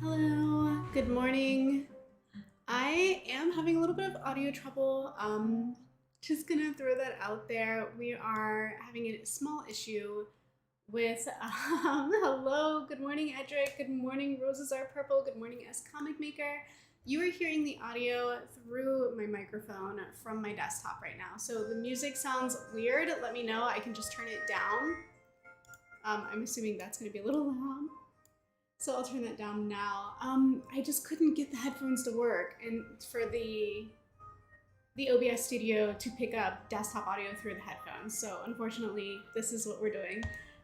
Hello, good morning. I am having a little bit of audio trouble. Just gonna throw that out there. We are having a small issue with, hello, good morning, Edric. Good morning, Roses Are Purple. Good morning, S Comic Maker. You are hearing the audio through my microphone from my desktop right now. So the music sounds weird. Let me know. I can just turn it down. I'm assuming that's gonna be a little loud. So I'll turn that down now. I just couldn't get the headphones to work, and for the OBS Studio to pick up desktop audio through the headphones. So unfortunately, this is what we're doing.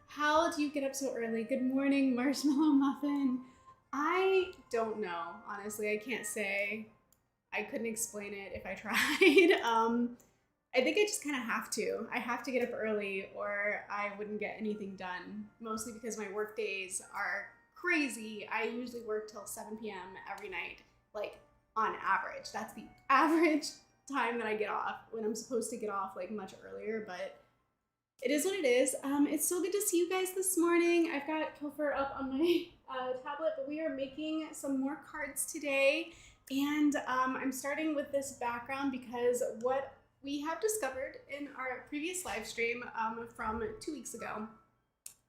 How do you get up so early? Good morning, Marshmallow Muffin. I don't know, honestly. I can't say. I couldn't explain it if I tried. I think I just kind of have to. I have to get up early or I wouldn't get anything done, mostly because my work days are crazy. I usually work till 7 p.m. every night, like on average. That's the average time that I get off when I'm supposed to get off like much earlier, but it is what it is. It's so good to see you guys this morning. I've got Pilfer up on my tablet, but we are making some more cards today. And I'm starting with this background because what we have discovered in our previous live stream from 2 weeks ago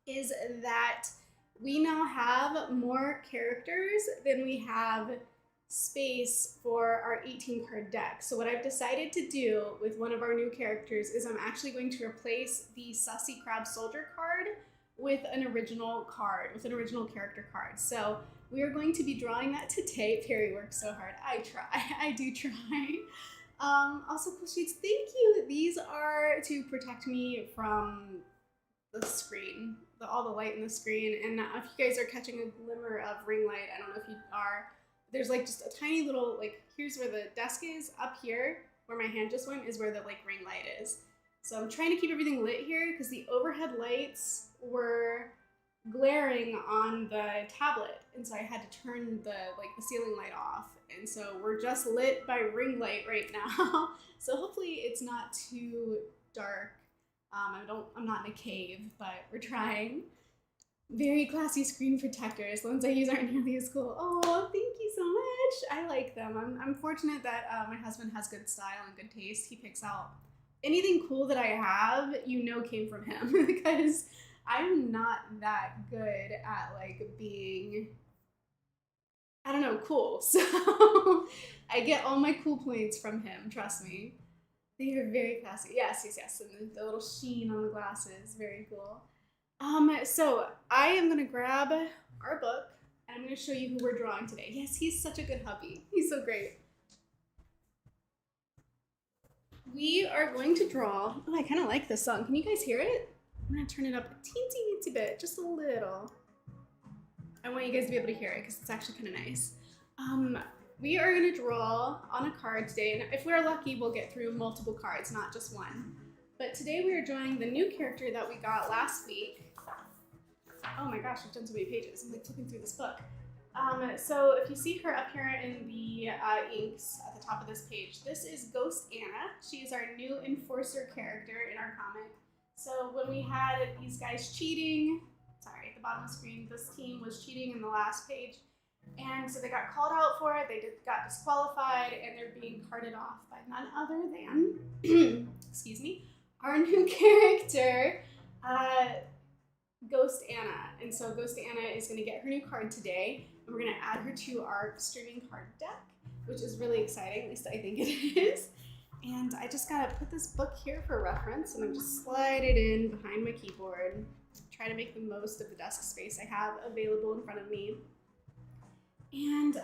is that we now have more characters than we have space for our 18 card deck. So what I've decided to do with one of our new characters is I'm actually going to replace the Sussy Crab Soldier card with an original card, with an original character card. So we are going to be drawing that today. Perry works so hard. I try. I do try. Also, cool sheets, thank you. These are to protect me from the screen, all the light in the screen. And if you guys are catching a glimmer of ring light, I don't know if you are, there's like just a tiny little, like, here's where the desk is. Up here, where my hand just went, is where the like ring light is. So I'm trying to keep everything lit here because the overhead lights were glaring on the tablet, and so I had to turn the ceiling light off, and so we're just lit by ring light right now. So hopefully it's not too dark. I'm not in a cave, but we're trying. Very classy screen protectors. The ones I use aren't nearly as cool. Oh, thank you so much. I like them. I'm fortunate that my husband has good style and good taste. He picks out anything cool that I have, came from him because I'm not that good at like being, I don't know, cool. So I get all my cool points from him, trust me. They are very classy. Yes. And the little sheen on the glasses, very cool. So I am gonna grab our book and I'm gonna show you who we're drawing today. Yes, he's such a good hubby. He's so great. We are going to draw, oh, I kind of like this song. Can you guys hear it? I'm gonna turn it up a teensy bit, just a little. I want you guys to be able to hear it because it's actually kind of nice. We are gonna draw on a card today, and if we're lucky, we'll get through multiple cards, not just one. But today we are drawing the new character that we got last week. Oh my gosh, I've done so many pages. I'm like flipping through this book. So if you see her up here in the inks at the top of this page, this is Ghost Anna. She is our new enforcer character in our comic. So when we had these guys cheating, sorry, at the bottom of the screen, this team was cheating in the last page. And so they got called out for it, got disqualified, and they're being carted off by none other than, excuse me, our new character, Ghost Anna. And so Ghost Anna is going to get her new card today, and we're going to add her to our streaming card deck, which is really exciting, at least I think it is. And I just got to put this book here for reference, and I'm just slide it in behind my keyboard, try to make the most of the desk space I have available in front of me. And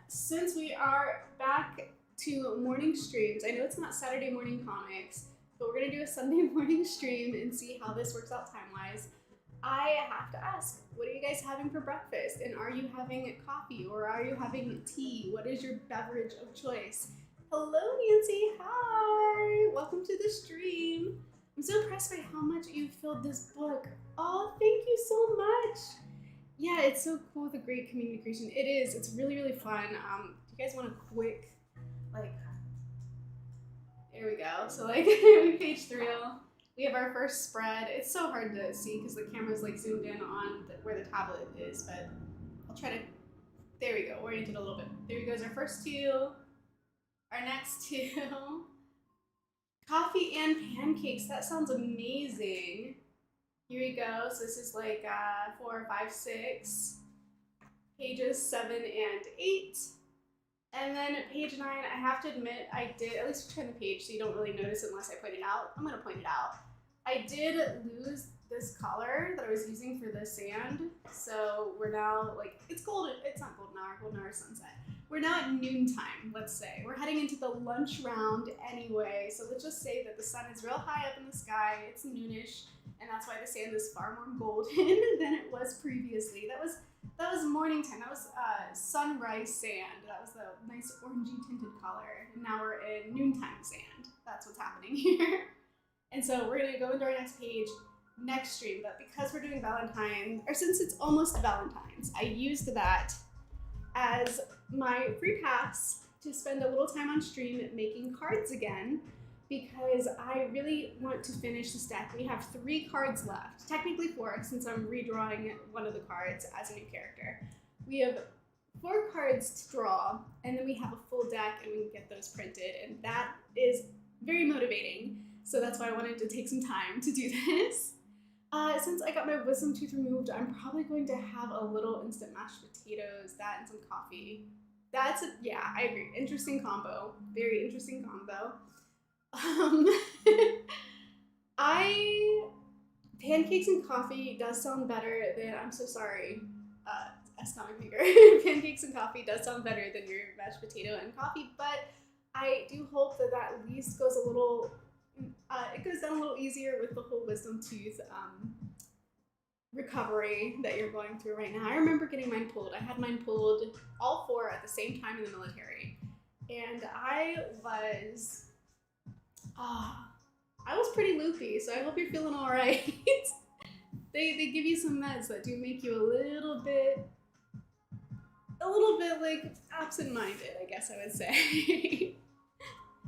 since we are back to morning streams, I know it's not Saturday morning comics, but we're gonna do a Sunday morning stream and see how this works out time-wise. I have to ask, what are you guys having for breakfast? And are you having coffee or are you having tea? What is your beverage of choice? Hello, Nancy, hi, welcome to the stream. I'm so impressed by how much you filled this book. Oh, thank you so much. Yeah, it's so cool with a great community creation. It is. It's really, really fun. Do you guys want a quick, there we go. So we page through. We have our first spread. It's so hard to see because the camera's zoomed in on where the tablet is, but I'll try to There we go, oriented a little bit. There goes our first two. Our next two. Coffee and pancakes, that sounds amazing. Here we go, so this is like 4, 5, 6. Pages 7 and 8. And then page 9, I have to admit, I did, at least turn the page so you don't really notice unless I point it out. I'm gonna point it out. I did lose this color that I was using for the sand. So we're now like, it's golden, it's not golden hour is sunset. We're now at noontime, let's say. We're heading into the lunch round anyway. So let's just say that the sun is real high up in the sky, it's noonish, and that's why the sand is far more golden than it was previously. That was morning time. That was sunrise sand. That was the nice orangey tinted color. And now we're in noontime sand. That's what's happening here. And so we're gonna go into our next page next stream, but because we're doing Valentines, or since it's almost Valentine's, I used that as my free pass to spend a little time on stream making cards again, because I really want to finish this deck. We have 3 cards left, technically 4 since I'm redrawing one of the cards as a new character. We have 4 cards to draw, and then we have a full deck and we can get those printed, and that is very motivating. So that's why I wanted to take some time to do this. Since I got my wisdom tooth removed, I'm probably going to have a little instant mashed potatoes, that and some coffee. Yeah, I agree. Interesting combo. Very interesting combo. Pancakes and coffee does sound better than, I'm so sorry, stomach maker. Pancakes and coffee does sound better than your mashed potato and coffee, but I do hope that that at least goes a little, it goes down a little easier with the whole wisdom tooth recovery that you're going through right now. I remember getting mine pulled. I had mine pulled all 4 at the same time in the military, and I was pretty loopy, so I hope you're feeling all right. They give you some meds that do make you a little bit like absent-minded, I guess I would say.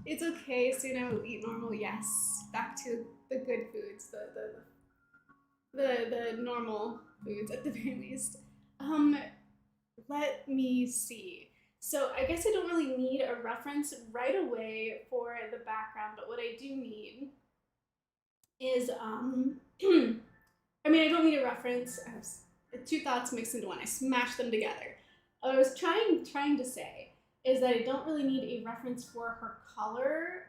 It's okay, soon I will eat normal, yes. Back to the good foods, the normal foods at the very least. Let me see. So I guess I don't really need a reference right away for the background, but what I do need is, I mean, I don't need a reference. I have 2 thoughts mixed into one. I smashed them together. What I was trying to say is that I don't really need a reference for her color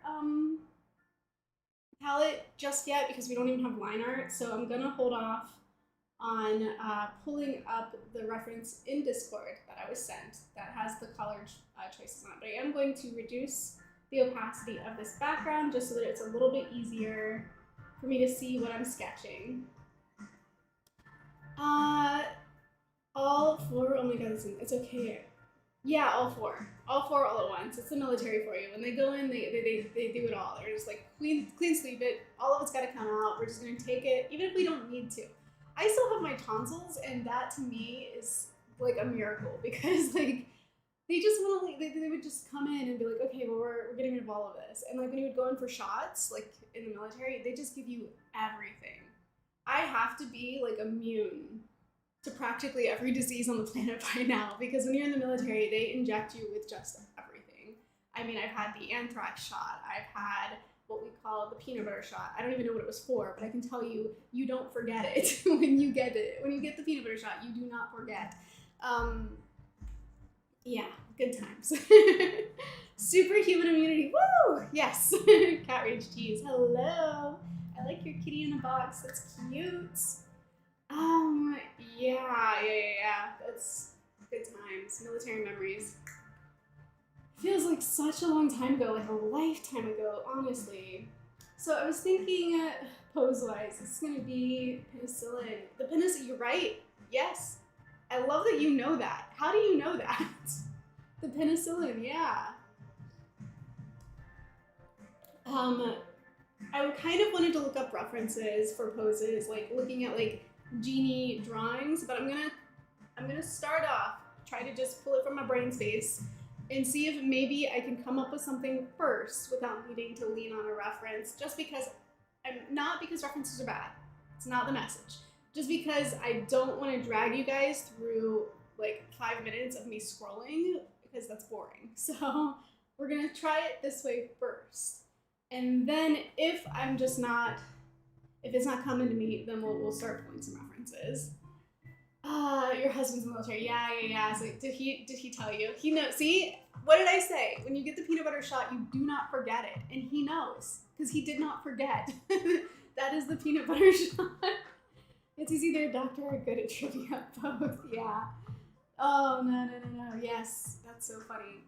palette just yet because we don't even have line art. So I'm gonna hold off on pulling up the reference in Discord that I was sent that has the color choices on it. But I am going to reduce the opacity of this background just so that it's a little bit easier for me to see what I'm sketching. All 4, oh my god, it's okay. Yeah, all 4 all at once. It's the military for you. When they go in, they do it all. They're just like, clean sweep it, all of it's gotta come out, we're just gonna take it, even if we don't need to. I still have my tonsils, and that to me is like a miracle, because like, they just want to, like, they would just come in and be like, okay, well, we're getting rid of all of this. And like when you would go in for shots, like in the military, they just give you everything. I have to be like immune to practically every disease on the planet by now, because when you're in the military, they inject you with just everything. I mean, I've had the anthrax shot, I've had what we call the peanut butter shot. I don't even know what it was for, but I can tell you, you don't forget it when you get it. When you get the peanut butter shot, you do not forget. Yeah, good times. Superhuman immunity, woo! Yes, cat rage cheese, hello. I like your kitty in a box, that's cute. Yeah, that's good times, military memories. Feels like such a long time ago, like a lifetime ago, honestly. So I was thinking, pose-wise, this is gonna be penicillin. The penicillin, you're right, yes. I love that you know that. How do you know that? The penicillin, yeah. I kind of wanted to look up references for poses, like looking at like genie drawings, but I'm gonna start off, try to just pull it from my brain space and see if maybe I can come up with something first without needing to lean on a reference, just because not because references are bad. It's not the message. Just because I don't want to drag you guys through like 5 minutes of me scrolling because that's boring. So we're gonna try it this way first. And then if it's not coming to me, then we'll start pulling some references. Your husband's in the military. Yeah. So did he tell you? He knows. See, what did I say? When you get the peanut butter shot, you do not forget it, and he knows because he did not forget. That is the peanut butter shot. It's either a doctor or good at trivia. Both. Yeah. Oh no. Yes, that's so funny.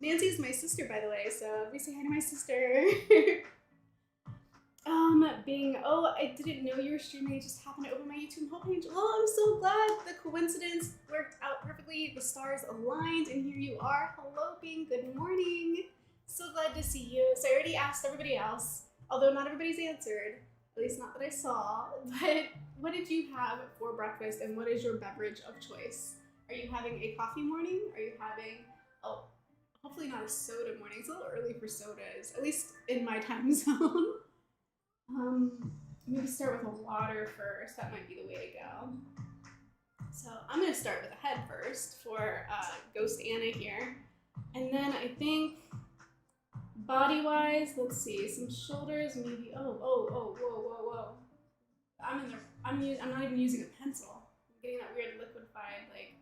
Nancy's my sister, by the way. So we say hi to my sister. I didn't know you were streaming. I just happened to open my YouTube homepage. Oh, I'm so glad the coincidence worked out perfectly. The stars aligned, and here you are. Hello, Bing. Good morning. So glad to see you. So I already asked everybody else, although not everybody's answered, at least not that I saw. But what did you have for breakfast, and what is your beverage of choice? Are you having a coffee morning? Are you having, hopefully not a soda morning. It's a little early for sodas, at least in my time zone. Maybe start with a water first. That might be the way to go. So I'm gonna start with a head first for Ghost Anna here. And then I think body-wise, let's see, some shoulders, maybe, whoa. I'm not even using a pencil. I'm getting that weird liquefied, like,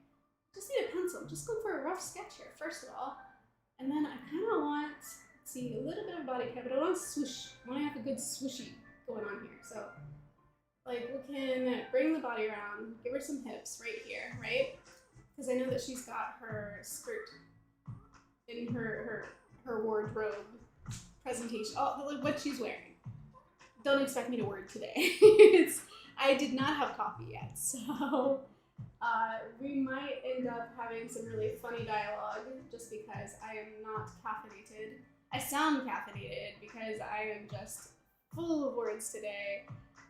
just need a pencil. Just go for a rough sketch here, first of all. And then I kind of want, let's see, a little bit of body cap, but I want to swoosh. I want to have a good swooshy going on here. So, like, we can bring the body around, give her some hips right here, right? Because I know that she's got her skirt in her wardrobe presentation. Oh, what she's wearing. Don't expect me to word today. I did not have coffee yet, so we might end up having some really funny dialogue just because I am not caffeinated. I sound caffeinated because I am just full of words today.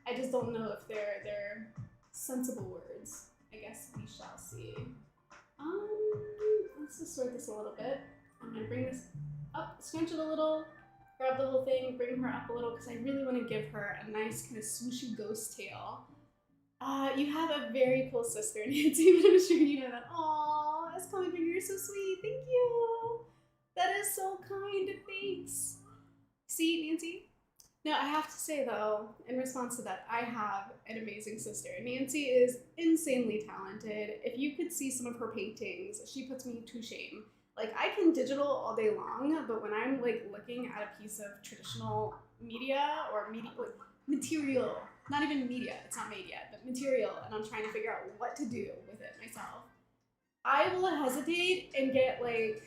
I just don't know if they're sensible words. I guess we shall see. Let's just sort this a little bit. I'm gonna bring this up, scrunch it a little, grab the whole thing, bring her up a little because I really want to give her a nice kind of swooshy ghost tail. You have a very cool sister, Nancy, but I'm sure you know that. Aww, that's Comic Finger, you're so sweet. Thank you. That is so kind. Thanks. See, Nancy? Now, I have to say, though, in response to that, I have an amazing sister. Nancy is insanely talented. If you could see some of her paintings, she puts me to shame. Like, I can digital all day long, but when I'm, like, looking at a piece of traditional media or material, not even media, it's not made yet, but material, and I'm trying to figure out what to do with it myself, I will hesitate and get, like,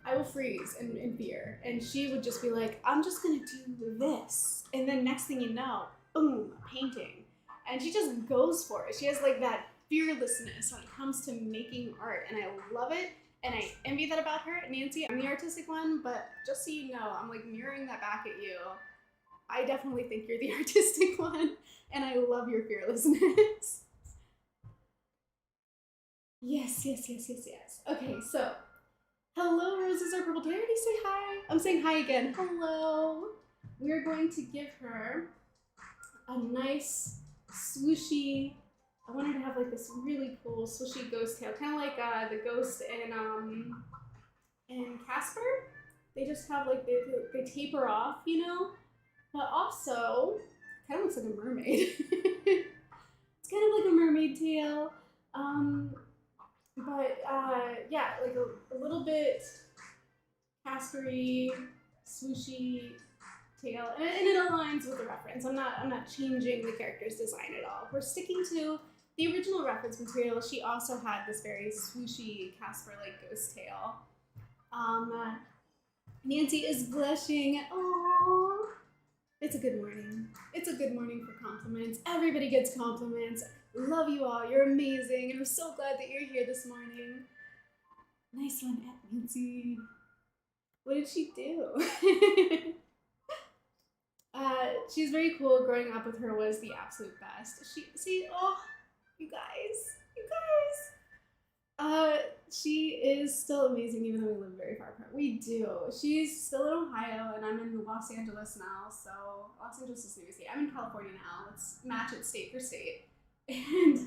I will freeze in fear. And she would just be like, I'm just gonna do this. And then next thing you know, boom, a painting. And she just goes for it. She has like that fearlessness when it comes to making art. And I love it. And I envy that about her. Nancy, I'm the artistic one, but just so you know, I'm like mirroring that back at you. I definitely think you're the artistic one. And I love your fearlessness. Yes. Okay, so. Hello, roses are purple. Did I already say hi? I'm saying hi again. Hello. We're going to give her a nice swooshy, I want her to have like this really cool swooshy ghost tail, kind of like the ghost in Casper. They just have like, they taper off, you know? But also, kind of looks like a mermaid. It's kind of like a mermaid tail. But yeah, like a little bit Casper-y, swooshy tail, and it aligns with the reference. I'm not changing the character's design at all. We're sticking to the original reference material. She also had this very swooshy Casper-like ghost tail. Nancy is blushing. Aww. It's a good morning. It's a good morning for compliments. Everybody gets compliments. Love you all. You're amazing. And I'm so glad that you're here this morning. Nice one, Nancy. What did she do? She's very cool. Growing up with her was the absolute best. You guys. She is still amazing even though we live very far apart. We do. She's still in Ohio and I'm in Los Angeles now, so Los Angeles is New State. I'm in California now. Let's match it state for state. And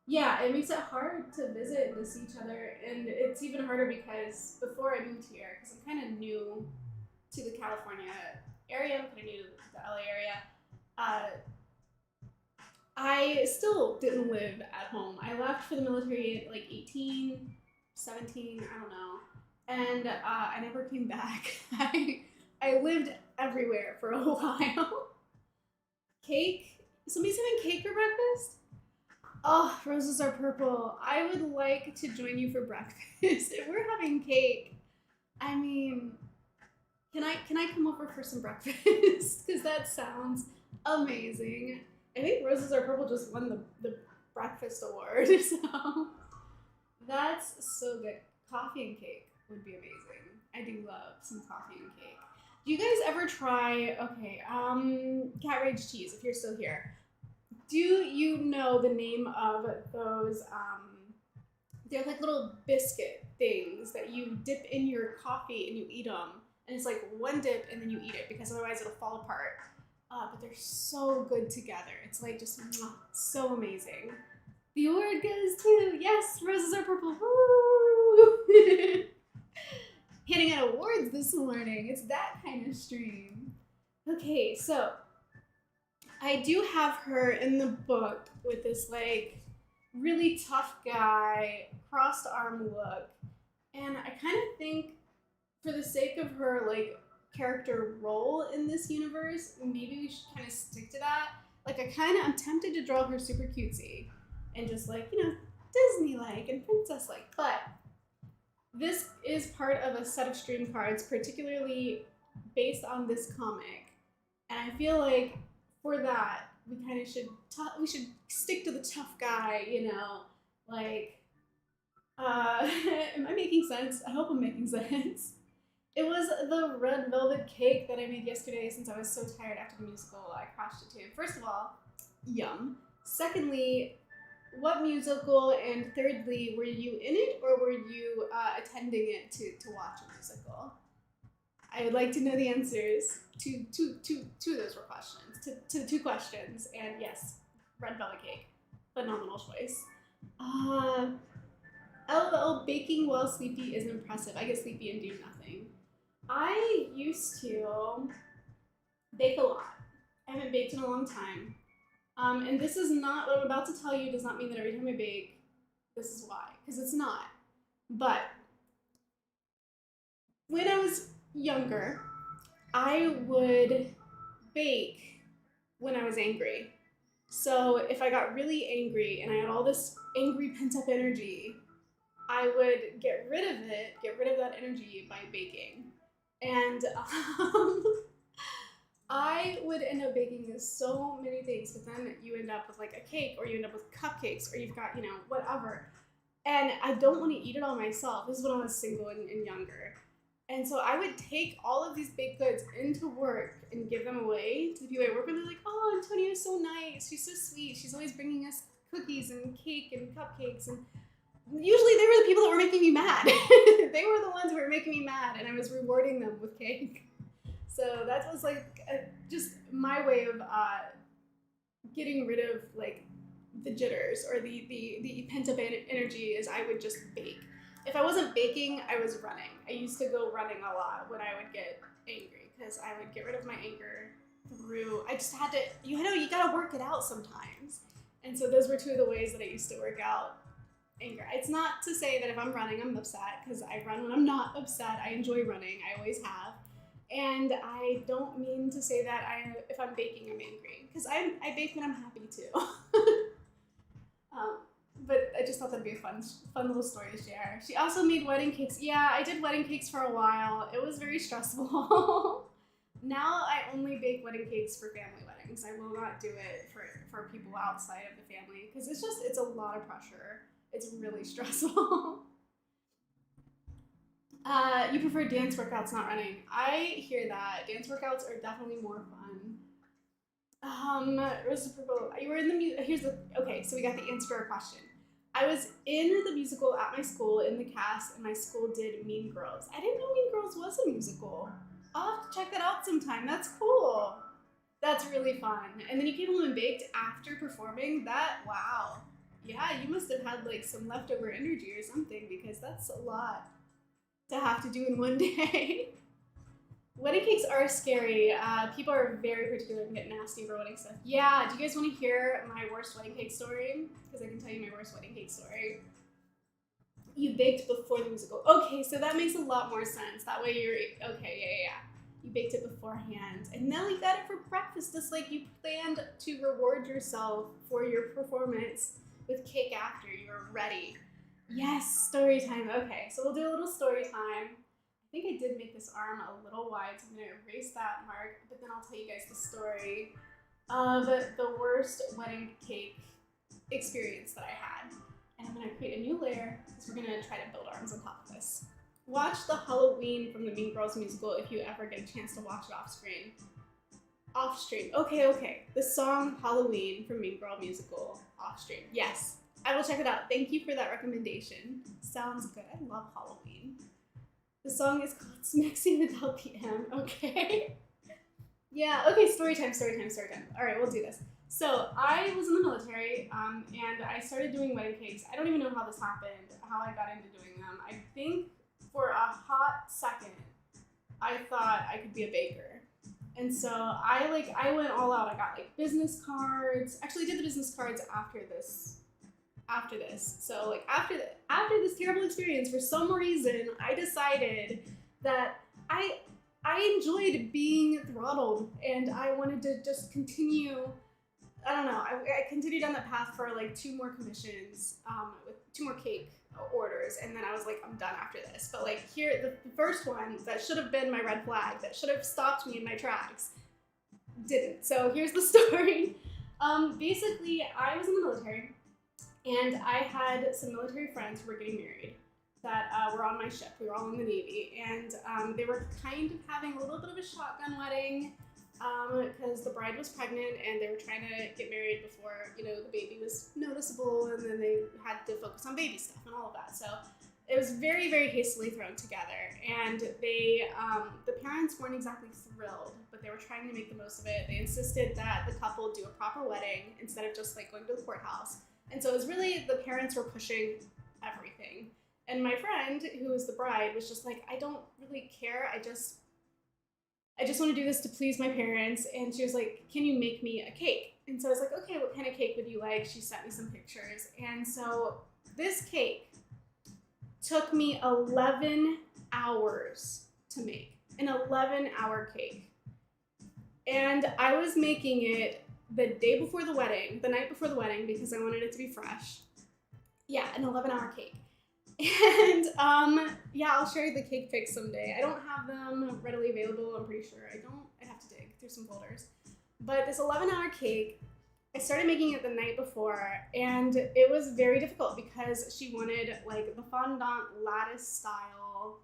yeah, it makes it hard to visit and to see each other, and it's even harder because before I moved here, because I'm kind of new to the California area, I'm kind of new to the LA area. Uh, I still didn't live at home. I left for the military at like 18, 17, I don't know. And I never came back. I lived everywhere for a while. Cake? Somebody's having cake for breakfast? Oh, roses are purple. I would like to join you for breakfast. If we're having cake, I mean, can I come over for some breakfast? Because that sounds amazing. I think Roses Are Purple just won the breakfast award, so that's so good. Coffee and cake would be amazing. I do love some coffee and cake. Do you guys ever try? Okay, cat rage cheese. If you're still here, do you know the name of those? They're like little biscuit things that you dip in your coffee and you eat them. And it's like one dip and then you eat it because otherwise it'll fall apart. But they're so good together. It's like just so amazing. The award goes to, yes, roses are purple. Woo! Handing out awards this morning. It's that kind of stream. Okay, so I do have her in the book with this like really tough guy, crossed arm look. And I kind of think for the sake of her like character role in this universe, maybe we should kind of stick to that. Like I'm tempted to draw her super cutesy and just like, Disney-like and princess-like. But this is part of a set of stream cards, particularly based on this comic. And I feel like for that, we kind of we should stick to the tough guy, like, am I making sense? I hope I'm making sense. It was the red velvet cake that I made yesterday since I was so tired after the musical. I crashed it too. First of all, yum. Secondly, what musical? And thirdly, were you in it or were you attending it to watch a musical? I would like to know the answers to those were questions. To the two questions. And yes, red velvet cake. Phenomenal choice. LOL, baking while sleepy is impressive. I get sleepy and do nothing. I used to bake a lot. I haven't baked in a long time. And this is not, what I'm about to tell you does not mean that every time I bake, this is why. Because it's not. But when I was younger, I would bake when I was angry. So if I got really angry and I had all this angry pent up energy, I would get rid of that energy by baking. And I would end up baking so many things, but then you end up with like a cake or you end up with cupcakes or you've got, whatever. And I don't want to eat it all myself. This is when I was single and younger. And so I would take all of these baked goods into work and give them away to the people I work with. They're like, oh, Antonia's so nice. She's so sweet. She's always bringing us cookies and cake and cupcakes. And usually they were the people that were making me mad. They were the ones who were making me mad, and I was rewarding them with cake. So that was like just my way of getting rid of like the jitters or the pent up energy. Is I would just bake. If I wasn't baking, I was running. I used to go running a lot when I would get angry because I would get rid of my anger through. I just had to. You gotta work it out sometimes. And so those were two of the ways that I used to work out anger. It's not to say that if I'm running, I'm upset, because I run when I'm not upset. I enjoy running. I always have. And I don't mean to say that if I'm baking, I'm angry, because I bake when I'm happy too. But I just thought that'd be a fun little story to share. She also made wedding cakes. Yeah, I did wedding cakes for a while. It was very stressful. Now I only bake wedding cakes for family weddings. I will not do it for people outside of the family, because it's a lot of pressure. It's really stressful. You prefer dance workouts, not running. I hear that. Dance workouts are definitely more fun. Reciprocal. You were in the okay, so we got the answer to our question. I was in the musical at my school in the cast, and my school did Mean Girls. I didn't know Mean Girls was a musical. I'll have to check that out sometime. That's cool. That's really fun. And then you came home and baked after performing. Wow. Yeah, you must have had like some leftover energy or something because that's a lot to have to do in one day. Wedding cakes are scary. People are very particular and get nasty over wedding stuff. Yeah, do you guys want to hear my worst wedding cake story? Because I can tell you my worst wedding cake story. You baked before the musical. Okay, so that makes a lot more sense. That way you're, okay, yeah. You baked it beforehand. And now you got it for breakfast, just like you planned to reward yourself for your performance with cake after. You're ready. Yes, story time. Okay, so we'll do a little story time. I think I did make this arm a little wide, so I'm gonna erase that mark, but then I'll tell you guys the story of the worst wedding cake experience that I had. And I'm gonna create a new layer because we're gonna try to build arms on top of this. Watch the Halloween from the Mean Girls musical if you ever get a chance to watch it off screen. Off stream. Okay. The song Halloween from Mean Girl musical off stream. Yes, I will check it out. Thank you for that recommendation. Sounds good. I love Halloween. The song is called Smexy Without the M. Okay. Yeah. Okay. Story time. All right, we'll do this. So I was in the military, and I started doing wedding cakes. I don't even know how this happened, how I got into doing them. I think for a hot second, I thought I could be a baker. And so I went all out. I got like business cards. Actually, I did the business cards after this. So like after this terrible experience, for some reason, I decided that I enjoyed being throttled and I wanted to just continue. I don't know. I continued on that path for like 2 more commissions, with 2 more cake orders, and then I was like, I'm done after this. But like here, the first one that should have been my red flag, that should have stopped me in my tracks, didn't. So here's the story. Basically, I was in the military, and I had some military friends who were getting married that were on my ship. We were all in the Navy, and they were kind of having a little bit of a shotgun wedding. Because the bride was pregnant and they were trying to get married before, the baby was noticeable, and then they had to focus on baby stuff and all of that. So it was very, very hastily thrown together, and they, the parents weren't exactly thrilled, but they were trying to make the most of it. They insisted that the couple do a proper wedding instead of just like going to the courthouse. And so it was really, the parents were pushing everything. And my friend, who was the bride, was just like, I don't really care. I just want to do this to please my parents. And she was like, can you make me a cake? And so I was like, okay, what kind of cake would you like? She sent me some pictures. And so this cake took me 11 hours to make, an 11-hour cake. And I was making it the day before the wedding, the night before the wedding, because I wanted it to be fresh. Yeah, an 11-hour cake. And yeah, I'll share the cake pics someday. I don't have them readily available, I'm pretty sure. I'd have to dig through some folders. But this 11-hour cake, I started making it the night before, and it was very difficult because she wanted like the fondant lattice style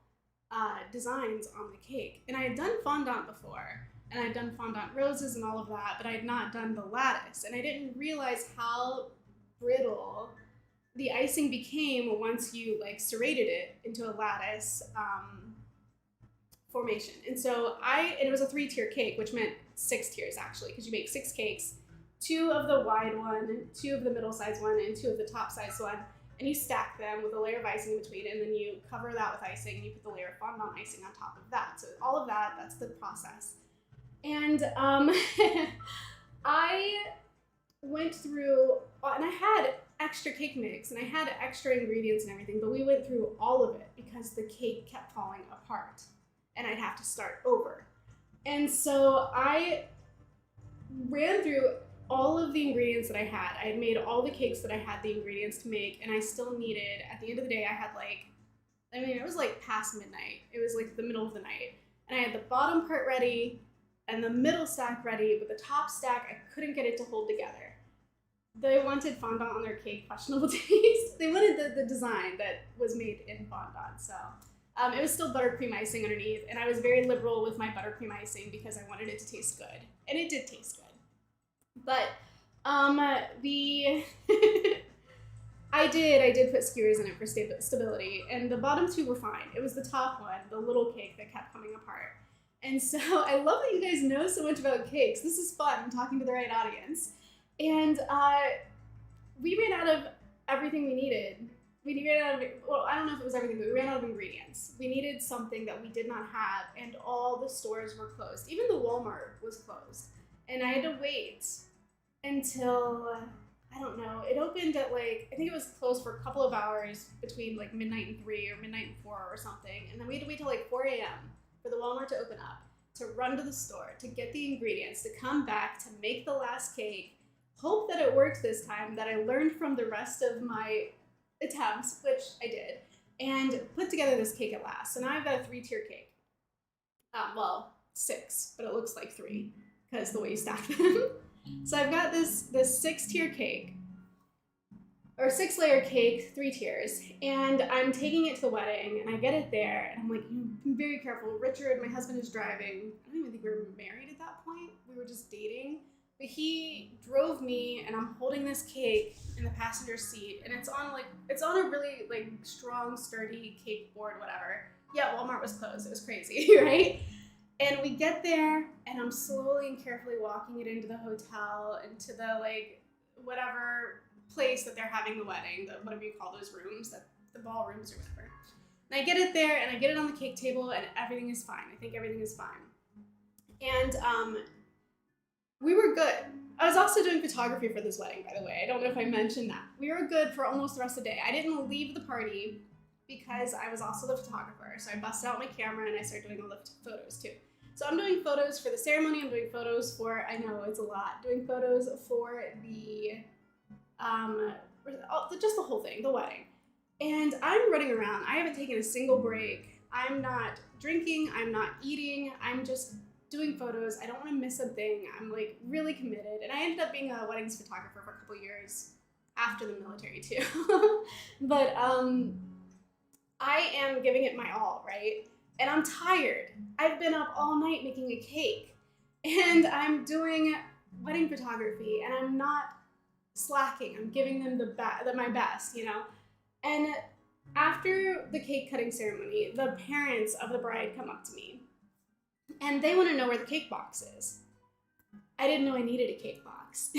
designs on the cake. And I had done fondant before, and I'd done fondant roses and all of that, but I had not done the lattice. And I didn't realize how brittle the icing became once you like serrated it into a lattice formation. And so it was a 3-tier cake, which meant 6 tiers actually, because you make 6 cakes, 2 of the wide one, 2 of the middle size one, and 2 of the top size one, and you stack them with a layer of icing in between, and then you cover that with icing, and you put the layer of fondant icing on top of that. So all of that, that's the process. And I went through, and I had extra cake mix and I had extra ingredients and everything, but we went through all of it because the cake kept falling apart and I'd have to start over. And so I ran through all of the ingredients that I had. I had made all the cakes that I had the ingredients to make, and I still needed, at the end of the day, I had like, it was like past midnight. It was like the middle of the night. And I had the bottom part ready and the middle stack ready, but the top stack, I couldn't get it to hold together. They wanted fondant on their cake, questionable taste. They wanted the design that was made in fondant. So it was still buttercream icing underneath, and I was very liberal with my buttercream icing because I wanted it to taste good, and it did taste good. But I did put skewers in it for stability, and the bottom 2 were fine. It was the top one, the little cake, that kept coming apart. And so I love that you guys know so much about cakes. This is fun, talking to the right audience. And we ran out of everything we needed. We ran out of, well, I don't know if it was everything, but we ran out of ingredients. We needed something that we did not have, and all the stores were closed. Even the Walmart was closed. And I had to wait until, I don't know, it opened at like, I think it was closed for a couple of hours between like midnight and 3 or midnight and 4 or something. And then we had to wait till like 4 a.m. for the Walmart to open up, to run to the store, to get the ingredients, to come back, to make the last cake, hope that it worked this time, that I learned from the rest of my attempts, which I did, and put together this cake at last. So now I've got a 3-tier cake. Well, 6, but it looks like 3 because the way you stack them. So I've got this 6-tier cake, or 6-layer cake, 3 tiers, and I'm taking it to the wedding, and I get it there, and I'm like, be very careful. Richard, my husband, is driving. I don't even think we were married at that point. We were just dating. But he drove me, and I'm holding this cake in the passenger seat, and it's on a really like strong, sturdy cake board, whatever. Yeah, Walmart was closed. It was crazy, right? And we get there, and I'm slowly and carefully walking it into the hotel, into the like whatever place that they're having the wedding, the whatever you call those rooms, the ballrooms or whatever. And I get it there, and I get it on the cake table, and everything is fine. I think everything is fine. And we were good. I was also doing photography for this wedding, by the way. I don't know if I mentioned that. We were good for almost the rest of the day. I didn't leave the party because I was also the photographer. So I busted out my camera and I started doing all the photos too. So I'm doing photos for the ceremony. I'm doing photos for, I know it's a lot, doing photos for the, just the whole thing, the wedding. And I'm running around. I haven't taken a single break. I'm not drinking. I'm not eating. I'm just doing photos. I don't want to miss a thing. I'm like really committed. And I ended up being a weddings photographer for a couple years after the military too. But I am giving it my all, right? And I'm tired. I've been up all night making a cake, and I'm doing wedding photography, and I'm not slacking. I'm giving them my best, you know? And after the cake cutting ceremony, the parents of the bride come up to me, and they want to know where the cake box is. I didn't know I needed a cake box.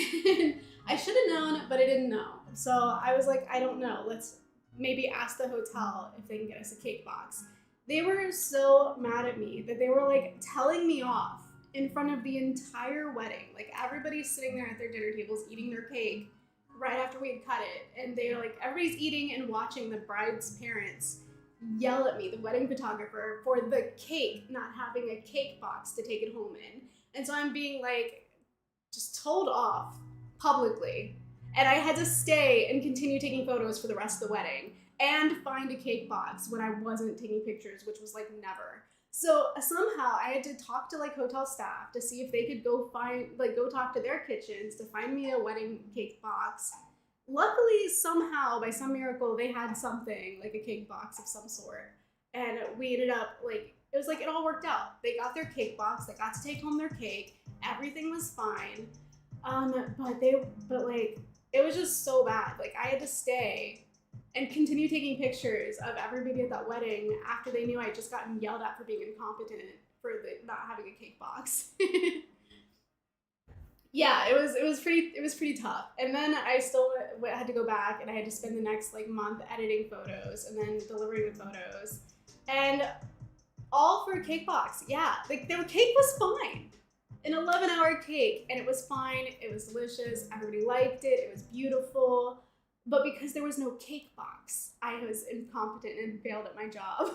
I should have known, but I didn't know. So I was like, I don't know. Let's maybe ask the hotel if they can get us a cake box. They were so mad at me that they were like telling me off in front of the entire wedding. Like everybody's sitting there at their dinner tables eating their cake right after we had cut it. And they're like, everybody's eating and watching the bride's parents yell at me, the wedding photographer, for the cake not having a cake box to take it home in. And so I'm being like just told off publicly. And I had to stay and continue taking photos for the rest of the wedding and find a cake box when I wasn't taking pictures, which was like never. So somehow I had to talk to like hotel staff to see if they could go talk to their kitchens to find me a wedding cake box. Luckily, somehow, by some miracle, they had something, like a cake box of some sort. And we ended up, like, it was like it all worked out. They got their cake box, they got to take home their cake, everything was fine. But like, it was just so bad. Like, I had to stay and continue taking pictures of everybody at that wedding after they knew I had just gotten yelled at for being incompetent for not having a cake box. Yeah, it was pretty tough. And then I still had to go back, and I had to spend the next like month editing photos and then delivering the photos, and all for a cake box. Yeah, like their cake was fine, an 11-hour cake, and it was fine. It was delicious. Everybody liked it. It was beautiful. But because there was no cake box, I was incompetent and failed at my job.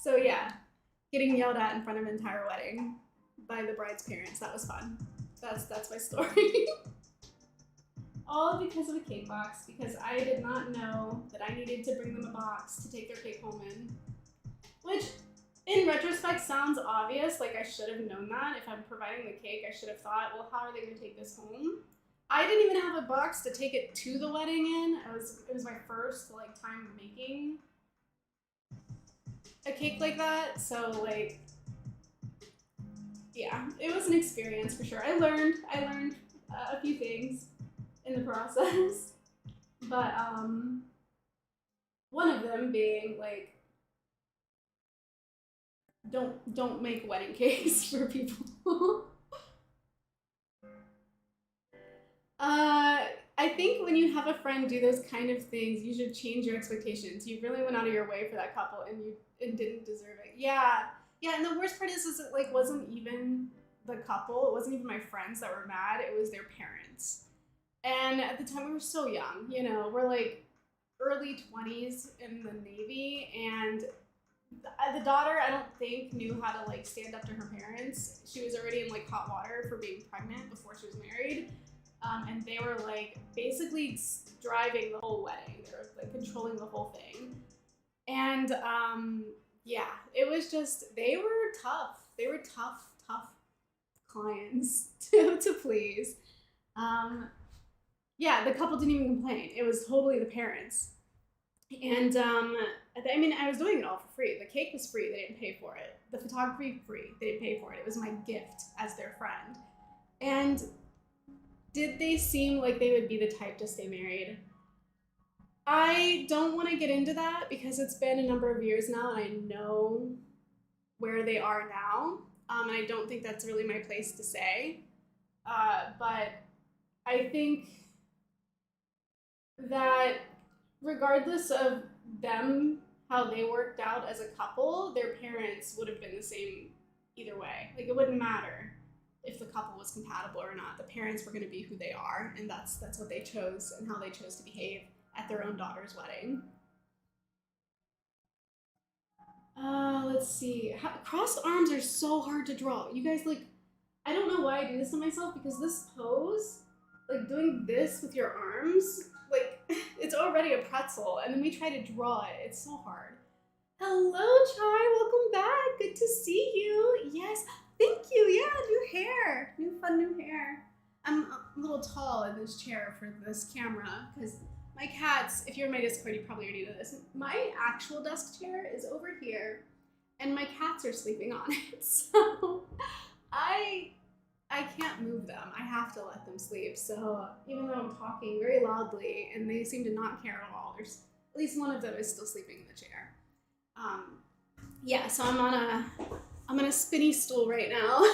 So yeah, getting yelled at in front of an entire wedding by the bride's parents. That was fun. That's my story. All because of a cake box, because I did not know that I needed to bring them a box to take their cake home in. Which, in retrospect, sounds obvious. Like I should have known that. If I'm providing the cake, I should have thought, well, how are they going to take this home? I didn't even have a box to take it to the wedding in. It was my first like time making a cake like that. So like, yeah, it was an experience for sure. I learned a few things in the process, but one of them being like, don't make wedding cakes for people. I think when you have a friend do those kind of things, you should change your expectations. You really went out of your way for that couple, and you didn't deserve it. Yeah, yeah. And the worst part is it like wasn't even the couple. It wasn't even my friends that were mad. It was their parents. And at the time, we were so young. You know, we're like early 20s in the Navy, and the daughter, I don't think, knew how to like stand up to her parents. She was already in like hot water for being pregnant before she was married. And they were like basically driving the whole wedding. They were like controlling the whole thing. And yeah, it was just, they were tough. They were tough clients to please. Um, yeah, the couple didn't even complain. It was totally the parents. And I mean, I was doing it all for free. The cake was free, they didn't pay for it. The photography, free, they didn't pay for it. It was my gift as their friend. And did they seem like they would be the type to stay married? I don't want to get into that because it's been a number of years now and I know where they are now. And I don't think that's really my place to say. But I think that regardless of them, how they worked out as a couple, their parents would have been the same either way. Like, it wouldn't matter if the couple was compatible or not. The parents were going to be who they are, and that's what they chose and how they chose to behave at their own daughter's wedding. Let's see. Crossed arms are so hard to draw. You guys, like, I don't know why I do this to myself because this pose, like doing this with your arms, like it's already a pretzel, and then we try to draw it. It's so hard. Hello, Chai. Welcome back. Good to see you. Yes, thank you. Yeah, new hair, new hair. I'm a little tall in this chair for this camera because my cats. If you're in my Discord, you probably already know this. My actual desk chair is over here, and my cats are sleeping on it. So I can't move them. I have to let them sleep. So even though I'm talking very loudly and they seem to not care at all, there's at least one of them is still sleeping in the chair. Yeah, so I'm on a spinny stool right now,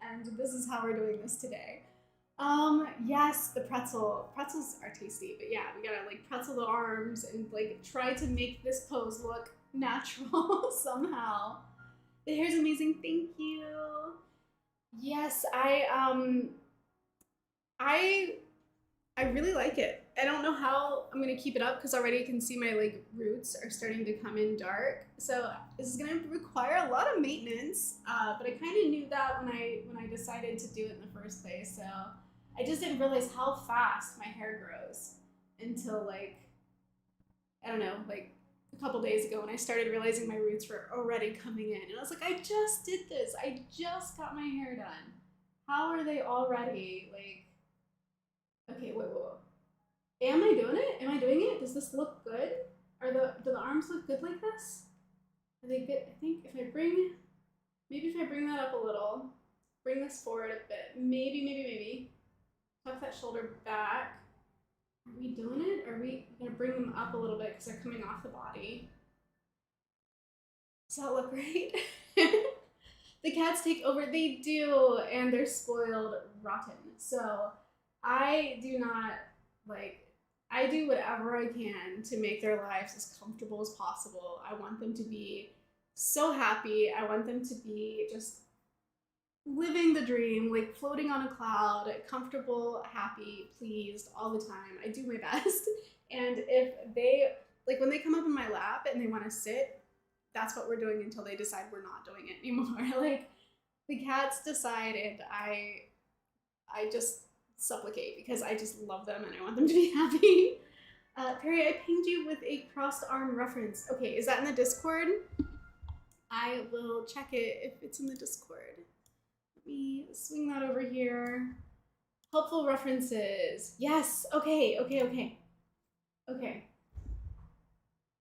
and this is how we're doing this today. Yes, the pretzels are tasty, but yeah, we gotta like pretzel the arms and like try to make this pose look natural somehow. The hair's amazing. Thank you. Yes, I really like it. I don't know how I'm gonna keep it up because already you can see my like roots are starting to come in dark. So this is gonna require a lot of maintenance. But I kind of knew that when I decided to do it in the first place. So I just didn't realize how fast my hair grows until like I don't know, like a couple days ago when I started realizing my roots were already coming in. And I was like, I just did this. I just got my hair done. How are they already like, okay, wait. Am I doing it? Am I doing it? Does this look good? Do the arms look good like this? Are they good? I think if I bring that up a little, bring this forward a bit, maybe. Tuck that shoulder back. Are we doing it? Are we gonna bring them up a little bit because they're coming off the body? Does that look great? The cats take over. They do, and they're spoiled rotten. So I do not like. I do whatever I can to make their lives as comfortable as possible. I want them to be so happy. I want them to be just living the dream, like floating on a cloud, comfortable, happy, pleased all the time. I do my best. And if they, like when they come up in my lap and they want to sit, that's what we're doing until they decide we're not doing it anymore. Like the cats decided I just supplicate because I just love them and I want them to be happy. Perry, I pinged you with a crossed arm reference. Okay, is that in the Discord? I will check it if it's in the Discord. Let me swing that over here. Helpful references. Yes, okay.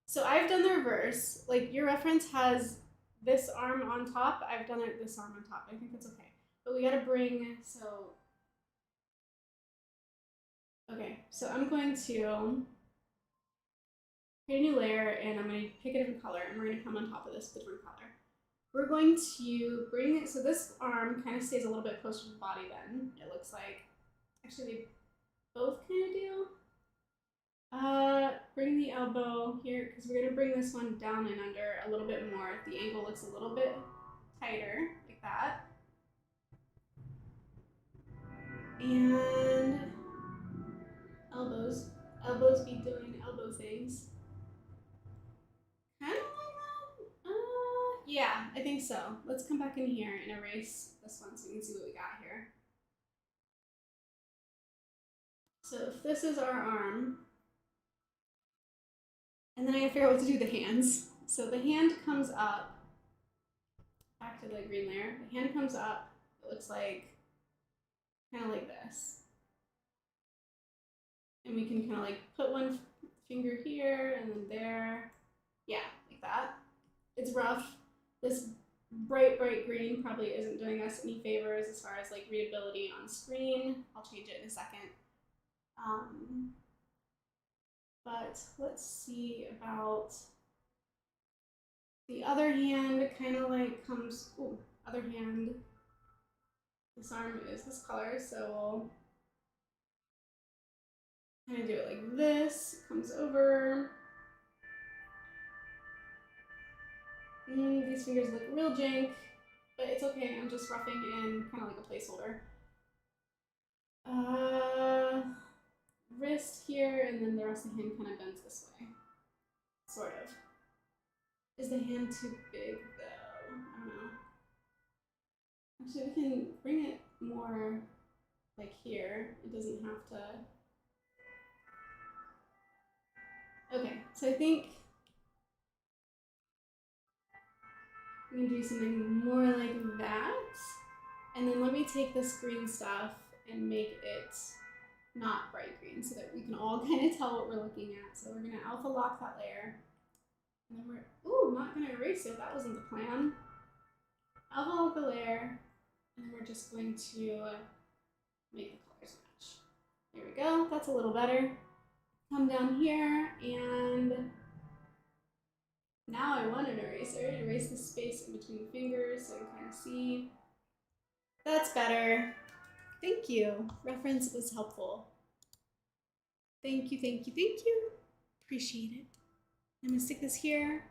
So I've done the reverse. Like your reference has this arm on top. I've done it this arm on top. I think that's okay. But we gotta bring, okay, so I'm going to create a new layer and I'm going to pick a different color and we're going to come on top of this different color. We're going to bring it, so this arm kind of stays a little bit closer to the body then, it looks like. Actually, both kind of deal. Bring the elbow here because we're gonna bring this one down and under a little bit more. The angle looks a little bit tighter, like that. And elbows be doing elbow things. Kind of like that? Yeah, I think so. Let's come back in here and erase this one so you can see what we got here. So if this is our arm, and then I gotta figure out what to do with the hands. So the hand comes up, back to the green layer. The hand comes up, it looks like, kind of like this. And we can kind of like put one finger here and then there. Yeah, like that. It's rough. This bright green probably isn't doing us any favors as far as like readability on screen. I'll change it in a second. But let's see about the other hand. Kind of like comes, ooh, other hand. This arm is this color, so we'll kind of do it like this. Comes over. These fingers look real jank, but it's okay. I'm just roughing in kind of like a placeholder. Wrist here, and then the rest of the hand kind of bends this way. Sort of. Is the hand too big though? I don't know. Actually, we can bring it more like here. It doesn't have to. Okay, so I think I'm gonna do something more like that. And then let me take this green stuff and make it not bright green so that we can all kind of tell what we're looking at. So we're gonna alpha lock that layer. And then we're, not gonna erase it, that wasn't the plan. Alpha lock the layer, and then we're just going to make the colors match. There we go, that's a little better. Come down here, and now I want an eraser. Erase the space in between the fingers so you can kind of see. That's better. Thank you. Reference was helpful. Thank you, thank you, thank you. Appreciate it. I'm gonna stick this here.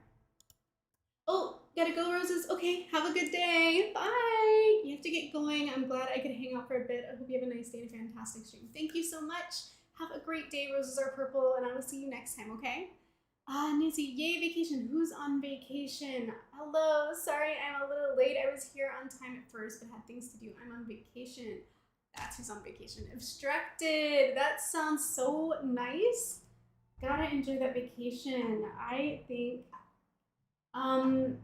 Oh, gotta go, Roses. Okay, have a good day. Bye. You have to get going. I'm glad I could hang out for a bit. I hope you have a nice day and a fantastic stream. Thank you so much. Have a great day. Roses are purple, and I will see you next time, okay? Nancy, yay, vacation. Who's on vacation? Hello, sorry I'm a little late. I was here on time at first, but had things to do. I'm on vacation. That's who's on vacation. Obstructed. That sounds so nice. Gotta enjoy that vacation. I think I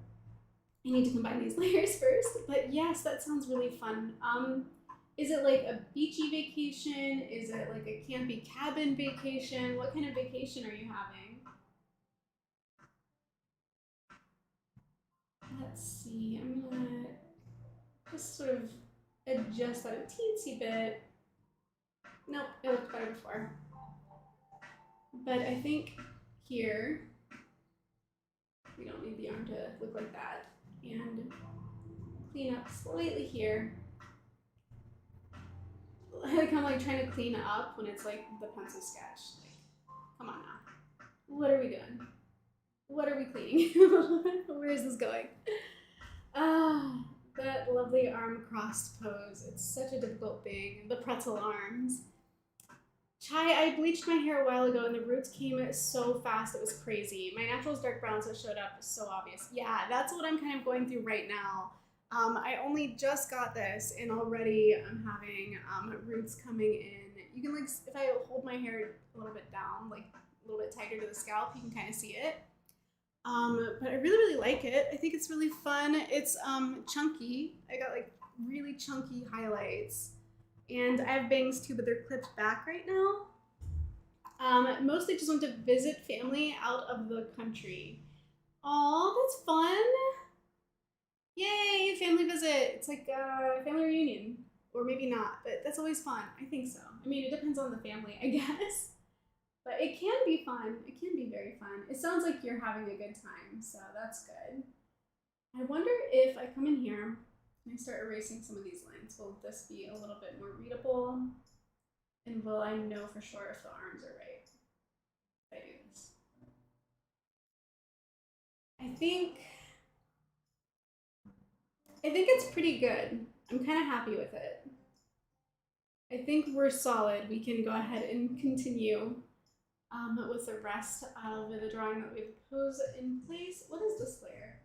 need to combine these layers first, but yes, that sounds really fun. Is it like a beachy vacation? Is it like a campy cabin vacation? What kind of vacation are you having? Let's see, I'm gonna just sort of adjust that a teensy bit. Nope, it looked better before. But I think here, we don't need the arm to look like that. And clean up slightly here. Like I'm like trying to clean up when it's like the pencil sketch. Like, come on now. What are we doing? What are we cleaning? Where is this going? That lovely arm crossed pose. It's such a difficult thing. The pretzel arms. Chai, I bleached my hair a while ago and the roots came so fast, it was crazy. My natural is dark brown, so it showed up so obvious. Yeah, that's what I'm kind of going through right now. I only just got this and already I'm having roots coming in. You can like, if I hold my hair a little bit down, like a little bit tighter to the scalp, you can kind of see it. But I really like it. I think it's really fun. It's chunky. I got like really chunky highlights. And I have bangs too, but they're clipped back right now. Mostly just went to visit family out of the country. Aw, that's fun. Yay, family visit. It's like a family reunion. Or maybe not, but that's always fun. I think so. I mean, it depends on the family, I guess. But it can be fun. It can be very fun. It sounds like you're having a good time, so that's good. I wonder if I come in here and I start erasing some of these lines, will this be a little bit more readable? And will I know for sure if the arms are right if I do this? I think it's pretty good. I'm kind of happy with it. I think we're solid. We can go ahead and continue with the rest of the drawing that we've posed in place. What is this layer?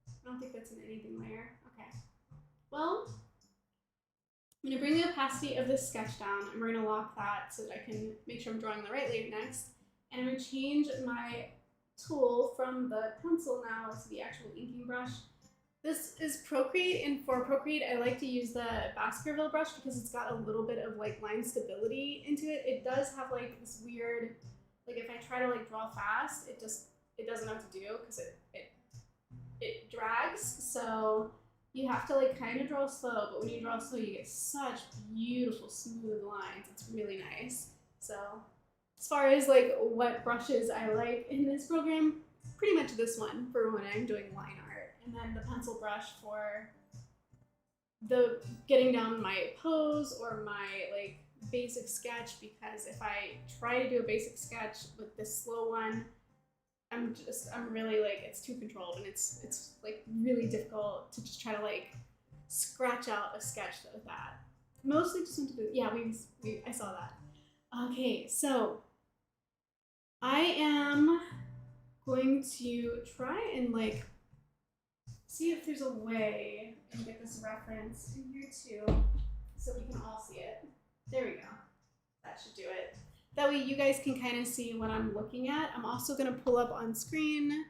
I don't think that's an anything layer. Okay. Well, I'm going to bring the opacity of this sketch down, and we're going to lock that so that I can make sure I'm drawing the right layer next. And I'm going to change my tool from the pencil now to the actual inking brush. This is Procreate, and for Procreate, I like to use the Baskerville brush because it's got a little bit of like line stability into it. It does have like this weird, like if I try to like draw fast, it doesn't know what to do because it drags. So you have to like kind of draw slow, but when you draw slow, you get such beautiful smooth lines. It's really nice. So as far as like what brushes I like in this program, pretty much this one for when I'm doing line art, and then the pencil brush for the getting down my pose or my like basic sketch, because if I try to do a basic sketch with this slow one, I'm really like, it's too controlled, and it's like really difficult to just try to like scratch out a sketch with that. Mostly just want to do, yeah, I saw that. Okay, so I am going to try and like see if there's a way to get this reference in here too, so we can all see it. There we go. That should do it. That way you guys can kind of see what I'm looking at. I'm also going to pull up on screen,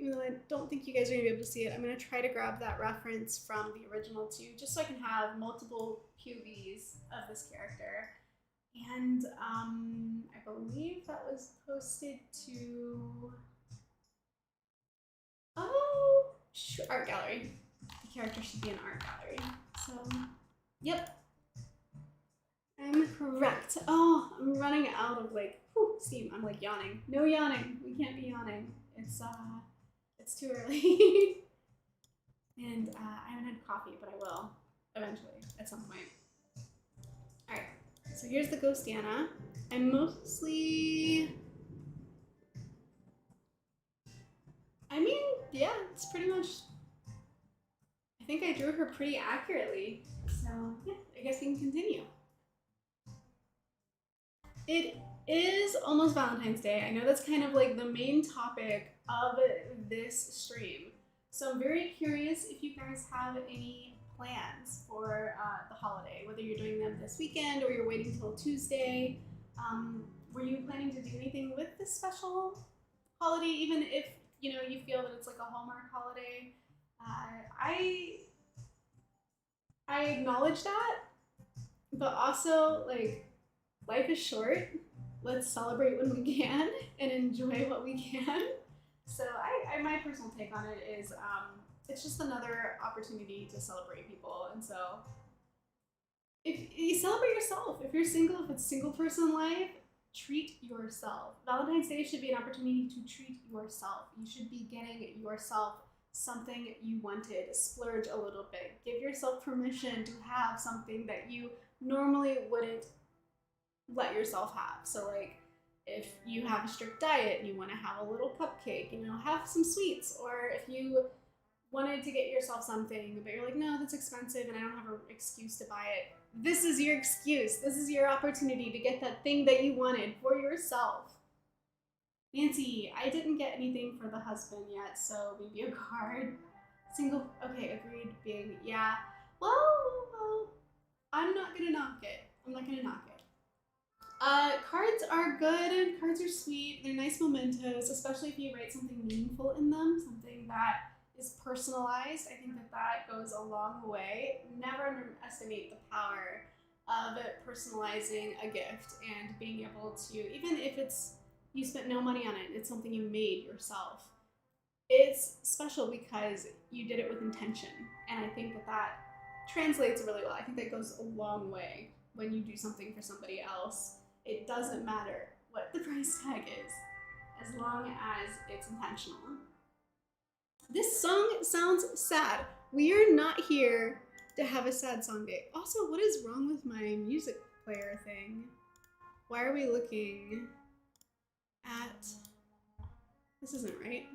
even though I don't think you guys are going to be able to see it. I'm going to try to grab that reference from the original too, just so I can have multiple POVs of this character. And I believe that was posted to, art gallery. The character should be in art gallery. So, yep. I'm correct. Oh, I'm running out of like steam. I'm like yawning. No yawning. We can't be yawning. It's too early. And I haven't had coffee, but I will eventually at some point. All right. So here's the Ghostiana. I'm mostly. I mean, yeah, it's pretty much. I think I drew her pretty accurately. So yeah, I guess we can continue. It is almost Valentine's Day. I know that's kind of like the main topic of this stream. So I'm very curious if you guys have any plans for the holiday, whether you're doing them this weekend or you're waiting till Tuesday. Were you planning to do anything with this special holiday, even if you feel that it's like a Hallmark holiday? I acknowledge that, but also like life is short. Let's celebrate when we can and enjoy what we can. So my personal take on it is it's just another opportunity to celebrate people. And so if you celebrate yourself, if you're single, if it's single person life, treat yourself. Valentine's Day should be an opportunity to treat yourself. You should be getting yourself something you wanted. Splurge a little bit. Give yourself permission to have something that you normally wouldn't let yourself have. So like if you have a strict diet and you want to have a little cupcake, have some sweets. Or if you wanted to get yourself something but you're like, no, that's expensive and I don't have an excuse to buy it, this is your excuse. This is your opportunity to get that thing that you wanted for yourself. Nancy, I didn't get anything for the husband yet, so maybe a card. Single, okay, agreed, big, yeah. Well, I'm not gonna knock it. Cards are good. Cards are sweet. They're nice mementos, especially if you write something meaningful in them, something that is personalized. I think that goes a long way. Never underestimate the power of personalizing a gift and being able to, even if you spent no money on it, it's something you made yourself. It's special because you did it with intention, and I think that translates really well. I think that goes a long way when you do something for somebody else. It doesn't matter what the price tag is, as long as it's intentional. This song sounds sad. We are not here to have a sad song day. Also, what is wrong with my music player thing? Why are we looking at, this isn't right.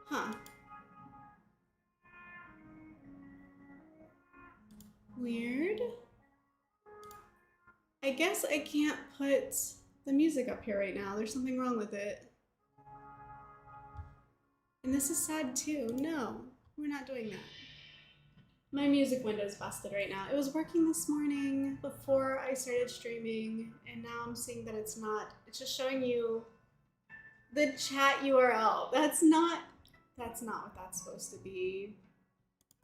Huh. Weird. I guess I can't put the music up here right now. There's something wrong with it. And this is sad too. No, we're not doing that. My music window's busted right now. It was working this morning before I started streaming, and now I'm seeing that it's not. It's just showing you the chat URL. That's not what that's supposed to be.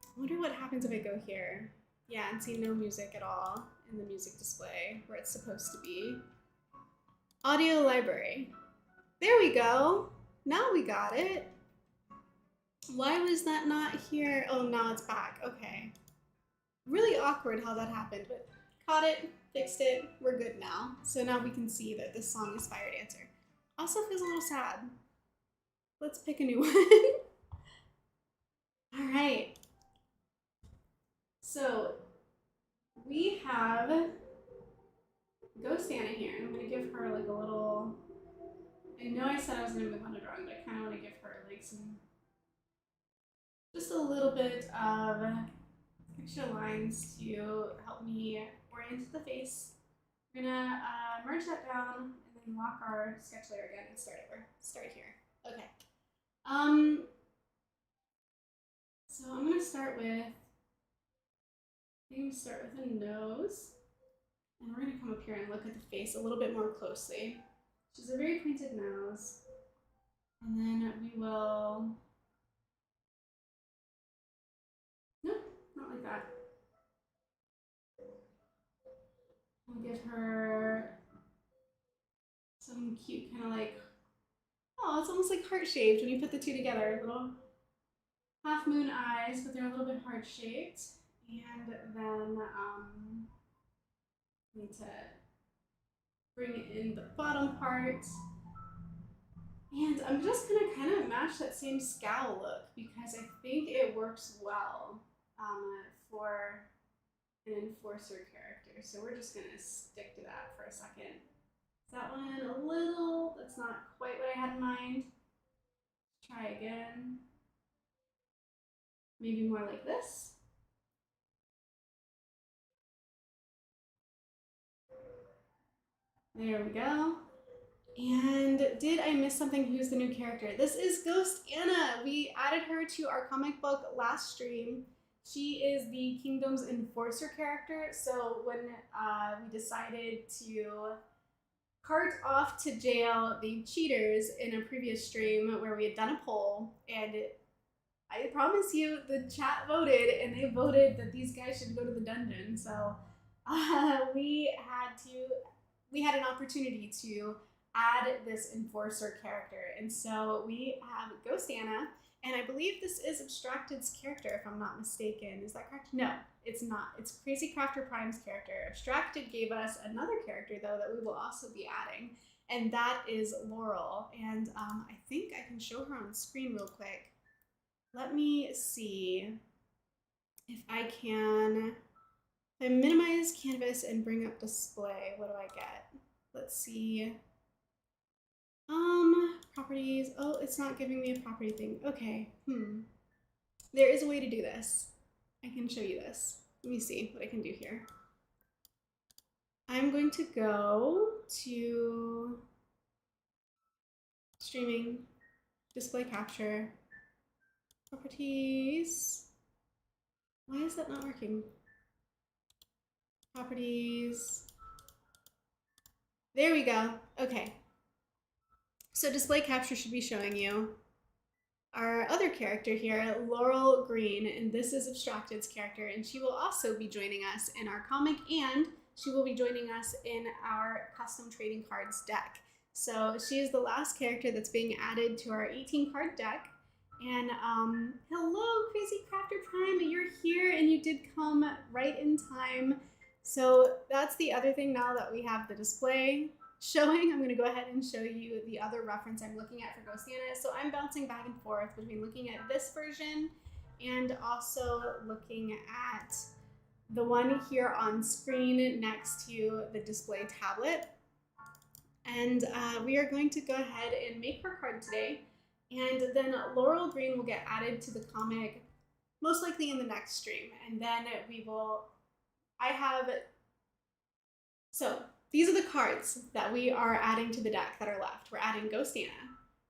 I wonder what happens if I go here. Yeah, and see no music at all in the music display where it's supposed to be. Audio library. There we go. Now we got it. Why was that not here? Oh, now it's back. Okay. Really awkward how that happened, but caught it, fixed it, we're good now. So now we can see that this song is Fire Dancer. Also feels a little sad. Let's pick a new one. All right. So we have Ghost Anna here, and I'm gonna give her like a little, I know I said I was gonna move on to drawing, but I kind of want to give her like some, just a little bit of extra lines to help me orient the face. We're gonna merge that down and then lock our sketch layer again and start over. Start here. Okay. So I'm gonna start with, a nose, and we're gonna come up here and look at the face a little bit more closely. She's a very pointed nose, and then we will. Nope, not like that. We'll give her some cute kind of like, oh, it's almost like heart-shaped when you put the two together. Little half moon eyes, but they're a little bit heart-shaped. And then need to bring in the bottom part. And I'm just gonna kind of match that same scowl look because I think it works well for an enforcer character. So we're just gonna stick to that for a second. Is that one a little, that's not quite what I had in mind. Try again. Maybe more like this. There we go. And did I miss something? Who's the new character? This is Ghost Anna. We added her to our comic book last stream. She is the Kingdom's Enforcer character. So when we decided to cart off to jail the cheaters in a previous stream where we had done a poll, and I promise you the chat voted, and they voted that these guys should go to the dungeon. So we had an opportunity to add this enforcer character, and so we have Ghost Anna, and I believe this is Abstracted's character, if I'm not mistaken. Is that correct? No, it's not. It's Crazy Crafter Prime's character. Abstracted gave us another character though that we will also be adding, and that is Laurel. And I think I can show her on screen real quick. Let me see if I can. If I minimize canvas and bring up display, what do I get? Let's see. Properties. Oh, it's not giving me a property thing. Okay. There is a way to do this. I can show you this. Let me see what I can do here. I'm going to go to streaming, display capture, properties. Why is that not working? Properties. There we go. Okay. So display capture should be showing you our other character here, Laurel Green, and this is Abstracted's character, and she will also be joining us in our comic, and she will be joining us in our custom trading cards deck. So she is the last character that's being added to our 18 card deck. And hello, Crazy Crafter Prime, you're here, and you did come right in time. So that's the other thing now that we have the display showing. I'm going to go ahead and show you the other reference I'm looking at for Ghost Anna. So I'm bouncing back and forth between looking at this version and also looking at the one here on screen next to the display tablet. And we are going to go ahead and make her card today. And then Laurel Green will get added to the comic most likely in the next stream. And then we will, so these are the cards that we are adding to the deck that are left. We're adding Ghost Anna.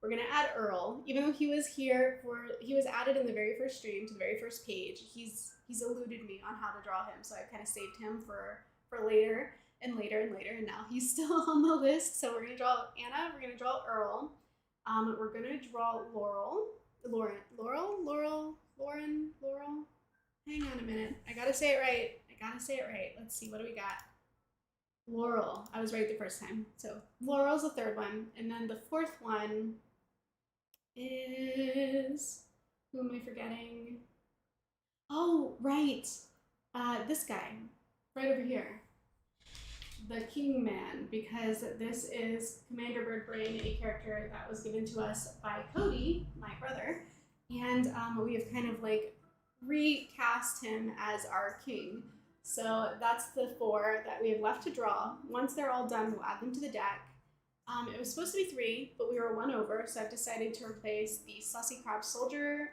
We're gonna add Earl, even though he was added in the very first stream to the very first page. He's eluded me on how to draw him, so I kind of saved him for later and later and later, and now he's still on the list. So we're gonna draw Anna, we're gonna draw Earl, we're gonna draw Lauren. Hang on a minute, I gotta say it right. Let's see, what do we got? Laurel. I was right the first time. So Laurel's the third one, and then the fourth one is, who am I forgetting? Oh, right. This guy, right over here. The King Man, because this is Commander Birdbrain, a character that was given to us by Cody, my brother, and we have kind of like recast him as our king. So that's the 4 that we have left to draw. Once they're all done, we'll add them to the deck. It was supposed to be 3, but we were 1 over, so I've decided to replace the Saucy Crab Soldier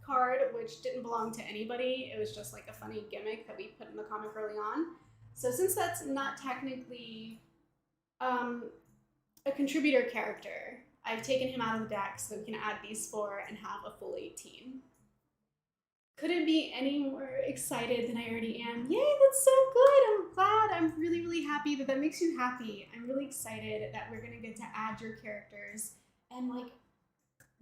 card, which didn't belong to anybody. It was just like a funny gimmick that we put in the comic early on. So since that's not technically a contributor character, I've taken him out of the deck so we can add these 4 and have a full 18. Couldn't be any more excited than I already am. Yay, that's so good. I'm glad. I'm really, really happy that makes you happy. I'm really excited that we're going to get to add your characters, and like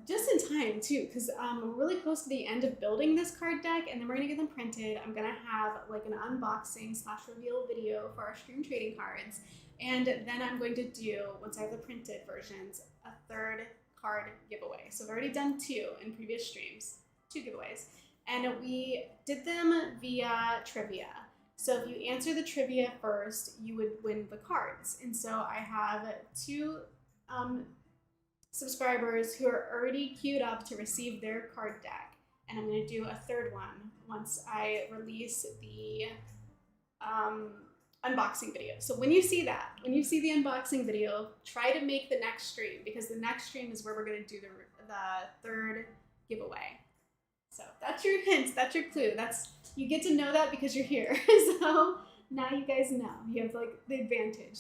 just in time too, because we're really close to the end of building this card deck, and then we're going to get them printed. I'm going to have like an unboxing / reveal video for our stream trading cards, and then I'm going to do, once I have the printed versions, a 3rd card giveaway. So I've already done 2 in previous streams, 2 giveaways. And we did them via trivia. So if you answer the trivia first, you would win the cards. And so I have 2 subscribers who are already queued up to receive their card deck. And I'm going to do a 3rd one once I release the unboxing video. So when you see that, when you see the unboxing video, try to make the next stream, because the next stream is where we're going to do the 3rd giveaway. So that's your hint, that's your clue. You get to know that because you're here. So now you guys know. You have like the advantage,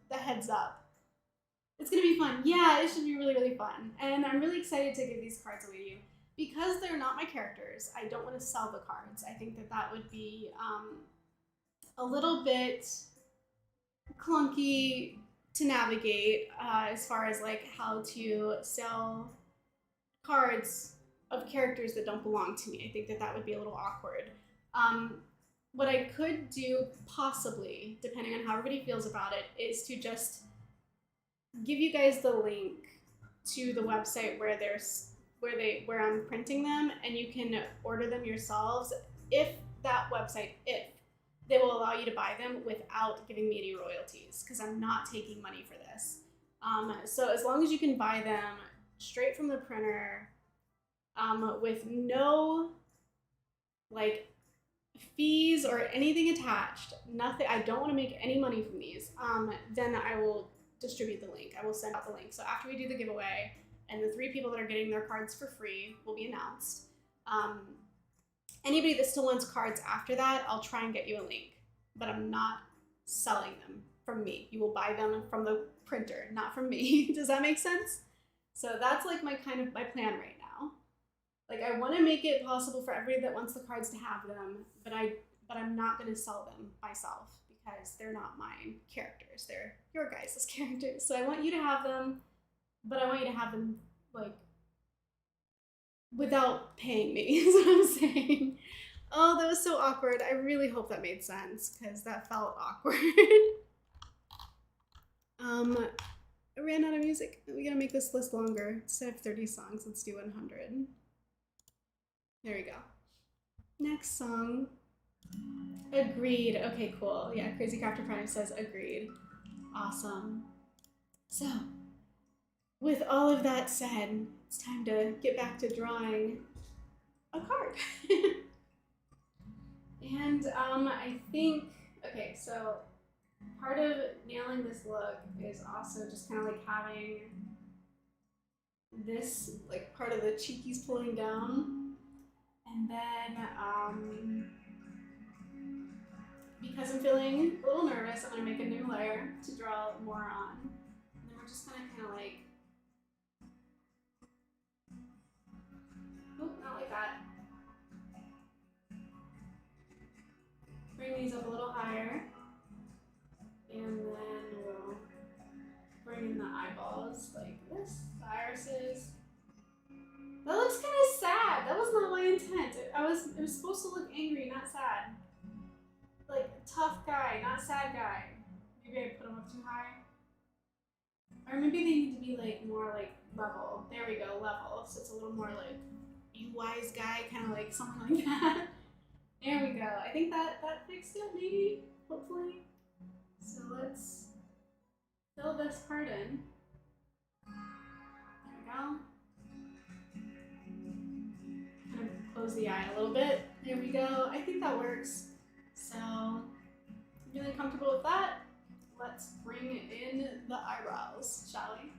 the heads up. It's gonna be fun. Yeah, it should be really, really fun. And I'm really excited to give these cards away to you. Because they're not my characters, I don't want to sell the cards. I think that would be a little bit clunky to navigate as far as like how to sell cards of characters that don't belong to me. I think that would be a little awkward. What I could do, possibly, depending on how everybody feels about it, is to just give you guys the link to the website where I'm printing them, and you can order them yourselves if they will allow you to buy them without giving me any royalties, because I'm not taking money for this. So as long as you can buy them straight from the printer, with no like fees or anything attached, nothing, I don't want to make any money from these, then I will distribute the link. I will send out the link. So after we do the giveaway, and the 3 people that are getting their cards for free will be announced, anybody that still wants cards after that, I'll try and get you a link, but I'm not selling them from me. You will buy them from the printer, not from me. Does that make sense? So that's like my plan right now. Like, I want to make it possible for everybody that wants the cards to have them, but I'm not going to sell them myself, because they're not my characters. They're your guys' characters. So I want you to have them, but I want you to have them like without paying me, is what I'm saying. Oh, that was so awkward. I really hope that made sense, because that felt awkward. I ran out of music. We gotta make this list longer. Instead of 30 songs, let's do 100. There we go. Next song. Agreed. Okay, cool. Yeah, Crazy Crafter Prime says agreed. Awesome. So, with all of that said, it's time to get back to drawing a card. And I think, okay, so part of nailing this look is also just kind of like having this, like part of the cheekies pulling down. And then, because I'm feeling a little nervous, I'm gonna make a new layer to draw more on. And then we're just gonna kind of like, oh, not like that. Bring these up a little higher. And then we'll bring in the eyeballs like this, the irises. That looks kind of sad. That was not my intent. It was supposed to look angry, not sad. Like tough guy, not sad guy. Maybe I put them up too high. Or maybe they need to be like more like level. There we go, level. So it's a little more like you wise guy, kind of like something like that. There we go. I think that fixed it maybe, hopefully. So let's fill this part in. There we go. Kind of close the eye a little bit. There we go. I think that works. So I'm really comfortable with that. Let's bring in the eyebrows, shall we?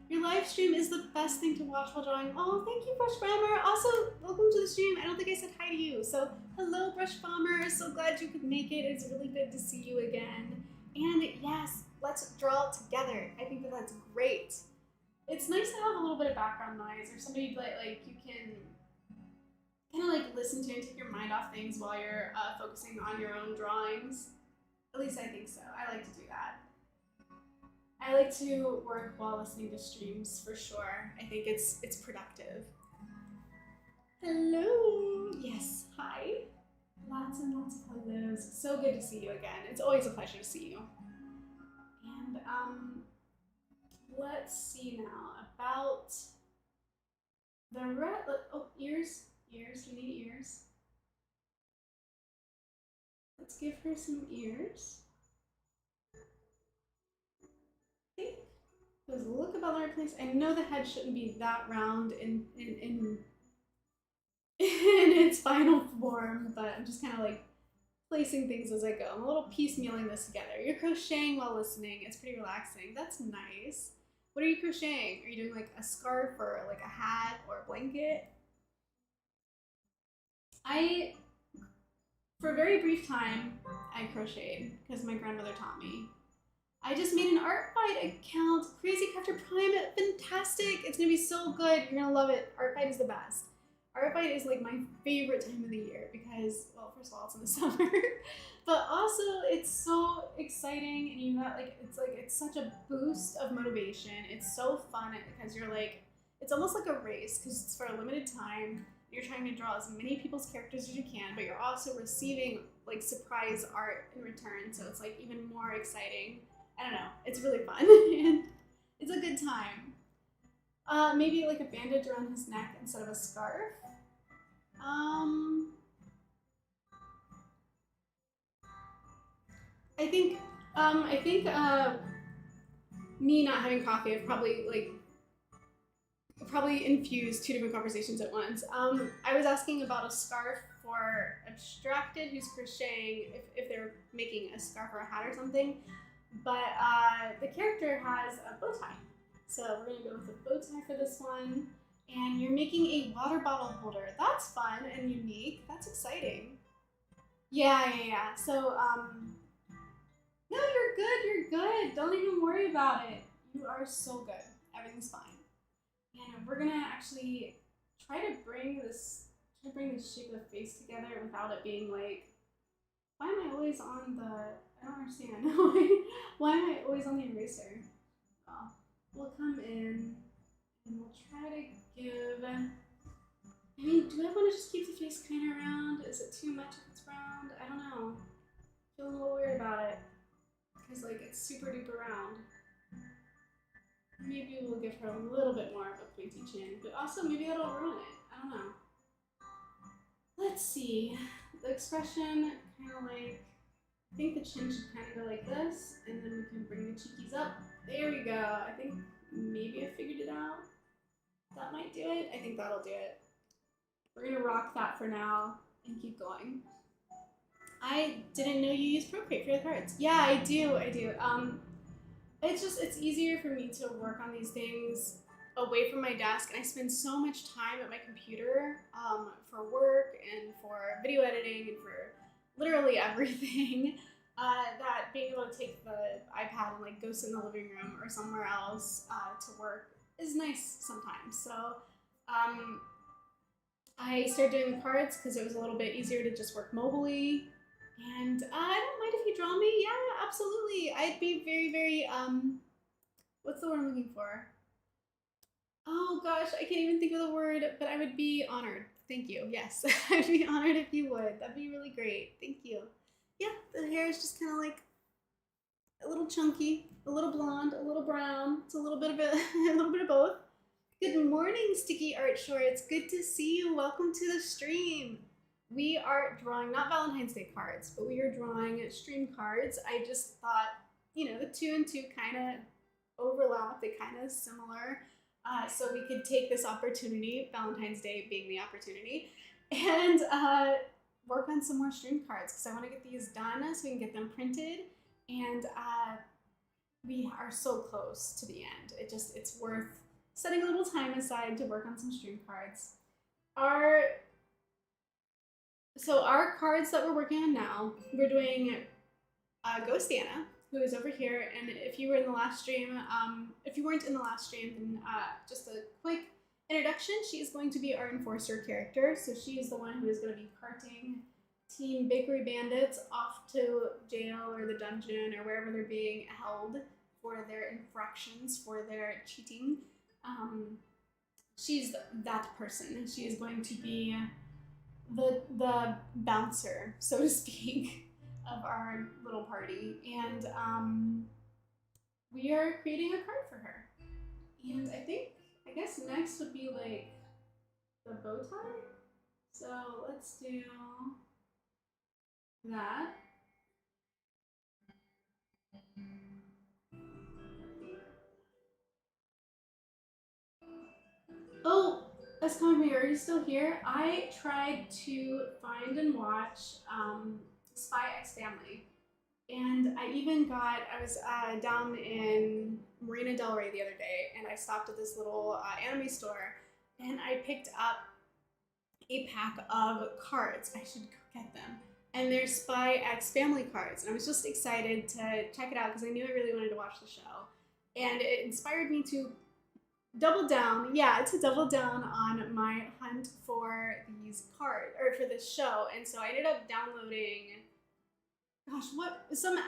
Your live stream is the best thing to watch while drawing. Oh, thank you, Brush Bomber. Also, welcome to the stream. I don't think I said hi to you. So, hello, Brush Bomber. So glad you could make it. It's really good to see you again. And yes, let's draw together. I think that's great. It's nice to have a little bit of background noise or somebody like you can kind of like listen to and take your mind off things while you're focusing on your own drawings. At least I think so. I like to do that. I like to work while listening to streams for sure. I think it's productive. Hello. Yes. Hi. Lots and lots of hellos. So good to see you again. It's always a pleasure to see you. And let's see now about the red. Oh, ears. Ears. We need ears. Let's give her some ears. I think does look about the right place. I know the head shouldn't be that round in its final form, but I'm just kind of like placing things as I go. I'm a little piecemealing this together. You're crocheting while listening. It's pretty relaxing. That's nice. What are you crocheting? Are you doing like a scarf or like a hat or a blanket? For a very brief time, I crocheted because my grandmother taught me. I just made an Artfight account. Crazy Crafter Prime, fantastic. It's gonna be so good. You're gonna love it. Artfight is the best. Artfight is like my favorite time of the year because, well, first of all, it's in the summer, but also it's so exciting and you got it's such a boost of motivation. It's so fun because you're like, it's almost like a race because it's for a limited time. You're trying to draw as many people's characters as you can, but you're also receiving like surprise art in return. So it's like even more exciting. I don't know. It's really fun and it's a good time. Maybe like a bandage around his neck instead of a scarf. I think me not having coffee, I've probably infused two different conversations at once. I was asking about a scarf for Abstracted, who's crocheting, if they're making a scarf or a hat or something. But the character has a bow tie. So we're gonna go with a bow tie for this one. And you're making a water bottle holder. That's fun and unique. That's exciting. Yeah. So, no, you're good. Don't even worry about it. You are so good. Everything's fine. And we're gonna actually try to bring this shape of the face together without it being like, why am I always on the, I don't understand. Why am I always on the eraser? Well, we'll come in and we'll try to give, I mean, do I want to just keep the face kind of round? Is it too much if it's round? I don't know. I feel a little weird about it because like it's super duper round. Maybe we'll give her a little bit more of a pointy chin, but also maybe that'll ruin it. I don't know. Let's see. The expression kind of like, I think the chin should kind of go like this, and then we can bring the cheekies up. There we go. I think maybe I figured it out. That might do it. I think that'll do it. We're gonna rock that for now and keep going. I didn't know you use Procreate for the cards. Yeah, I do. It's easier for me to work on these things away from my desk, and I spend so much time at my computer for work and for video editing and for literally everything. That being able to take the iPad and like go sit in the living room or somewhere else to work is nice sometimes. So um, I started doing the cards because it was a little bit easier to just work mobily. And I don't mind if you draw me. Yeah, absolutely. I'd be very, very, what's the word I'm looking for? Oh gosh, I can't even think of the word, but I would be honored. Thank you. Yes, I'd be honored if you would. That'd be really great. Thank you. Yeah, the hair is just kind of like a little chunky, a little blonde, a little brown. It's a little bit of a, a little bit of both. Good morning, Sticky Art Shorts. Good to see you. Welcome to the stream. We are drawing not Valentine's Day cards, but we are drawing stream cards. I just thought, you know, the 2 and 2 kind of overlap, they kind of similar. So we could take this opportunity, Valentine's Day being the opportunity, and work on some more stream cards because I want to get these done so we can get them printed. And we are so close to the end. It's worth setting a little time aside to work on some stream cards. Our cards that we're working on now, we're doing Ghost Anna, who is over here. And if you were in the last stream, if you weren't in the last stream, then just a quick introduction. She is going to be our enforcer character. So she is the one who is going to be carting Team Bakery Bandits off to jail or the dungeon or wherever they're being held for their infractions, for their cheating. She's that person. She is going to be the bouncer, so to speak, of our little party. And we are creating a card for her. And I guess next would be like the bow tie. So let's do that. Oh, Escombe, are you still here? I tried to find and watch Spy X Family. And I was down in Marina Del Rey the other day, and I stopped at this little anime store, and I picked up a pack of cards. I should go get them. And they're Spy X Family cards. And I was just excited to check it out because I knew I really wanted to watch the show. And it inspired me to double down on my hunt for these cards, or for this show. And so I ended up downloading some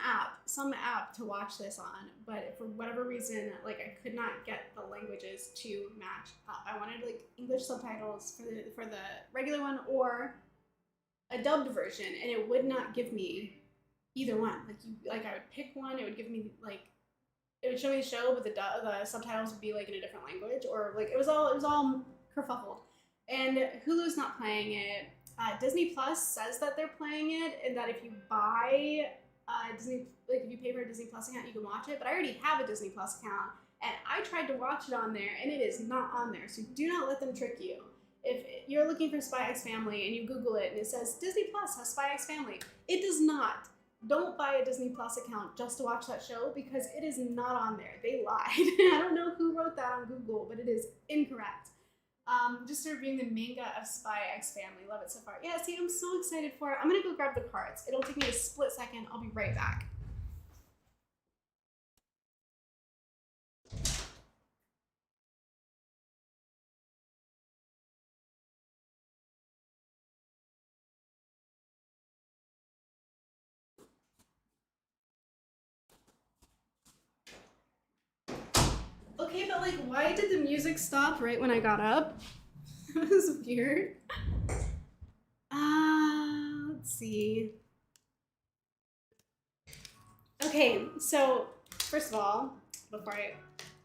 app to watch this on, but for whatever reason, like, I could not get the languages to match up. I wanted like English subtitles for the regular one or a dubbed version, and it would not give me either one. Like I would pick one, it would give me like, it would show me the show, but the subtitles would be like in a different language, or like it was all kerfuffled. And Hulu's not playing it. Disney Plus says that they're playing it, and that if you buy Disney, like if you pay for a Disney Plus account, you can watch it. But I already have a Disney Plus account, and I tried to watch it on there, and it is not on there. So do not let them trick you. If you're looking for Spy X Family and you Google it and it says Disney Plus has Spy X Family, it does not. Don't buy a Disney Plus account just to watch that show because it is not on there. They lied. I don't know who wrote that on Google, but it is incorrect. Just reviewing the manga of Spy X Family. Love it so far. Yeah, see, I'm so excited for it. I'm gonna go grab the cards. It'll take me a split second. I'll be right back. Okay, but like, why did the music stop right when I got up? That was weird. Let's see. Okay, so first of all, before I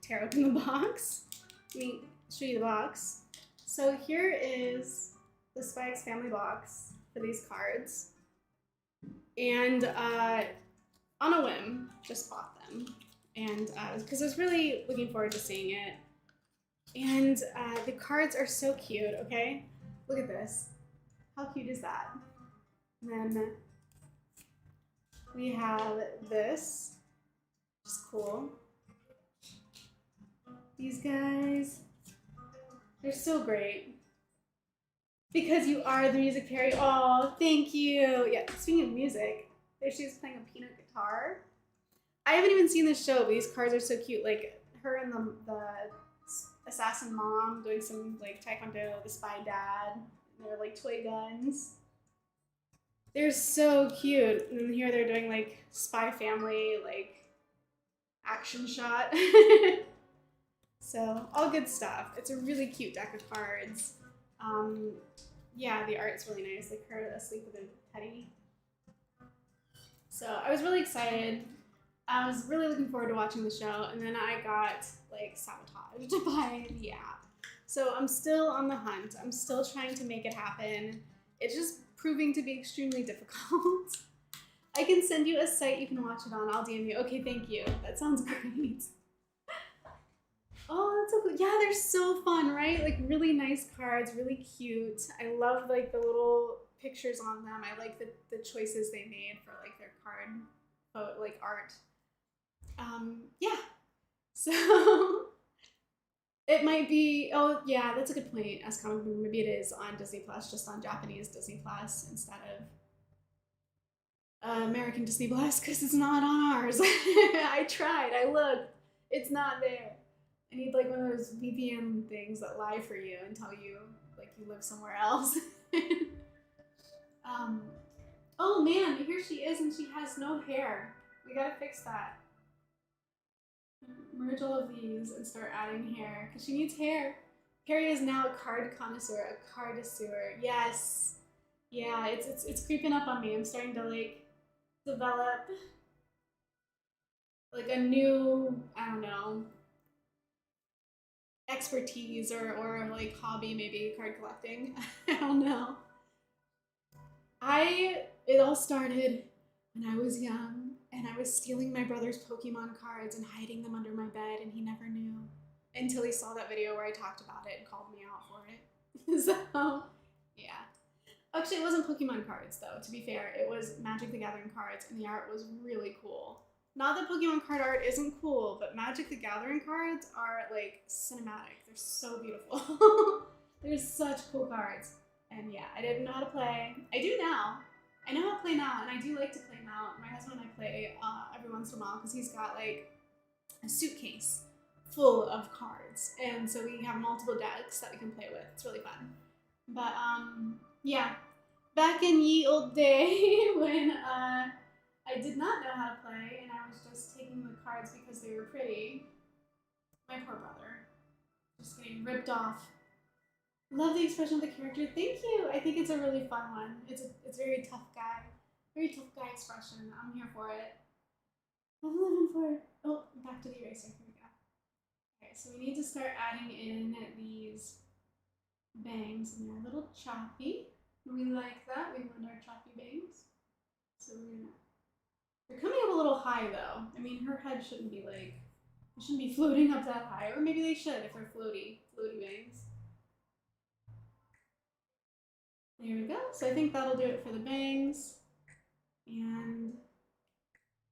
tear open the box, let me show you the box. So here is the Spy X Family box for these cards. And on a whim, just bought them. And because I was really looking forward to seeing it. And the cards are so cute, okay? Look at this. How cute is that? And then we have this, which is cool. These guys, they're so great. Because you are the music Perry. Oh, thank you. Yeah, speaking of music, there she is playing a peanut guitar. I haven't even seen this show, but these cards are so cute. Like her and the assassin mom doing some like taekwondo, the spy dad, and they're like toy guns. They're so cute. And here they're doing like spy family, like action shot. So all good stuff. It's a really cute deck of cards. Yeah, the art's really nice, like her asleep with a teddy. So I was really excited. I was really looking forward to watching the show, and then I got like sabotaged by the app. So I'm still on the hunt. I'm still trying to make it happen. It's just proving to be extremely difficult. I can send you a site you can watch it on. I'll DM you. Okay, thank you. That sounds great. Oh, that's so cool. Yeah, they're so fun, right? Like really nice cards, really cute. I love like the little pictures on them. I like the choices they made for like their card like art. Yeah. So it might be, oh yeah, that's a good point. As comic book, maybe it is on Disney Plus, just on Japanese Disney Plus instead of American Disney Plus, because it's not on ours. I tried, I looked, it's not there. I need like one of those VPN things that lie for you and tell you like you live somewhere else. Oh man, here she is and she has no hair. We gotta fix that. Merge all of these and start adding hair because she needs hair. Perry is now a card connoisseur, a cardisseur. Yes. Yeah, it's creeping up on me. I'm starting to like develop like a new, I don't know, expertise or like hobby, maybe card collecting. I don't know. It all started when I was young and I was stealing my brother's Pokemon cards and hiding them under my bed, and he never knew until he saw that video where I talked about it and called me out for it. So, yeah. Actually, it wasn't Pokemon cards though, to be fair. It was Magic the Gathering cards, and the art was really cool. Not that Pokemon card art isn't cool, but Magic the Gathering cards are like cinematic. They're so beautiful. They're such cool cards. And yeah, I didn't know how to play. I do now. I know how to play now, and I do like to play now. My husband and I play every once in a while because he's got like a suitcase full of cards, and so we have multiple decks that we can play with. It's really fun. But yeah, back in ye old day when I did not know how to play and I was just taking the cards because they were pretty. My poor brother, just getting ripped off. Love the expression of the character. Thank you. I think it's a really fun one. It's very tough guy. Very tough guy expression. I'm here for it. I'm living for it. Oh, back to the eraser. Here we go. Okay, so we need to start adding in these bangs, and they're a little choppy. We like that. We want our choppy bangs. So they're coming up a little high though. I mean, her head shouldn't be like, it shouldn't be floating up that high, or maybe they should if they're floaty bangs. There we go. So I think that'll do it for the bangs. And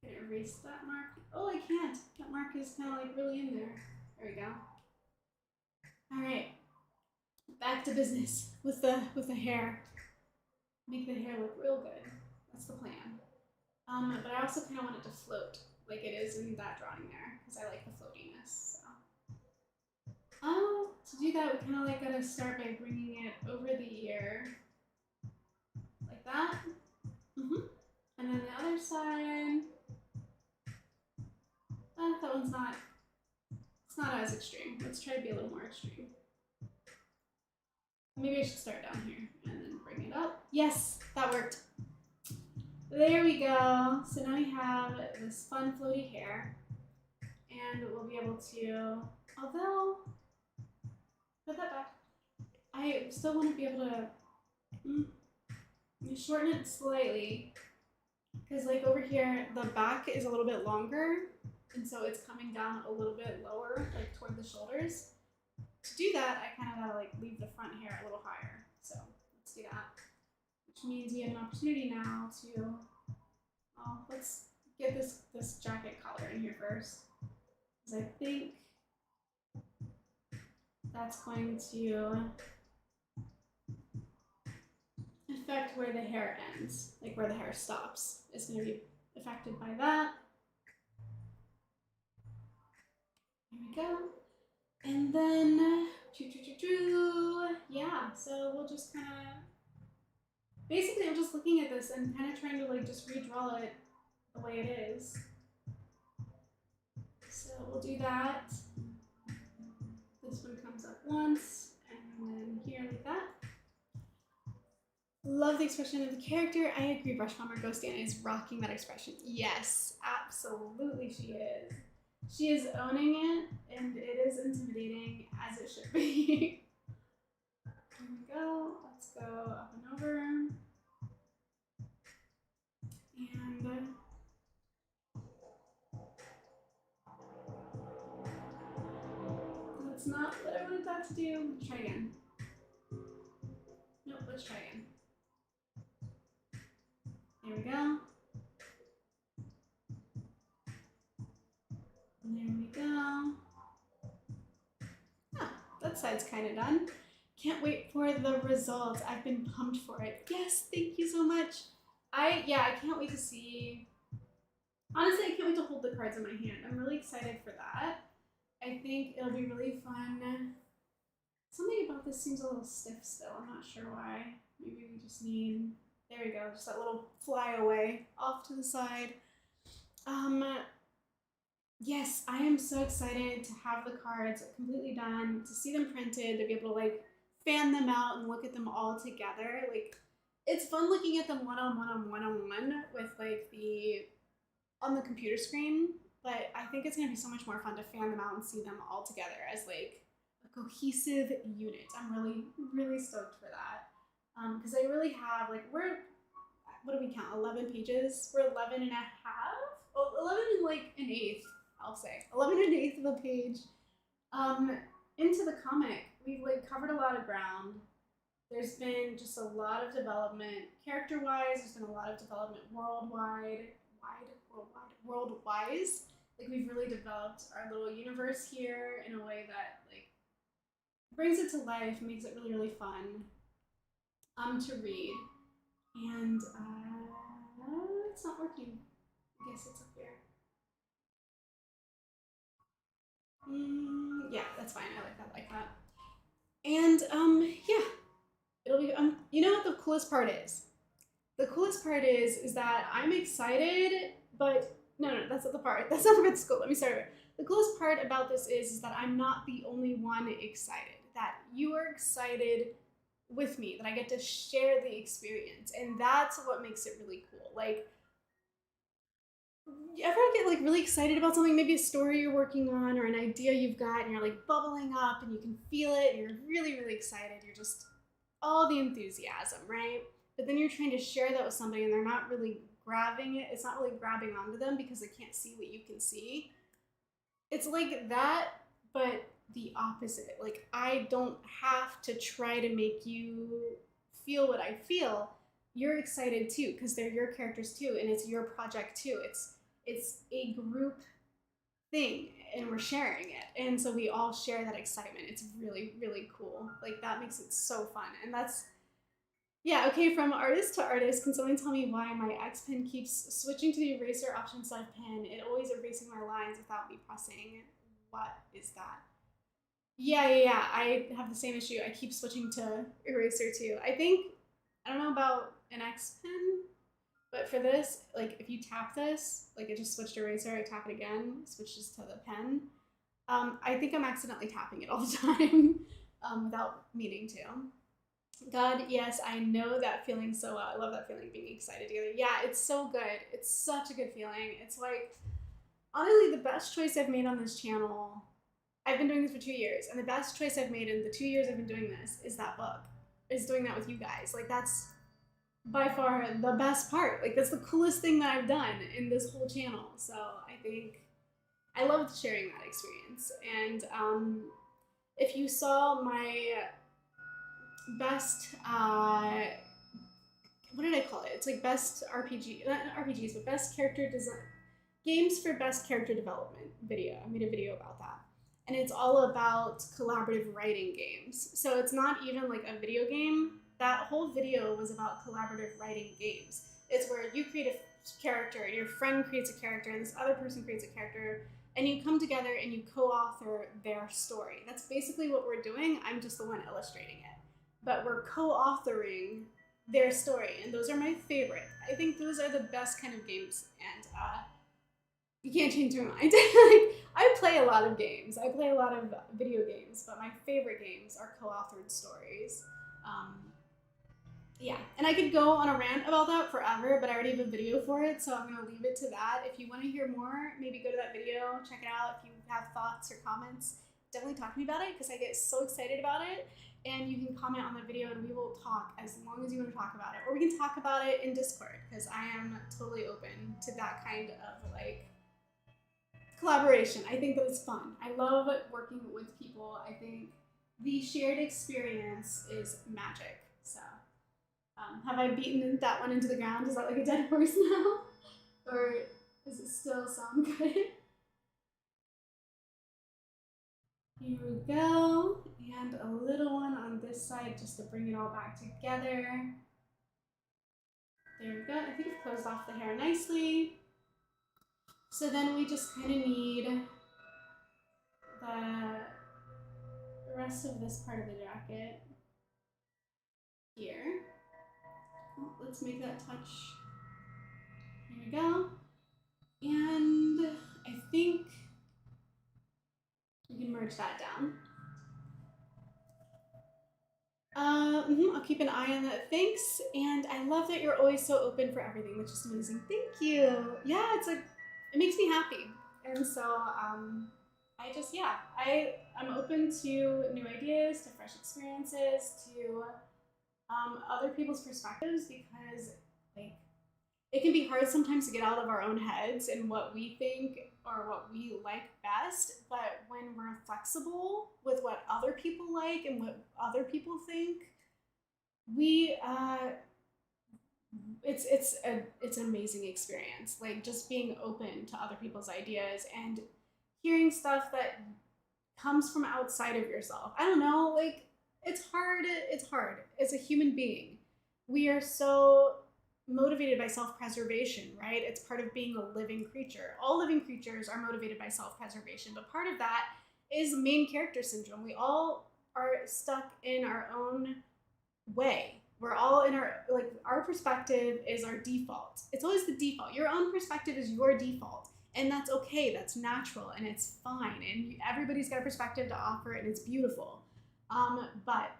I'm gonna erase that mark. Oh, I can't. That mark is kind of like really in there. There we go. All right. Back to business with the hair. Make the hair look real good. That's the plan. But I also kind of want it to float like it is in that drawing there because I like the floatiness. So, to do that, we kind of like gotta start by bringing it over the ear, like that. And then the other side. That one's not. It's not as extreme. Let's try to be a little more extreme. Maybe I should start down here and then bring it up. Yes, that worked. There we go. So now we have this fun floaty hair, and we'll be able to, although, put that back. I still want to be able to shorten it slightly, because like over here, the back is a little bit longer, and so it's coming down a little bit lower, like toward the shoulders. To do that, I kind of gotta like leave the front hair a little higher. So let's do that. Which means we have an opportunity now to, well, let's get this jacket collar in here first, because I think that's going to affect where the hair ends, like where the hair stops. It's going to be affected by that. There we go. And then, yeah, so we'll just kind of, basically I'm just looking at this and kind of trying to like just redraw it the way it is. So we'll do that. This one comes up once, and then here like that. Love the expression of the character. I agree, Brush Bomber Ghost Anna is rocking that expression. Yes, absolutely she is. She is owning it, and it is intimidating, as it should be. Here we go. Let's go up and over. And that's not what I wanted that to do. Let's try again. Nope, let's try again. There we go. And there we go. Ah, that side's kind of done. Can't wait for the results. I've been pumped for it. Yes, thank you so much. I can't wait to see. Honestly, I can't wait to hold the cards in my hand. I'm really excited for that. I think it'll be really fun. Something about this seems a little stiff still. I'm not sure why. Maybe we just need, there we go, just that little flyaway off to the side. Yes, I am so excited to have the cards completely done, to see them printed, to be able to like fan them out and look at them all together. Like, it's fun looking at them one-on-one with like on the computer screen, but I think it's gonna be so much more fun to fan them out and see them all together as like a cohesive unit. I'm really, really stoked for that. Because I really have, like, what do we count, 11 pages? We're 11 and a half? Oh, 11 and like an eighth, I'll say. 11 and an eighth of a page into the comic. We've like covered a lot of ground. There's been just a lot of development character-wise. There's been a lot of development worldwide. Like, we've really developed our little universe here in a way that like brings it to life, makes it really, really fun to read. And it's not working. I guess it's up here. Yeah, that's fine. I like that. And yeah, it'll be you know what the coolest part is? The coolest part is that I'm excited, but no, that's not the part. That's not what's cool. Let me start over. The coolest part about this is that I'm not the only one excited. That you are excited with me, that I get to share the experience, and that's what makes it really cool. Like, you ever get like really excited about something, maybe a story you're working on or an idea you've got, and you're like bubbling up and you can feel it and you're really, really excited. You're just all the enthusiasm, right? But then you're trying to share that with somebody and they're not really grabbing it. It's not really grabbing onto them because they can't see what you can see. It's like that, but the opposite. Like, I don't have to try to make you feel what I feel. You're excited too because they're your characters too, and it's your project too. It's a group thing, and we're sharing it, and so we all share that excitement. It's really, really cool. Like, that makes it so fun. And that's, yeah, okay, from artist to artist, can someone tell me why my X Pen keeps switching to the eraser option instead of pen? It always erasing my lines without me pressing. What is that? Yeah, I have the same issue. I keep switching to eraser too. I don't know about an X Pen, but for this, like, if you tap this, like, it just switched to eraser, I tap it again, it switches to the pen. I think I'm accidentally tapping it all the time without meaning to. God, yes, I know that feeling so well. I love that feeling, being excited together. Yeah, it's so good. It's such a good feeling. It's like, honestly, the best choice I've made on this channel, I've been doing this for 2 years, and the best choice I've made in the 2 years I've been doing this is that book, is doing that with you guys. Like, that's by far the best part. Like, that's the coolest thing that I've done in this whole channel. So I think I loved sharing that experience. And if you saw my best what did I call it? It's like best RPG, not RPGs, but best character design, games for best character development video. I made a video about that. And it's all about collaborative writing games. So it's not even like a video game. That whole video was about collaborative writing games. It's where you create a character and your friend creates a character and this other person creates a character and you come together and you co-author their story. That's basically what we're doing. I'm just the one illustrating it. But we're co-authoring their story, and those are my favorite. I think those are the best kind of games, and you can't change my mind. Like, I play a lot of games. I play a lot of video games, but my favorite games are co-authored stories. Yeah, and I could go on a rant about that forever, but I already have a video for it, so I'm gonna leave it to that. If you want to hear more, maybe go to that video, check it out. If you have thoughts or comments, definitely talk to me about it because I get so excited about it. And you can comment on the video and we will talk as long as you want to talk about it. Or we can talk about it in Discord because I am totally open to that kind of like collaboration. I think that it's fun. I love working with people. I think the shared experience is magic. So have I beaten that one into the ground? Is that like a dead horse now? Or does it still sound good? Here we go, and a little one on this side just to bring it all back together. There we go. I think I've closed off the hair nicely. So then we just kind of need the rest of this part of the jacket here. Oh, let's make that touch. Here we go. And I think we can merge that down. I'll keep an eye on that. Thanks. And I love that you're always so open for everything. That's just amazing. Thank you. Yeah, it's like, it makes me happy. And so, I'm open to new ideas, to fresh experiences, to other people's perspectives because like it can be hard sometimes to get out of our own heads and what we think or what we like best. But when we're flexible with what other people like and what other people think, it's an amazing experience. Like just being open to other people's ideas and hearing stuff that comes from outside of yourself. I don't know, like it's hard. It's hard. As a human being, we are so motivated by self-preservation, right? It's part of being a living creature. All living creatures are motivated by self-preservation, but part of that is main character syndrome. We all are stuck in our own way. We're all in our perspective is our default. It's always the default. Your own perspective is your default. And that's okay, that's natural, and it's fine. And everybody's got a perspective to offer, and it's beautiful. But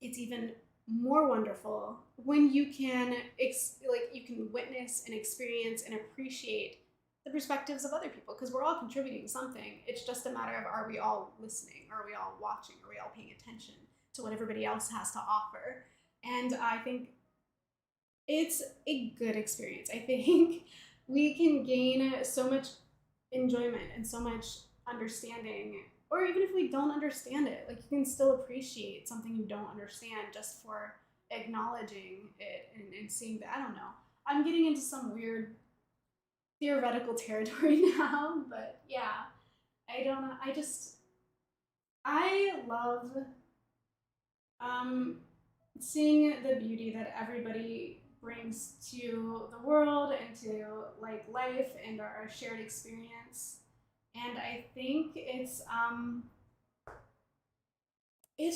it's even more wonderful when you can you can witness and experience and appreciate the perspectives of other people, because we're all contributing something. It's just a matter of, are we all listening? Are we all watching? Are we all paying attention to what everybody else has to offer? And I think it's a good experience. I think we can gain so much enjoyment and so much understanding, or even if we don't understand it, like you can still appreciate something you don't understand just for acknowledging it and seeing that. I don't know. I'm getting into some weird theoretical territory now, but yeah, I don't know. I love seeing the beauty that everybody brings to the world and to like life and our shared experience. And I think it's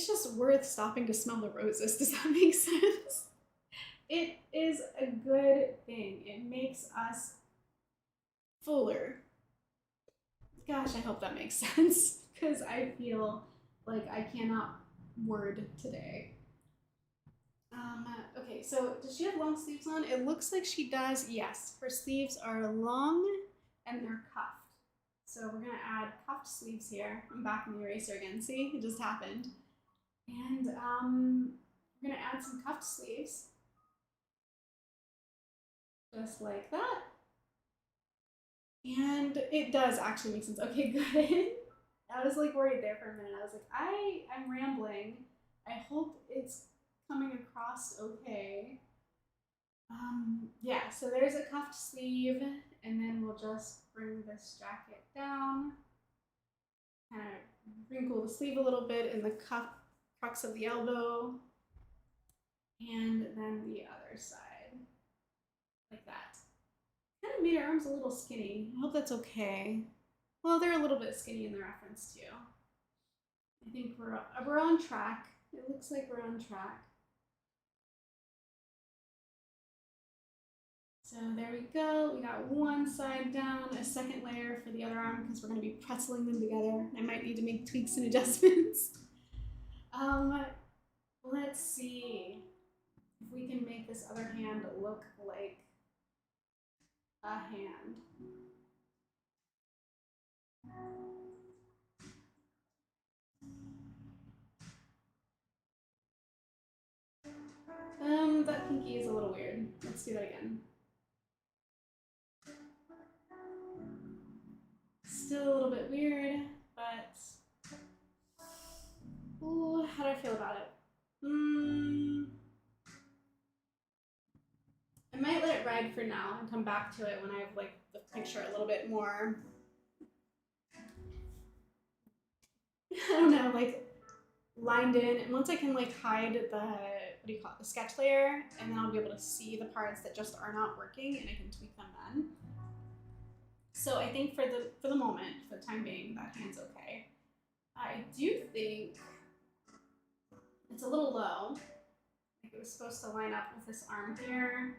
just worth stopping to smell the roses. Does that make sense? It is a good thing. It makes us fuller. Gosh, I hope that makes sense because I feel like I cannot word today. Okay, so does she have long sleeves on? It looks like she does. Yes, her sleeves are long and they're cuffed. So we're gonna add cuffed sleeves here. I'm back in the eraser again. See, it just happened. And we're gonna add some cuffed sleeves. Just like that. And it does actually make sense. Okay, good. I was like worried there for a minute. I was like, I'm rambling. I hope it's coming across okay. Yeah, so there's a cuffed sleeve, and then we'll just bring this jacket down, kind of wrinkle the sleeve a little bit in the crux of the elbow, and then the other side, like that. Kind of made our arms a little skinny. I hope that's okay. Well, they're a little bit skinny in the reference too. I think we're on track. It looks like we're on track. So there we go. We got one side down, a second layer for the other arm because we're going to be pretzeling them together. I might need to make tweaks and adjustments. Let's see if we can make this other hand look like a hand. That pinky is a little weird. Let's do that again. Still a little bit weird, but ooh, how do I feel about it? I might let it ride for now and come back to it when I have like the picture a little bit more. I don't know, like lined in. And once I can like hide the what do you call it, the sketch layer, and then I'll be able to see the parts that just are not working, and I can tweak them then. So I think for the moment, for the time being, that hand's okay. I do think it's a little low. Like it was supposed to line up with this arm here,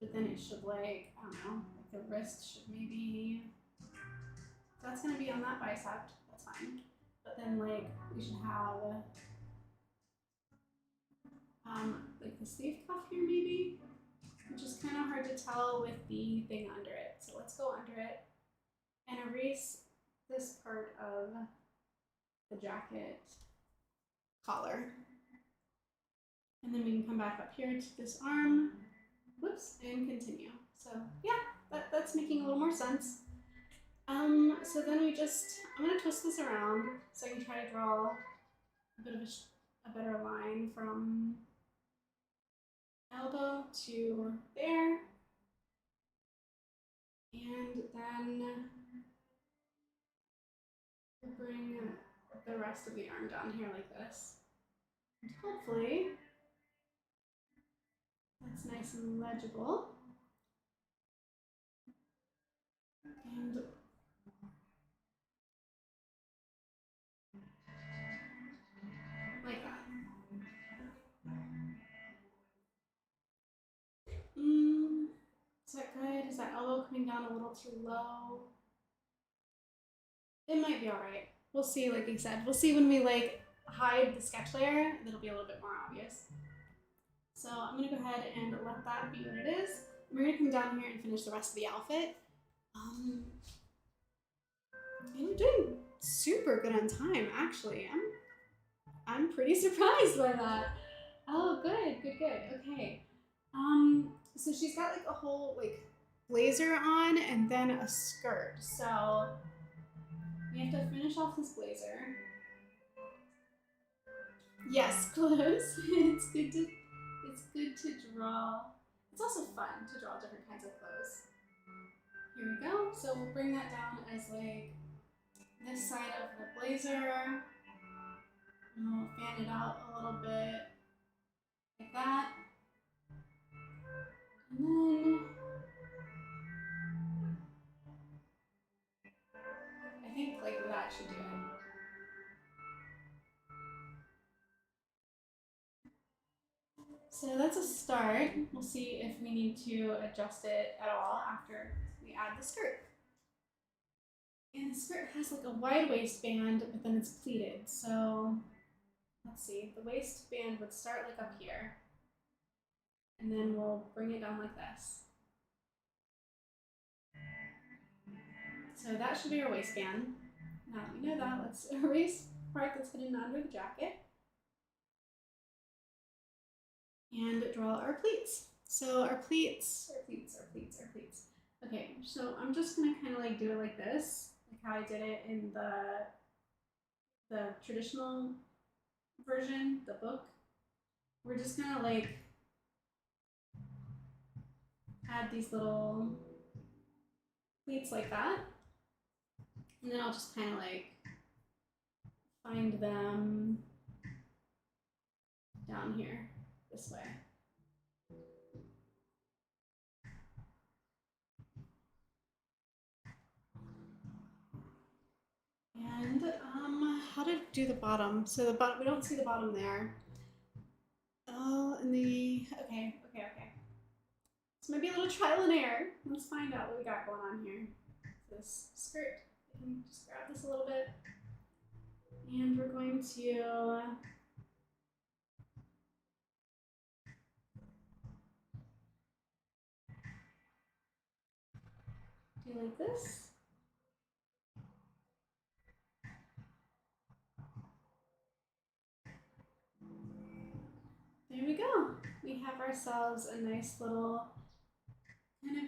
but then it should like, I don't know, like the wrist should maybe, that's gonna be on that bicep, that's fine. But then like we should have like the sleeve cuff here maybe, which is kind of hard to tell with the thing under it. So let's go under it and erase this part of the jacket collar. And then we can come back up here to this arm, whoops, and continue. So yeah, that's making a little more sense. So then I'm gonna twist this around so I can try to draw a bit of a better line from elbow to there. And then bring the rest of the arm down here like this. And hopefully that's nice and legible. And like that. Is that good? Is that elbow coming down a little too low? It might be all right. We'll see, like I said. We'll see when we like hide the sketch layer, it'll be a little bit more obvious. So I'm gonna go ahead and let that be what it is. We're gonna come down here and finish the rest of the outfit. And we're doing super good on time, actually. I'm pretty surprised by that. Oh, good. Okay. So she's got like a whole like blazer on and then a skirt. So we have to finish off this blazer. Yes, close. It's good to draw. It's also fun to draw different kinds of clothes. Here we go. So we'll bring that down as like this side of the blazer. And we'll fan it out a little bit like that. And then I think like that should do it. So that's a start. We'll see if we need to adjust it at all after we add the skirt. And the skirt has like a wide waistband, but then it's pleated. So let's see, the waistband would start like up here. And then we'll bring it down like this. So that should be our waistband. Now that we know that, let's erase the part that's hidden under the jacket. And draw our pleats. So our pleats. Okay, so I'm just gonna kind of like do it like this, like how I did it in the traditional version, the book. We're just gonna like add these little pleats like that. And then I'll just kind of like find them down here this way. And how to do the bottom. So the bottom, we don't see the bottom there. Oh, and okay. This might be a little trial and error. Let's find out what we got going on here. This skirt, I can just grab this a little bit. And we're going to do like this. There we go. We have ourselves a nice little kind of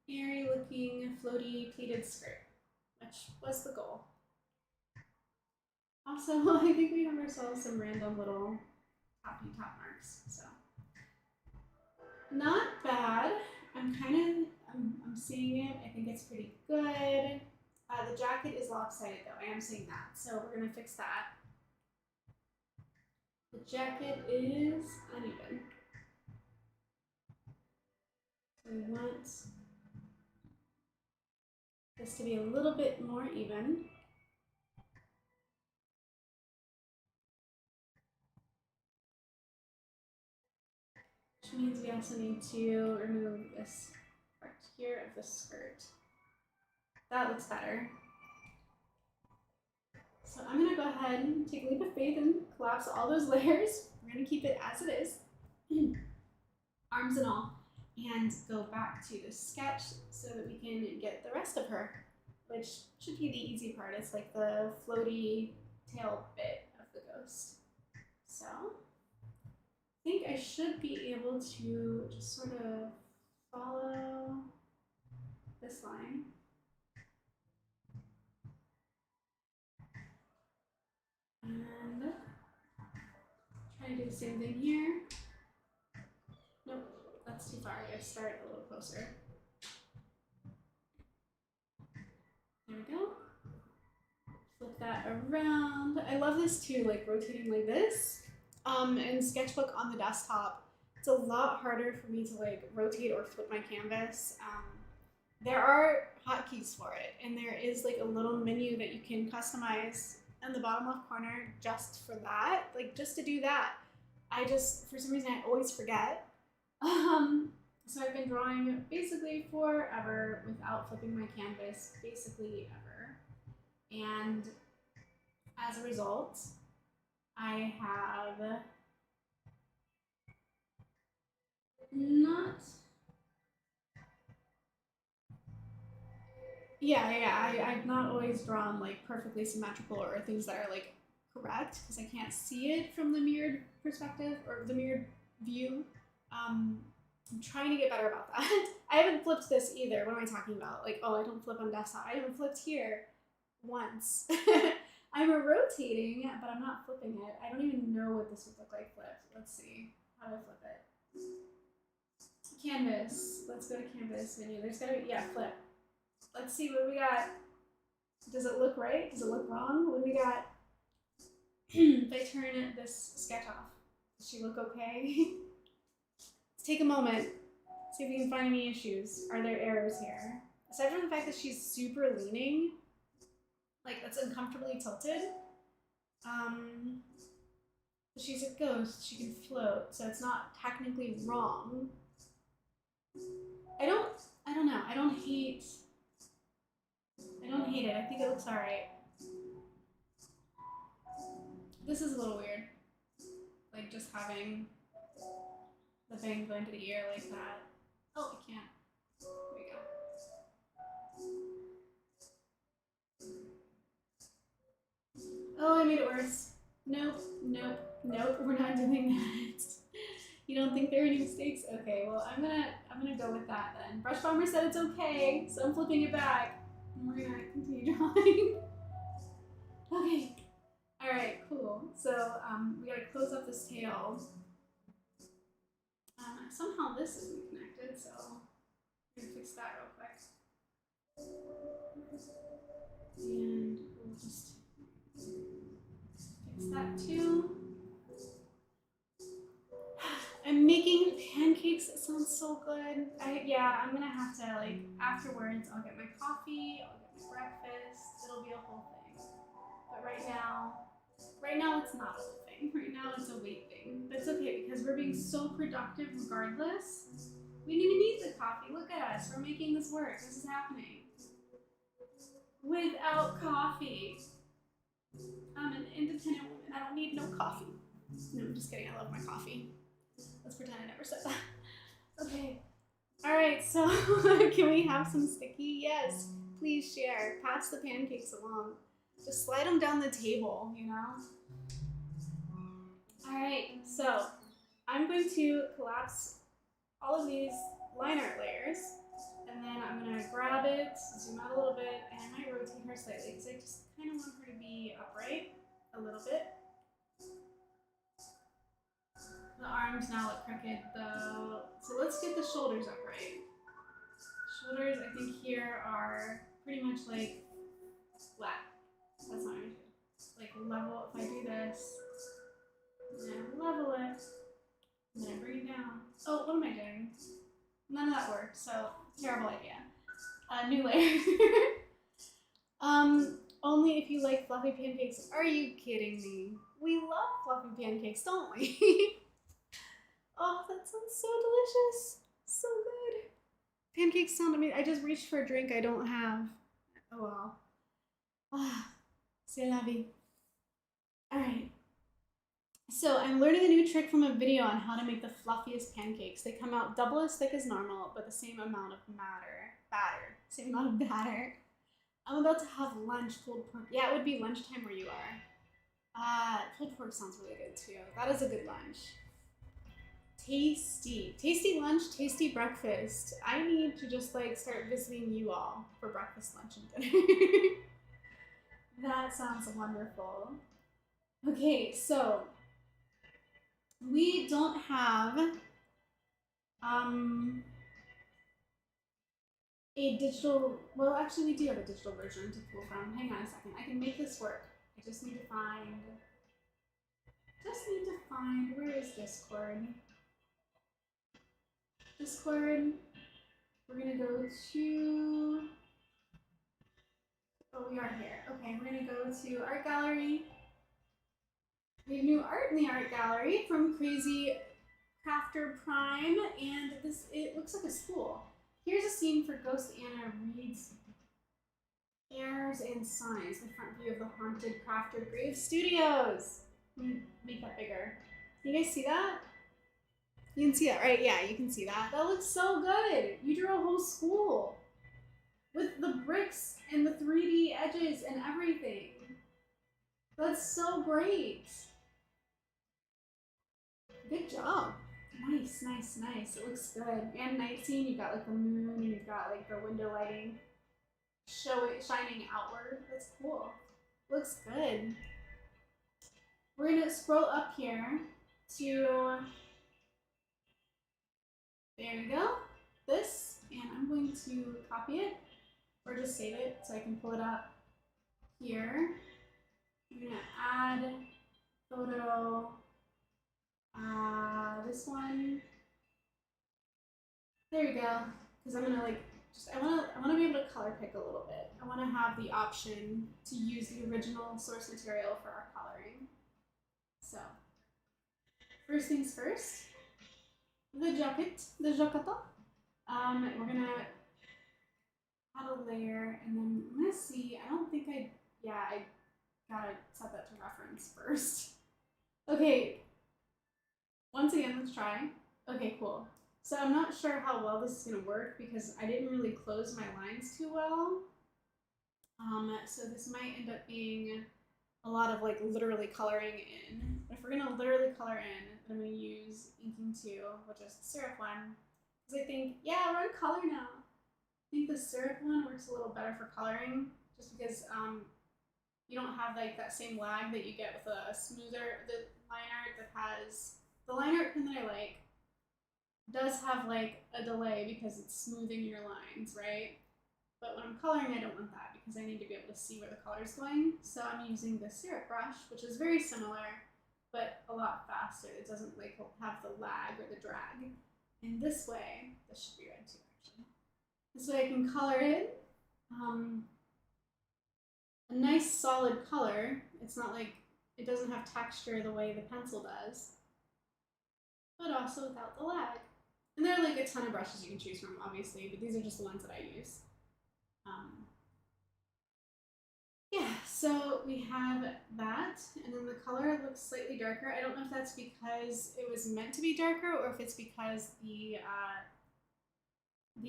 airy looking floaty pleated skirt, which was the goal. Also, I think we have ourselves some random little top marks, so not bad. I'm seeing it. I think it's pretty good. The jacket is lopsided though. I am seeing that, so we're gonna fix that. The jacket is uneven. So we want this to be a little bit more even. Which means we also need to remove this part here of the skirt. That looks better. So I'm gonna go ahead and take a leap of faith and collapse all those layers. We're gonna keep it as it is, arms and all, and go back to the sketch so that we can get the rest of her, which should be the easy part. It's like the floaty tail bit of the ghost. So I think I should be able to just sort of follow this line. And try to do the same thing here. Nope, that's too far. I gotta start a little closer. There we go. Flip that around. I love this too, like rotating like this. In Sketchbook on the desktop, it's a lot harder for me to like rotate or flip my canvas. There are hotkeys for it, and there is like a little menu that you can customize in the bottom left corner just for that, like just to do that. For some reason, I always forget. So I've been drawing basically forever without flipping my canvas, basically ever. And as a result, I have not. I've not always drawn like perfectly symmetrical or things that are like correct because I can't see it from the mirrored perspective or the mirrored view. I'm trying to get better about that. I haven't flipped this either. What am I talking about? Like, oh, I don't flip on desktop. I haven't flipped here once. I'm rotating, but I'm not flipping it. I don't even know what this would look like flipped. Let's see. How do I flip it? Canvas. Let's go to canvas menu. There's gotta be, flip. Let's see what we got. Does it look right? Does it look wrong? What do we got? If I turn this sketch off, does she look okay? Let's take a moment. See if we can find any issues. Are there errors here? Aside from the fact that she's super leaning, like that's uncomfortably tilted. She's a ghost, she can float, so it's not technically wrong. I don't know. I don't hate it. I think it looks alright. This is a little weird. Like just having the bang go into the ear like that. Oh, I can't. There we go. Oh, I made it worse. Nope. We're not doing that. You don't think there are any mistakes? Okay, well I'm gonna go with that then. Brush Bomber said it's okay, so I'm flipping it back. And we're gonna continue drawing. Okay. Alright, cool. So we gotta close up this tail. Somehow this isn't connected, so I'm gonna fix that real quick. And we'll just fix that too. I'm making pancakes. It sounds so good. I'm gonna have to, like, afterwards I'll get my coffee, I'll get my breakfast. It'll be a whole thing. But right now it's not a whole thing. Right now it's a weight thing. That's okay because we're being so productive regardless. We didn't even need the coffee. Look at us. We're making this work. This is happening. Without coffee. I'm an independent woman. I don't need no coffee. No, I'm just kidding. I love my coffee. Let's pretend I never said that. Okay. All right, so can we have some sticky? Yes, please share. Pass the pancakes along. Just slide them down the table, you know? All right, so I'm going to collapse all of these line art layers, and then I'm gonna grab it, zoom out a little bit, and I might rotate her slightly because I just kind of want her to be upright a little bit. The arms now look crooked though, so let's get the shoulders upright. Shoulders, I think here are pretty much like flat. That's not what I do. Like level, if I do this, and then level it, and then I bring it down. Oh, what am I doing? None of that worked, so terrible idea. New layer. Only if you like fluffy pancakes. Are you kidding me? We love fluffy pancakes, don't we? Oh, that sounds so delicious. So good. Pancakes sound amazing. I just reached for a drink I don't have. Oh well. Ah, c'est la vie. All right. So I'm learning a new trick from a video on how to make the fluffiest pancakes. They come out double as thick as normal, but the same amount of batter. Same amount of batter. I'm about to have lunch, pulled pork. Yeah, it would be lunchtime where you are. Pulled pork sounds really good too. That is a good lunch. Tasty. Tasty lunch, tasty breakfast. I need to just like start visiting you all for breakfast, lunch, and dinner. That sounds wonderful. Okay, so we don't have a digital, well actually we do have a digital version to pull from. Hang on a second, I can make this work. I just need to find, where is Discord? Discord, we're gonna go to, oh we are here. Okay, we're gonna go to Art Gallery. We have new art in the Art Gallery from Crazy Crafter Prime, and it looks like a school. Here's a scene for Ghost Anna reads Errors and Signs, the front view of the haunted Crafter Grave Studios. Let me make that bigger. Can you guys see that? You can see that, right? Yeah, you can see that. That looks so good. You drew a whole school with the bricks and the 3D edges and everything. That's so great. Good job. Nice, nice, nice. It looks good. And night scene, you've got like the moon, and you've got like the window lighting shining outward. That's cool. Looks good. We're gonna scroll up here to, there we go, this, and I'm going to copy it, or just save it so I can pull it up here. I'm gonna add photo, this one. There we go. Because I'm gonna like, I wanna be able to color pick a little bit. I wanna have the option to use the original source material for our coloring. So, first things first, the jacket. We're gonna add a layer, and then I'm gonna see, I don't think I gotta set that to reference first. Okay, once again, let's try. Okay, cool. So I'm not sure how well this is gonna work because I didn't really close my lines too well. So this might end up being a lot of like literally coloring in. But if we're gonna literally color in, then I'm gonna use Inking 2, which is the syrup one. Because I think, yeah, we're on color now. I think the syrup one works a little better for coloring, just because you don't have like that same lag that you get with a smoother, the line art that has, the line art pen that I like does have like a delay because it's smoothing your lines, right? But when I'm coloring, I don't want that because I need to be able to see where the color is going. So I'm using the syrup brush, which is very similar, but a lot faster. It doesn't like have the lag or the drag. And this way, this should be red too, actually. This way I can color it a nice solid color. It's not like, it doesn't have texture the way the pencil does, but also without the lag. And there are like a ton of brushes you can choose from, obviously, but these are just the ones that I use. Yeah, so we have that, and then the color looks slightly darker. I don't know if that's because it was meant to be darker or if it's because the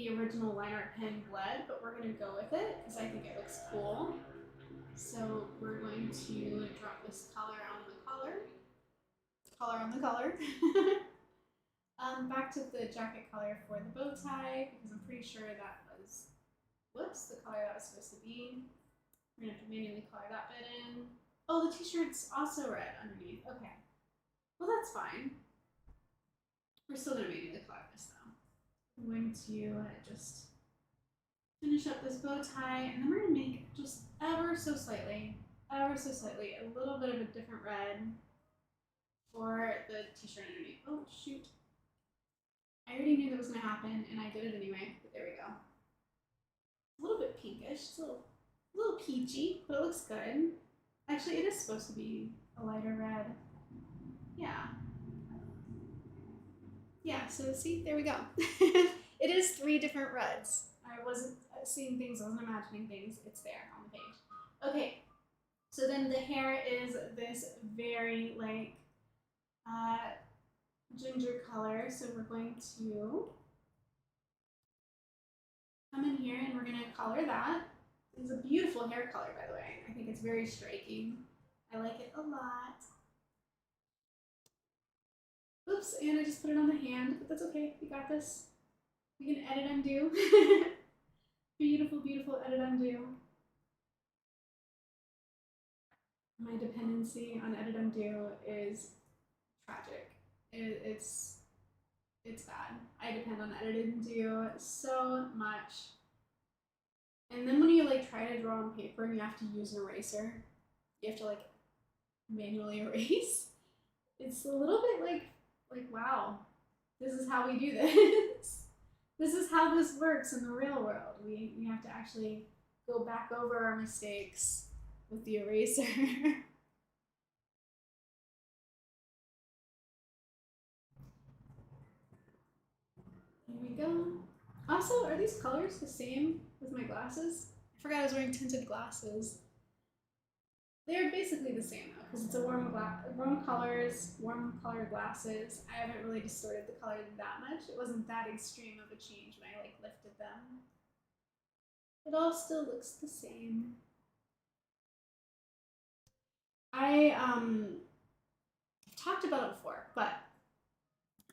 original line art pen bled, but we're gonna go with it because I think it looks cool. So we're going to drop this color on the color. Color on the color. Back to the jacket color for the bow tie because I'm pretty sure that was, whoops, the color that was supposed to be. We're gonna have to manually color that bit in. Oh, the t-shirt's also red underneath. Okay. Well, that's fine. We're still gonna manually color this though. I'm going to just finish up this bow tie, and then we're gonna make just ever so slightly, a little bit of a different red for the t-shirt underneath. Oh, shoot. I already knew that was gonna happen, and I did it anyway, but there we go. A little bit pinkish, it's a little peachy, but it looks good. Actually, it is supposed to be a lighter red. Yeah. Yeah, so see, there we go. It is 3 different reds. I wasn't seeing things, I wasn't imagining things. It's there on the page. Okay, so then the hair is this very like ginger color. So we're going to come in here and we're gonna color that. It's a beautiful hair color, by the way. I think it's very striking. I like it a lot. Oops, and I just put it on the hand, but that's okay. We got this. We can edit undo. Beautiful, beautiful edit undo. My dependency on edit undo is tragic. It's bad. I depend on edit undo so much. And then when you like try to draw on paper and you have to use an eraser, you have to like manually erase. It's a little bit like wow, this is how we do this. This is how this works in the real world. We have to actually go back over our mistakes with the eraser. Here we go. Also, are these colors the same with my glasses? I forgot I was wearing tinted glasses. They're basically the same though, because it's a warm colors, warm colored glasses. I haven't really distorted the color that much. It wasn't that extreme of a change when I like lifted them. It all still looks the same. I've talked about it before, but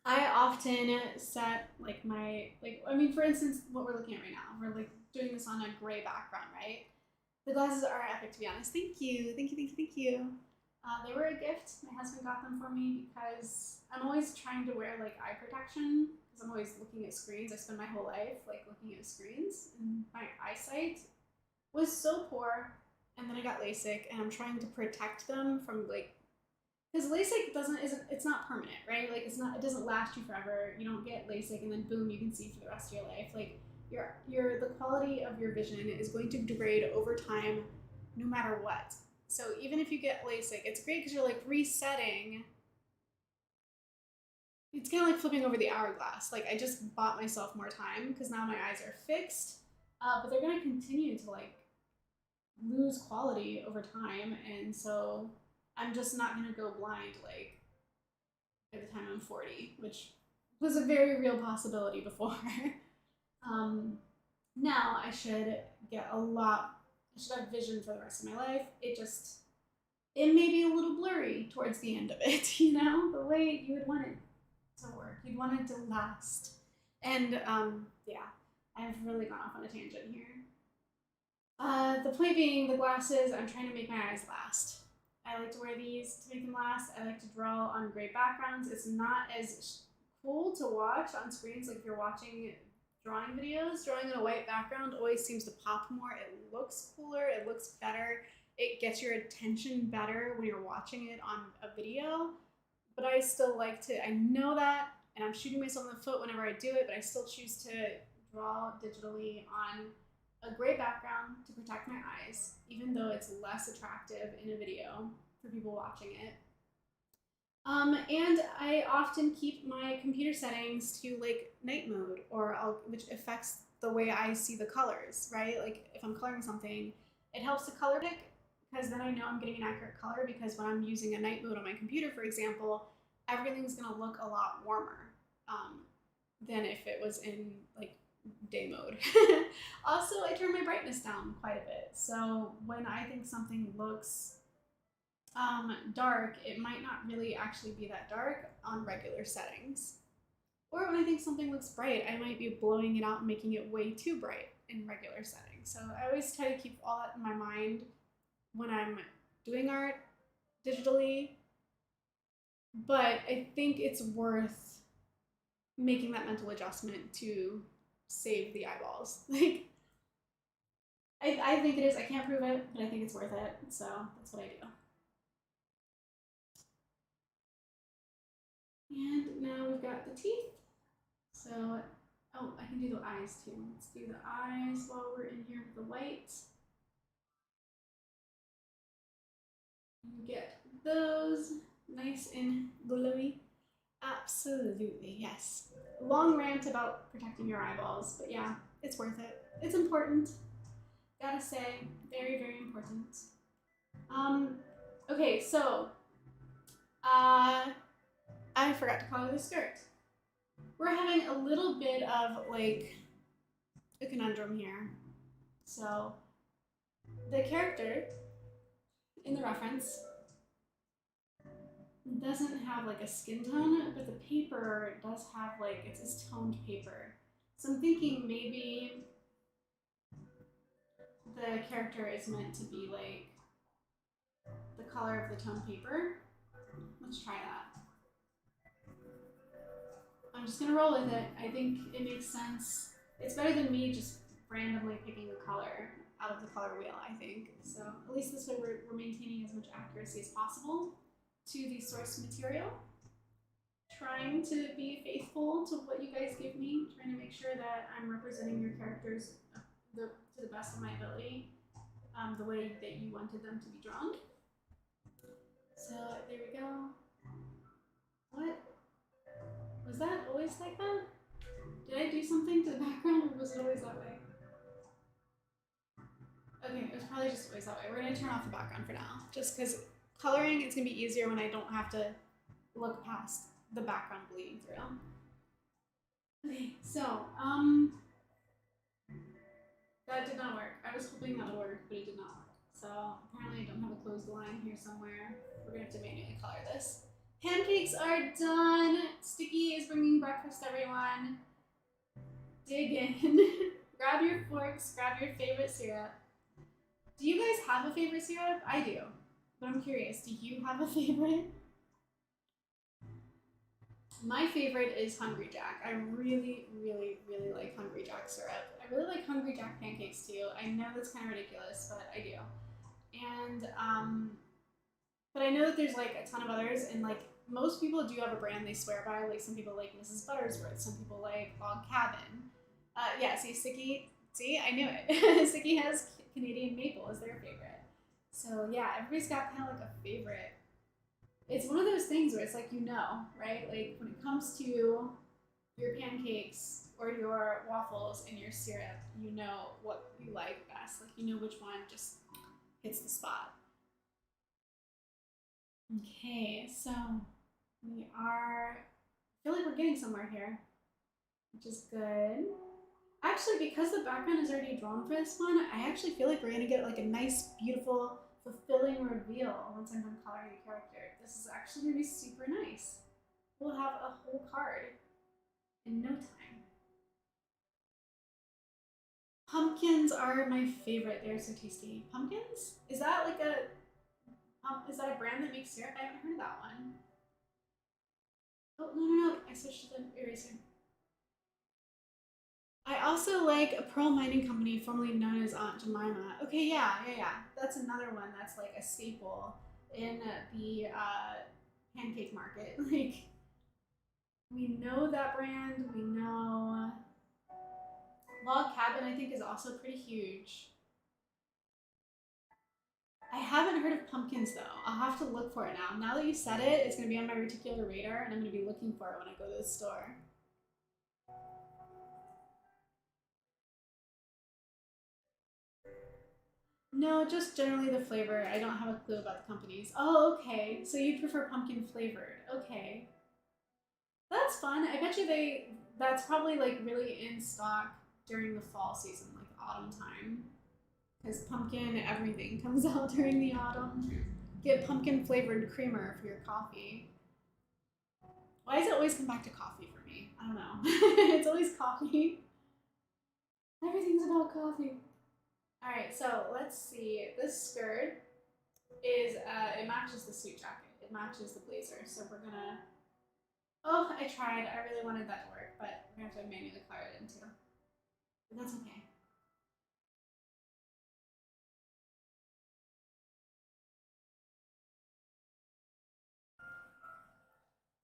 I often set like my I mean, for instance, what we're looking at right now, we're like doing this on a gray background, right? The glasses are epic, to be honest. Thank you, thank you, thank you, thank you. They were a gift. My husband got them for me because I'm always trying to wear like eye protection because I'm always looking at screens. I spend my whole life like looking at screens, and my eyesight was so poor. And then I got LASIK, and I'm trying to protect them from like, because LASIK it's not permanent, right? Like it doesn't last you forever. You don't get LASIK and then boom, you can see for the rest of your life. Like the quality of your vision is going to degrade over time, no matter what. So even if you get LASIK, it's great because you're like resetting. It's kind of like flipping over the hourglass. Like I just bought myself more time because now my eyes are fixed, but they're gonna continue to like lose quality over time, and so I'm just not gonna go blind like by the time I'm 40, which was a very real possibility before. Now I should get I should have vision for the rest of my life. It may be a little blurry towards the end of it, you know, the way you would want it to work. You'd want it to last. And yeah, I've really gone off on a tangent here. The point being, the glasses, I'm trying to make my eyes last. I like to wear these to make them last. I like to draw on gray backgrounds. It's not as cool to watch on screens. Like if you're watching drawing videos, drawing in a white background always seems to pop more. It looks cooler, it looks better, it gets your attention better when you're watching it on a video. But I still like to, I know that, and I'm shooting myself in the foot whenever I do it, but I still choose to draw digitally on a gray background to protect my eyes, even though it's less attractive in a video for people watching it. And I often keep my computer settings to like night mode, which affects the way I see the colors, right? Like if I'm coloring something, it helps to color pick because then I know I'm getting an accurate color, because when I'm using a night mode on my computer, for example, everything's gonna look a lot warmer than if it was in like day mode. Also, I turn my brightness down quite a bit. So when I think something looks dark, it might not really actually be that dark on regular settings. Or when I think something looks bright, I might be blowing it out and making it way too bright in regular settings. So I always try to keep all that in my mind when I'm doing art digitally. But I think it's worth making that mental adjustment to save the eyeballs. Like, I think it is. I can't prove it, but I think it's worth it. So that's what I do. And now we've got the teeth. So, oh, I can do the eyes too. Let's do the eyes while we're in here with the white. Get those nice and glowy. Absolutely, yes. Long rant about protecting your eyeballs, but yeah, it's worth it. It's important. Gotta say, very, very important. Okay, so, I forgot to color the skirt. We're having a little bit of like a conundrum here. So the character in the reference doesn't have like a skin tone, but the paper does have like, it's this toned paper. So I'm thinking maybe the character is meant to be like the color of the toned paper. Let's try that. I'm just gonna roll with it. I think it makes sense. It's better than me just randomly picking the color out of the color wheel, I think. So at least this way we're maintaining as much accuracy as possible to the source material. Trying to be faithful to what you guys give me, trying to make sure that I'm representing your characters to the best of my ability, the way that you wanted them to be drawn. So there we go. What? Was that always like that? Did I do something to the background, or was it always that way? Okay, it was probably just always that way. We're gonna turn off the background for now, just because coloring, it's gonna be easier when I don't have to look past the background bleeding through. Okay, so, that did not work. I was hoping that would work, but it did not work. So apparently I don't have a closed line here somewhere. We're gonna have to manually color this. Pancakes are done. Sticky is bringing breakfast, everyone. Dig in. Grab your forks, grab your favorite syrup. Do you guys have a favorite syrup? I do, but I'm curious, do you have a favorite? My favorite is Hungry Jack. I really, really, really like Hungry Jack syrup. I really like Hungry Jack pancakes too. I know that's kind of ridiculous, but I do. And, but I know that there's like a ton of others, and like most people do have a brand they swear by. Like some people like Mrs. Buttersworth, some people like Log Cabin. Yeah, see, Sticky, see, I knew it. Sticky has Canadian maple as their favorite. So yeah, everybody's got kind of like a favorite. It's one of those things where it's like, you know, right? Like when it comes to your pancakes or your waffles and your syrup, you know what you like best. Like you know which one just hits the spot. Okay, so we are, I feel like we're getting somewhere here, which is good. Actually, because the background is already drawn for this one, I actually feel like we're gonna get like a nice, beautiful, fulfilling reveal once I'm done coloring the character. This is actually gonna be super nice. We'll have a whole card in no time. Pumpkins are my favorite. They're so tasty. Pumpkins? Is that like a brand that makes syrup? I haven't heard of that one. Oh, no. I switched to the eraser. I also like a pearl mining company formerly known as Aunt Jemima. Okay, yeah. That's another one that's like a staple in the pancake market. Like, we know that brand. We know Log Cabin, I think, is also pretty huge. I haven't heard of pumpkins though. I'll have to look for it now. Now that you said it, it's going to be on my reticular radar and I'm going to be looking for it when I go to the store. No, just generally the flavor. I don't have a clue about the companies. Oh, okay. So you prefer pumpkin flavored. Okay. That's fun. I bet you that's probably like really in stock during the fall season, like autumn time. Because pumpkin everything comes out during the autumn. Get pumpkin flavored creamer for your coffee. Why does it always come back to coffee for me? I don't know. It's always coffee. Everything's about coffee. All right, so let's see. This skirt is it matches the suit jacket. It matches the blazer. So we're gonna. Oh, I tried. I really wanted that to work, but we're gonna have to manually color it in too. But that's okay.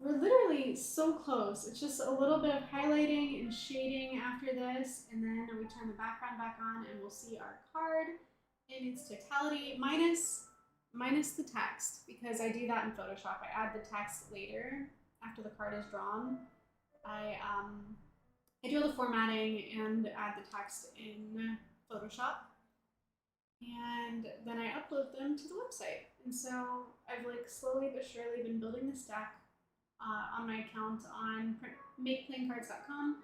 We're literally so close. It's just a little bit of highlighting and shading after this, and then we turn the background back on and we'll see our card in its totality, minus the text, because I do that in Photoshop. I add the text later after the card is drawn. I do all the formatting and add the text in Photoshop, and then I upload them to the website. And so I've like slowly but surely been building this deck on my account on makeplaincards.com,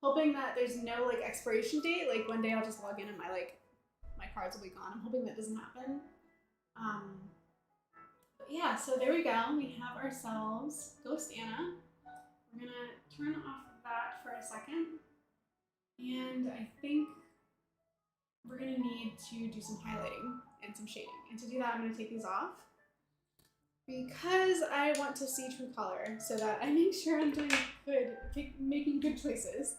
hoping that there's no like expiration date. Like one day I'll just log in and my cards will be gone. I'm hoping that doesn't happen. But yeah, so there we go. We have ourselves Ghost Anna. We're gonna turn off that for a second, and I think we're gonna need to do some highlighting and some shading. And to do that, I'm gonna take these off because I want to see true color so that I make sure I'm doing good, making good choices.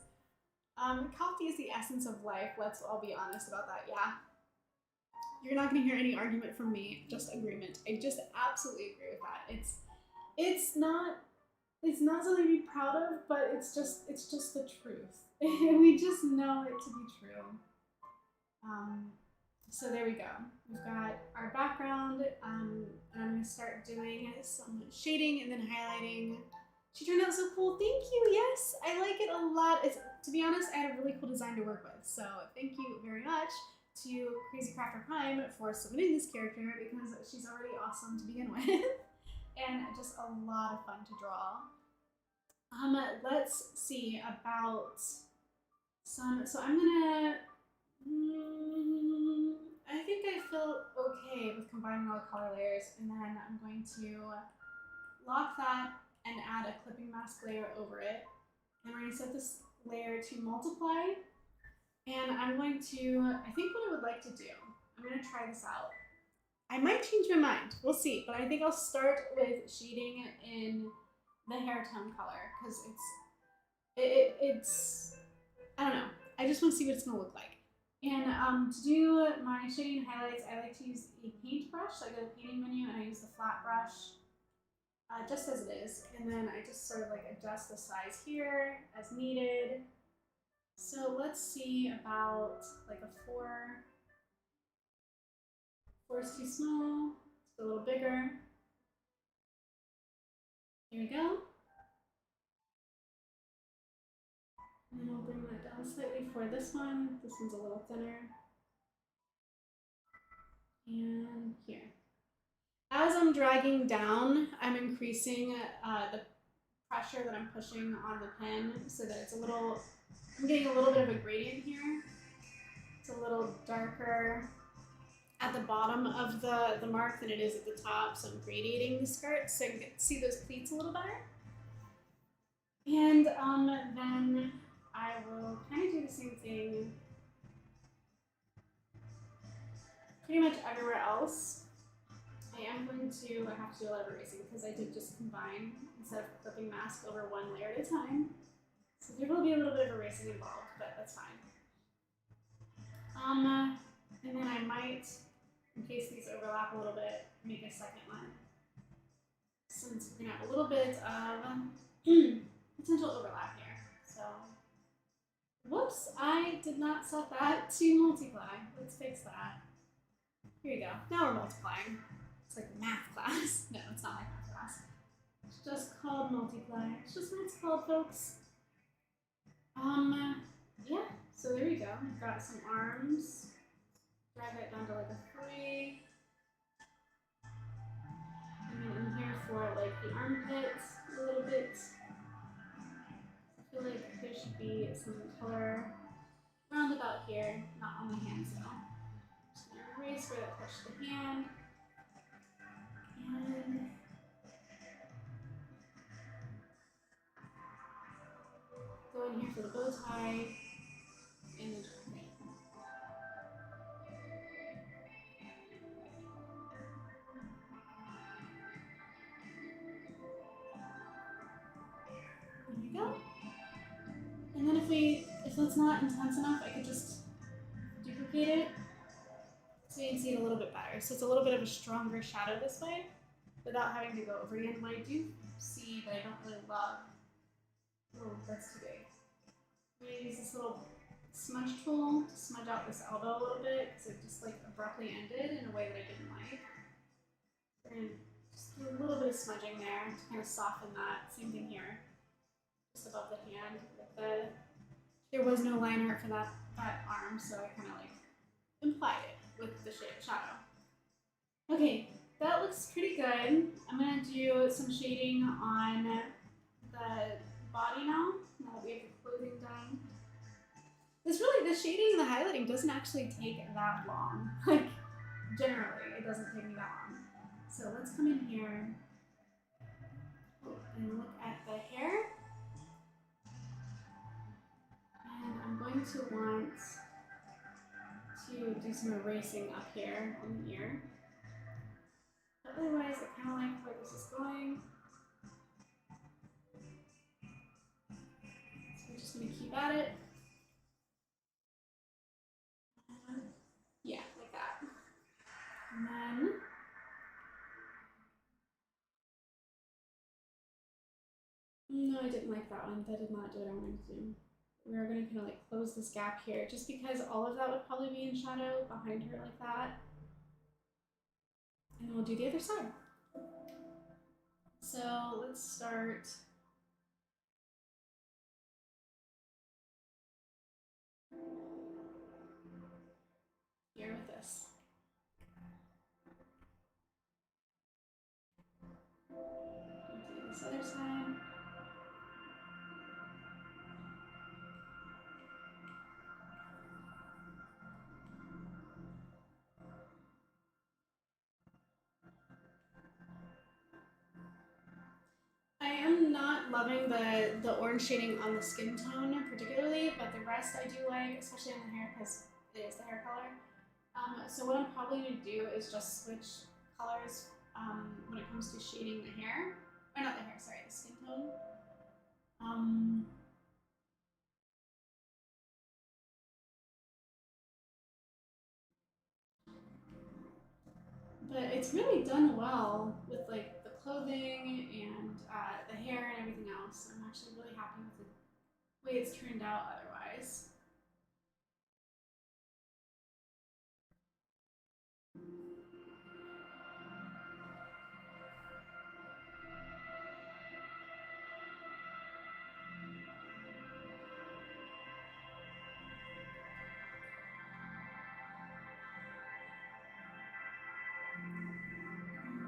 Coffee is the essence of life. Let's all be honest about that. Yeah. You're not going to hear any argument from me, just agreement. I just absolutely agree with that. It's not something to be proud of, but it's just the truth. We just know it to be true. So there we go. We've got our background, and I'm going to start doing some shading and then highlighting. She turned out so cool. Thank you. Yes, I like it a lot. To be honest, I had a really cool design to work with. So thank you very much to Crazy Crafter Prime for submitting this character because she's already awesome to begin with and just a lot of fun to draw. Let's see about some. So I'm gonna. I think I feel okay with combining all the color layers, and then I'm going to lock that and add a clipping mask layer over it. And we're going to set this layer to multiply. And I'm going to, I think what I would like to do, I'm going to try this out. I might change my mind. We'll see. But I think I'll start with shading in the hair tone color because it's, I don't know. I just want to see what it's going to look like. And to do my shading and highlights, I like to use a paintbrush. So I go to the painting menu and I use the flat brush just as it is. And then I just sort of like adjust the size here as needed. So let's see about like a 4. 4 is too small. Let's go a little bigger. Here we go. And then we'll bring that down slightly for this one. This one's a little thinner. And here. As I'm dragging down, I'm increasing the pressure that I'm pushing on the pen so that it's a little, I'm getting a little bit of a gradient here. It's a little darker at the bottom of the mark than it is at the top, so I'm gradiating the skirt so you can see those pleats a little better. And then I will kind of do the same thing pretty much everywhere else. I am going to have to do a lot of erasing because I did just combine instead of clipping mask over one layer at a time. So there will be a little bit of erasing involved, but that's fine. And then I might, in case these overlap a little bit, make a second one. Since we're gonna have a little bit of potential overlap here. So, whoops, I did not set that to multiply. Let's fix that. Here you go. Now we're multiplying. It's like math class. No, it's not like math class. It's just called multiply. It's just what it's called, folks. Yeah, so there you go. We've got some arms. Drag it down to like a 3. And then in here for like the armpits a little bit. I feel like there should be some color around about here, not on the hands though. Just gonna erase where that touched the hand. And go in here for the bow tie and the jacket. There you go. And then if that's not intense enough, I could just duplicate it so you can see it a little bit better. So it's a little bit of a stronger shadow this way without having to go over again. What I do see that I don't really love, oh, that's too big. I'm gonna use this little smudge tool to smudge out this elbow a little bit because it just like abruptly ended in a way that I didn't like. We're gonna just do a little bit of smudging there to kind of soften that. Same thing here, just above the hand. There was no line art for that arm, so I kind of like implied it with the shadow. Okay, that looks pretty good. I'm gonna do some shading on the body now that we have the clothing done. The shading and the highlighting doesn't actually take that long. Like, generally, it doesn't take me that long. So let's come in here and look at the hair. And I'm going to want to do some erasing up here on the ear. But otherwise, I kind of like where this is going. So we're just going to keep at it. Yeah, like that. And then no, I didn't like that one. That did not do what I wanted to do. We are going to kind of like close this gap here just because all of that would probably be in shadow behind her like that. And then we'll do the other side. So let's start here with this. Do this other side. I am not loving the orange shading on the skin tone particularly, but the rest I do like, especially on the hair because it is the hair color. So what I'm probably going to do is just switch colors when it comes to shading the hair. Or not the hair, sorry, the skin tone. But it's really done well with like the clothing and the hair and everything else. I'm actually really happy with the way it's turned out otherwise.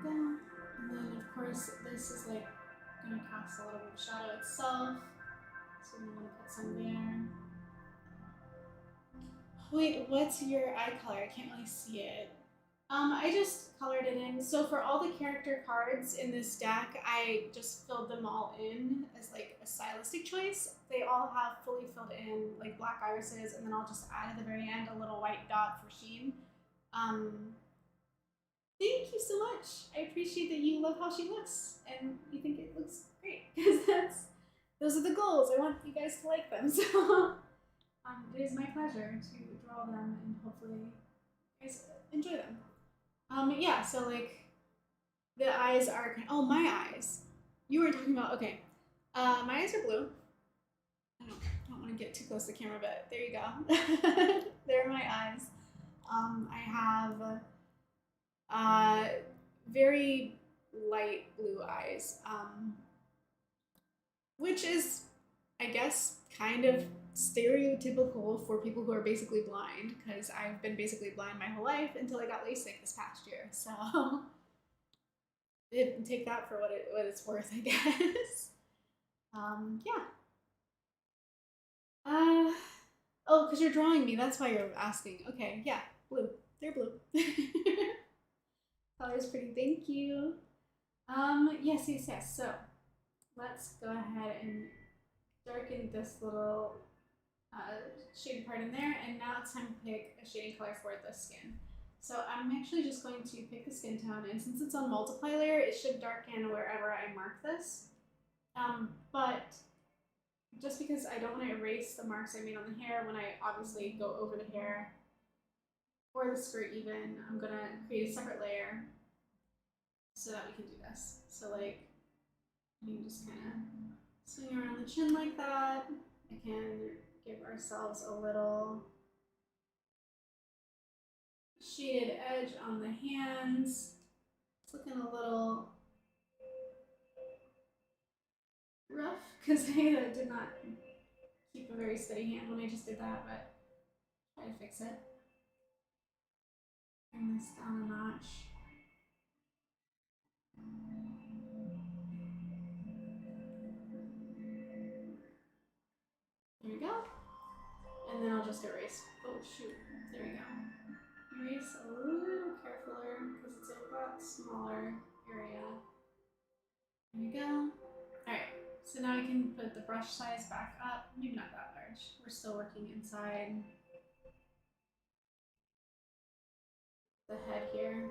And then of course this is like going to cast a little bit of shadow itself. So I'm going to put some there. Wait, what's your eye color? I can't really see it. I just colored it in. So for all the character cards in this deck, I just filled them all in as like a stylistic choice. They all have fully filled in like black irises, and then I'll just add at the very end a little white dot for sheen. Thank you so much. I appreciate that you love how she looks and you think it looks great because those are the goals. I want you guys to like them. So it is my pleasure to draw them and hopefully you guys enjoy them. Yeah, so like the eyes are oh, my eyes. You were talking about okay. My eyes are blue. I don't want to get too close to the camera, but there you go. There are my eyes. I have very light blue eyes, which is, I guess, kind of stereotypical for people who are basically blind, because I've been basically blind my whole life until I got LASIK this past year. So take that for what it's worth, I guess. Yeah. Oh, because you're drawing me. That's why you're asking. Okay, yeah, blue. They're blue. Color's pretty. Thank you. Yes. So let's go ahead and darken this little shading part in there, and now it's time to pick a shading color for the skin. So I'm actually just going to pick the skin tone, and since it's on multiply layer, it should darken wherever I mark this. But just because I don't want to erase the marks I made on the hair when I obviously go over the hair or the skirt even, I'm gonna create a separate layer so that we can do this. So like, you can just kind of swing around the chin like that. I can give ourselves a little shaded edge on the hands. It's looking a little rough because I did not keep a very steady hand when I just did that, but try to fix it. Bring this down a notch. There we go. And then I'll just erase. Oh shoot, there we go. Erase a little carefuler because it's a lot smaller area. There we go. Alright, so now I can put the brush size back up. Maybe not that large. We're still working inside the head here.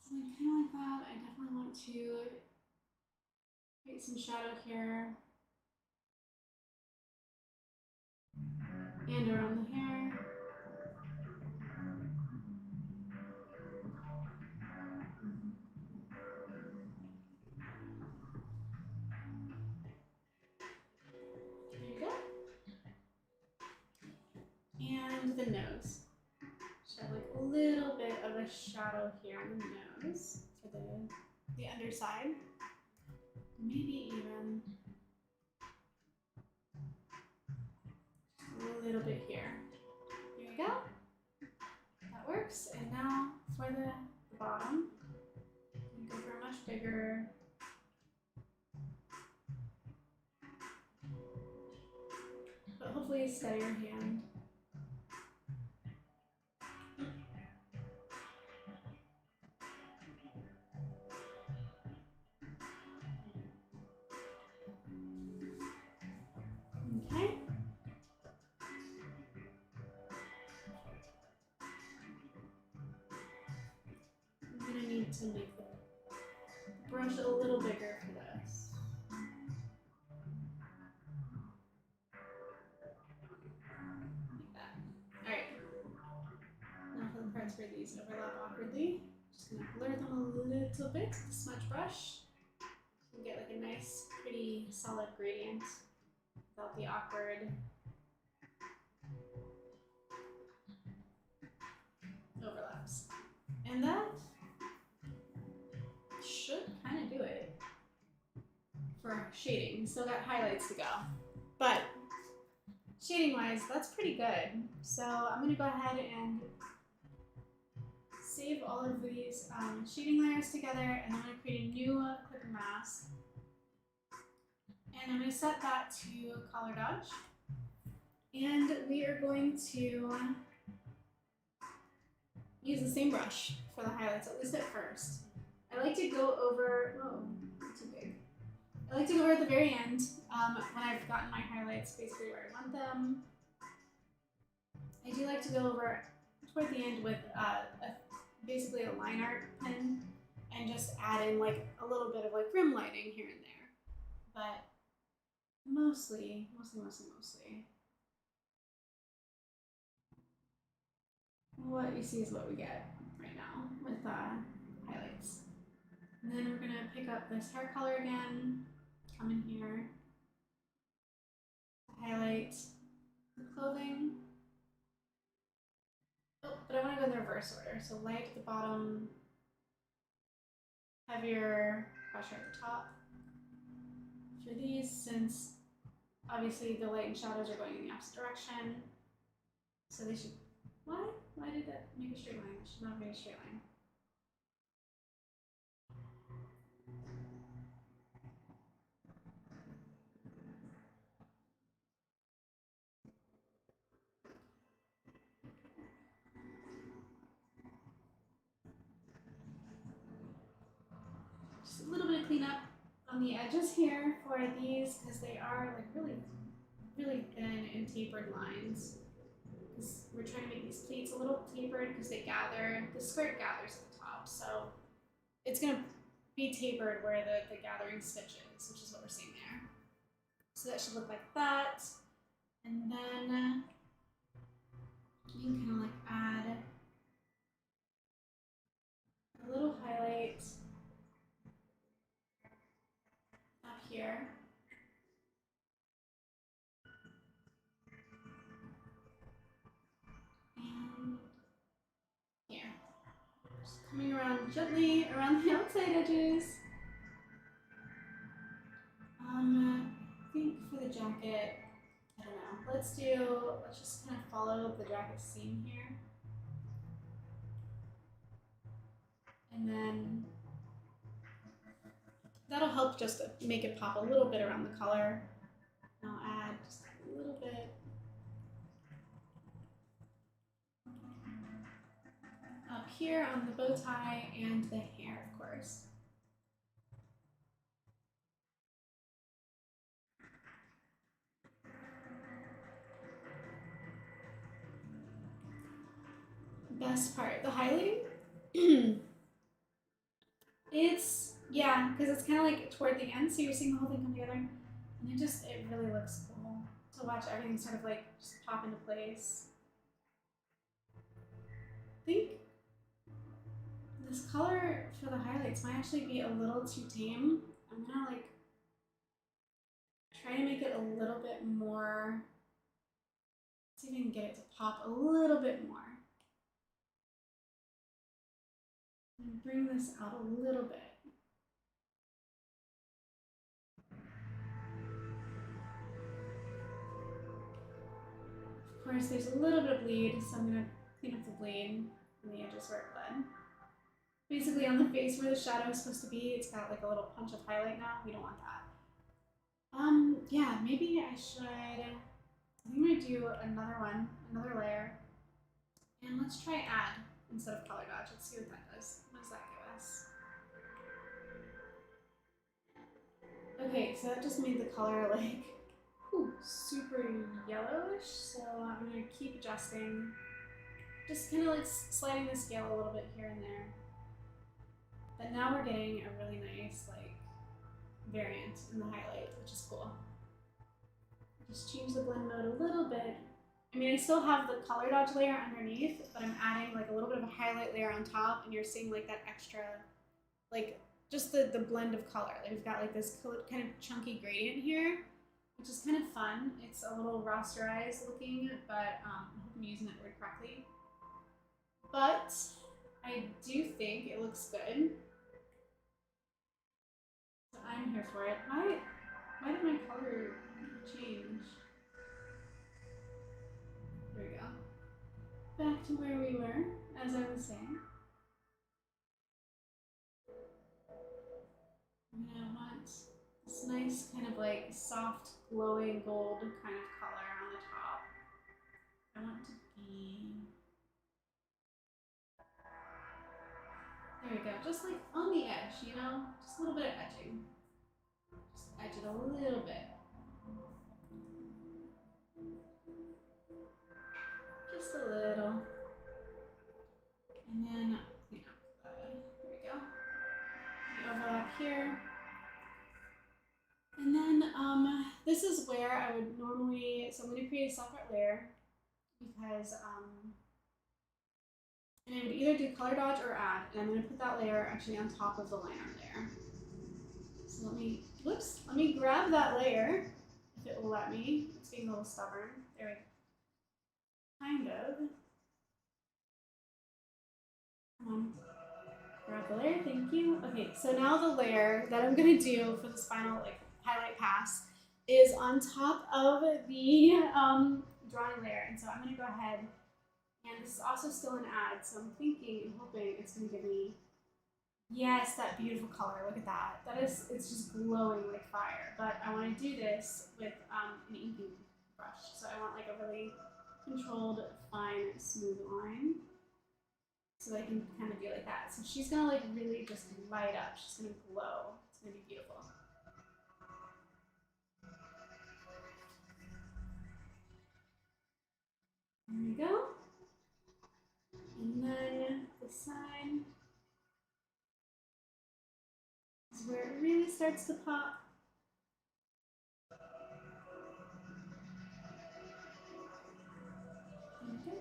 So kind of like that. I definitely want to create some shadow here and around the hair. There you go. And the nose. Just have like a little bit of a shadow here on the nose for the underside. Maybe even a little bit here. There we go. That works. And now for the bottom, we go for a much bigger but hopefully steadier hand. Okay. I'm gonna need to make the brush a little bigger for this. Like that. Alright. Now for the parts where these overlap awkwardly, just gonna blur them a little bit with the smudge brush. And get like a nice, pretty, solid gradient without the awkward overlaps. And that should kind of do it for shading. Still got highlights to go. But shading wise, that's pretty good. So I'm gonna go ahead and save all of these shading layers together, and I'm gonna create a new clipper mask. And I'm gonna set that to color dodge. And we are going to use the same brush for the highlights, at least at first. I like to go over, whoa, too big. I like to go over at the very end when I've gotten my highlights basically where I want them. I do like to go over toward the end with basically a line art pen and just add in like a little bit of like rim lighting here and there. But mostly, what you see is what we get right now with highlights. And then we're gonna pick up this hair color again, come in here, highlight the clothing. Oh, but I wanna go in the reverse order. So light at the bottom, heavier pressure at the top. For these, since obviously the light and shadows are going in the opposite direction, so they should, why did that make a straight line? It should not be a straight line. Just a little bit of cleanup on the edges here for these because they are like really thin and tapered lines. We're trying to make these pleats a little tapered because they gather, the skirt gathers at the top, so it's gonna be tapered where the gathering stitch is, which is what we're seeing there. So that should look like that. And then you can kind of like add a little highlight up here. And here. Just coming around gently around the outside edges. I think for the jacket, I don't know. Let's just kind of follow the jacket seam here. And then that'll help just to make it pop a little bit around the color. And I'll add just a little bit up here on the bow tie and the hair, of course. Best part, the highlighting. Yeah, because it's kind of like toward the end, so you're seeing the whole thing come together. And it really looks cool to watch everything sort of like just pop into place. I think this color for the highlights might actually be a little too tame. I'm gonna like try to make it a little bit more, see if I can get it to pop a little bit more. And bring this out a little bit. Of course, there's a little bit of bleed, so I'm gonna clean up the bleed on the edges where it bled. Basically on the face where the shadow is supposed to be, it's got like a little punch of highlight now. We don't want that. Yeah, maybe I should, I think I'm gonna do another layer. And let's try add instead of color dodge. Let's see what that does. What does that give us? Okay, so that just made the color like super yellowish. So I'm gonna keep adjusting. Just kind of like sliding the scale a little bit here and there. But now we're getting a really nice like variant in the highlight, which is cool. Just change the blend mode a little bit. I mean, I still have the color dodge layer underneath, but I'm adding like a little bit of a highlight layer on top, and you're seeing like that extra, like just the blend of color. Like we've got like this kind of chunky gradient here, which is kind of fun. It's a little rasterized looking, but I hope I'm using that word correctly. But I do think it looks good. So I'm here for it. Why did my color change? There we go. Back to where we were, as I was saying. I'm gonna want this nice kind of like soft glowing gold kind of color on the top. we go. Just like on the edge, you know? Just a little bit of edging. Just edge it a little bit. Just a little. And then, you know, here we go. The overlap here. And then this is where I would normally, so I'm going to create a separate layer because, and I would either do color dodge or add, and I'm going to put that layer actually on top of the liner layer. So let me grab that layer, if it will let me. It's being a little stubborn. There we go. Kind of. Come on. Grab the layer, thank you. Okay, so now the layer that I'm gonna do for this final like highlight pass is on top of the drawing layer. And so I'm gonna go ahead, and this is also still an add, so I'm thinking and hoping it's gonna give me, yes, that beautiful color, look at that. It's just glowing like fire. But I wanna do this with an inking brush. So I want like a really controlled, fine, smooth line. So I can kind of be like that. So she's gonna like really just light up. She's gonna glow. It's gonna be beautiful. There we go. And then the side is where it really starts to pop. Okay.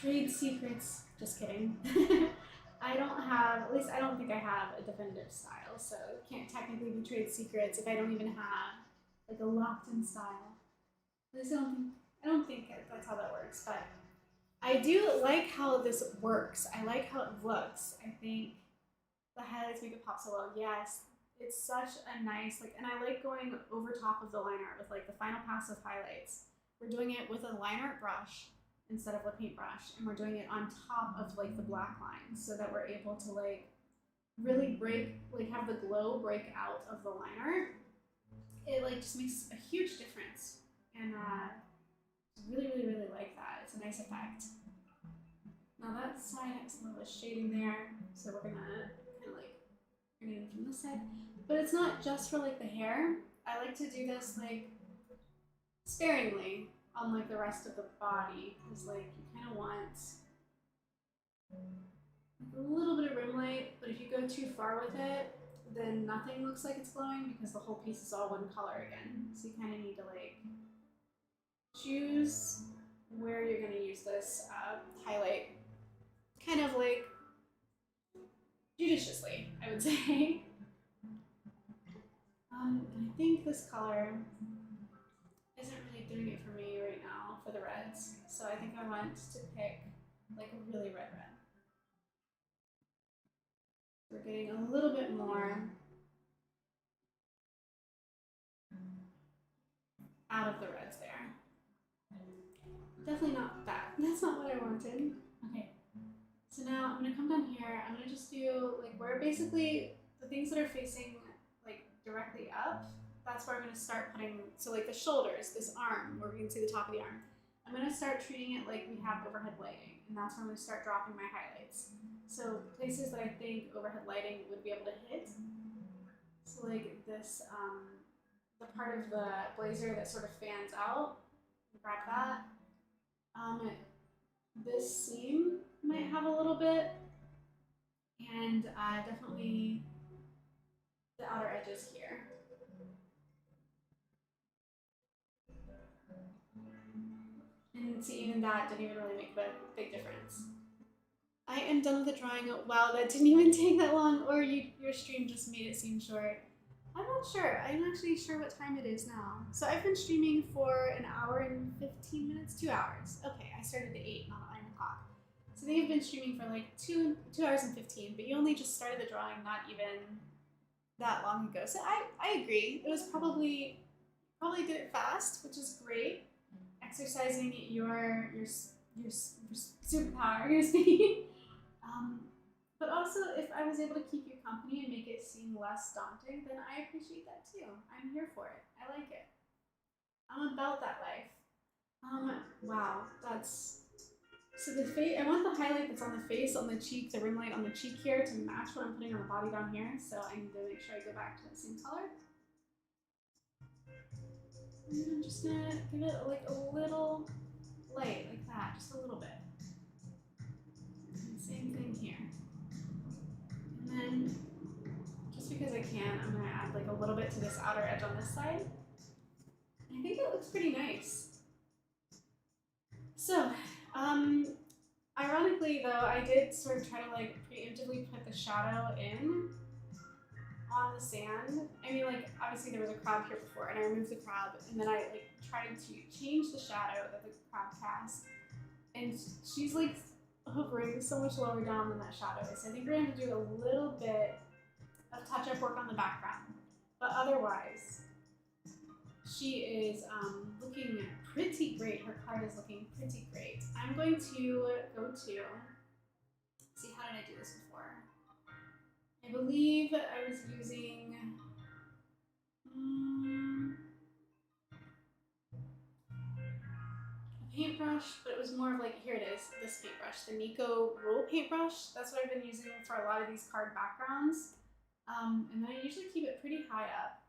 Trade secrets. Just kidding. I don't have, at least I don't think I have a definitive style, so it can't technically be trade secrets if I don't even have like a locked-in style. At least I don't think that's how that works, but I do like how this works. I like how it looks. I think the highlights make it pop so well. Yes, it's such a nice, like, and I like going over top of the liner with like the final pass of highlights. We're doing it with a liner brush instead of a paintbrush, and we're doing it on top of like the black lines so that we're able to like really break, like have the glow break out of the liner. It like just makes a huge difference, and really, really, really like that. It's a nice effect. Now that side has a little bit of shading there, so we're gonna kind of like bring it in from this side. But it's not just for like the hair. I like to do this like sparingly on like the rest of the body, because like you kind of want a little bit of rim light, but if you go too far with it, then nothing looks like it's glowing because the whole piece is all one color again. So you kind of need to like choose where you're going to use this highlight kind of like judiciously, I would say. I think this color isn't really doing it for me right now for the reds, so I think I want to pick like a really red. We're getting a little bit more out of the reds there. Definitely not that. That's not what I wanted. Okay, so now I'm gonna come down here. I'm gonna just do like where basically the things that are facing like directly up, that's where I'm gonna start putting, so like the shoulders, this arm, where we can see the top of the arm. I'm gonna start treating it like we have overhead lighting, and that's where I'm gonna start dropping my highlights. So places that I think overhead lighting would be able to hit. So like this, the part of the blazer that sort of fans out, grab that. This seam might have a little bit, and definitely the outer edges here. And see, even that didn't even really make a big difference. I am done with the drawing. Wow, that didn't even take that long, or your stream just made it seem short. I'm not sure. I'm actually sure what time it is now. So I've been streaming for an hour and 15 minutes, 2 hours. Okay, I started at 8, not 9 o'clock. So they've been streaming for like 2 hours and 15, but you only just started the drawing not even that long ago. So I agree. It was probably did it fast, which is great. Exercising your superpower, your speed. But also, if I was able to keep you company and make it seem less daunting, then I appreciate that too. I'm here for it. I like it. I'm about that life. Wow, that's so the face. I want the highlight that's on the face, on the cheek, the rim light on the cheek here to match what I'm putting on the body down here. So I need to make sure I go back to the same color. And then I'm just gonna give it like a little light, like that, just a little bit. And same thing here. And then, just because I can, I'm gonna add like a little bit to this outer edge on this side. And I think it looks pretty nice. So, ironically though, I did sort of try to like preemptively put the shadow in on the sand. I mean, like, obviously there was a crab here before, and I removed the crab, and then I like tried to change the shadow that the crab cast, and she's like hovering so much lower down than that shadow is. So I think we're going to do a little bit of touch-up work on the background, but otherwise, she is looking pretty great. Her card is looking pretty great. I'm going to go to, see, how did I do this before? I believe I was using a paintbrush, but it was more of like, here it is, this paintbrush, the Nico roll paintbrush. That's what I've been using for a lot of these card backgrounds. And then I usually keep it pretty high up.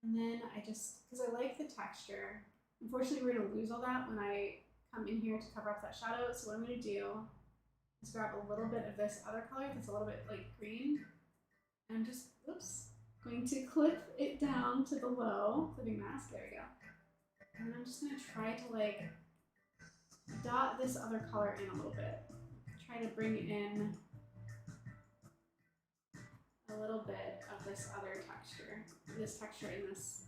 And then I just, because I like the texture, unfortunately we're gonna lose all that when I come in here to cover up that shadow. So what I'm gonna do is grab a little bit of this other color that's a little bit like green, and I'm just, oops, going to clip it down to the low, clipping mask, there we go. And then I'm just gonna try to like dot this other color in a little bit. Try to bring in a little bit of this other texture, in this,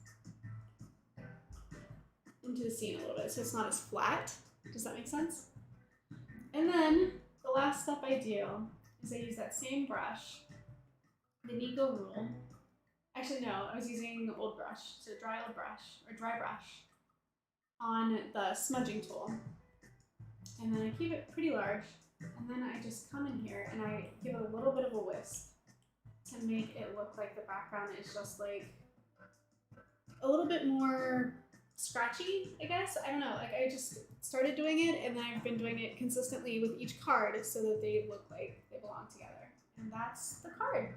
into the scene a little bit, so it's not as flat. Does that make sense? And then the last step I do is I use that same brush, the Nico Rule. Actually, no, I was using the old brush, so dry brush, on the smudging tool. And then I keep it pretty large, and then I just come in here and I give it a little bit of a wisp to make it look like the background is just like a little bit more scratchy, I guess. I don't know, like I just started doing it, and then I've been doing it consistently with each card so that they look like they belong together. And that's the card.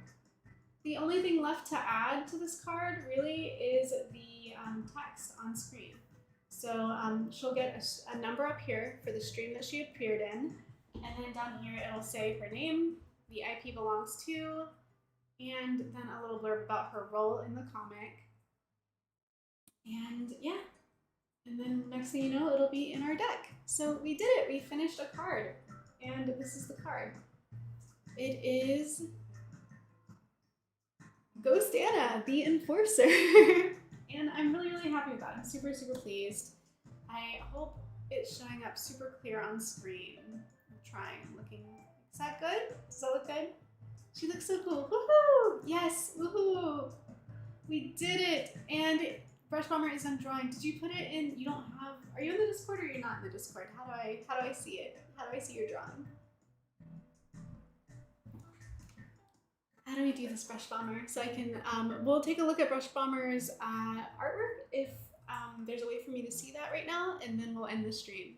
The only thing left to add to this card really is the text on screen. So she'll get a number up here for the stream that she appeared in, and then down here it'll say her name, the IP belongs to, and then a little blurb about her role in the comic. And yeah, and then next thing you know, it'll be in our deck. So we did it, we finished a card, and this is the card. It is Ghost Anna, the Enforcer. And I'm really, really happy with that. I'm super, super pleased. I hope it's showing up super clear on screen. I'm trying, I'm looking. Is that good? Does that look good? She looks so cool. Woohoo! Yes, woohoo! We did it! And Brush Bomber is on drawing. Did you put it in? You don't have. Are you in the Discord or you're not in the Discord? How do I see it? How do I see your drawing? How do we do this, Brush Bomber? So I can, we'll take a look at Brush Bomber's artwork if there's a way for me to see that right now, and then we'll end the stream.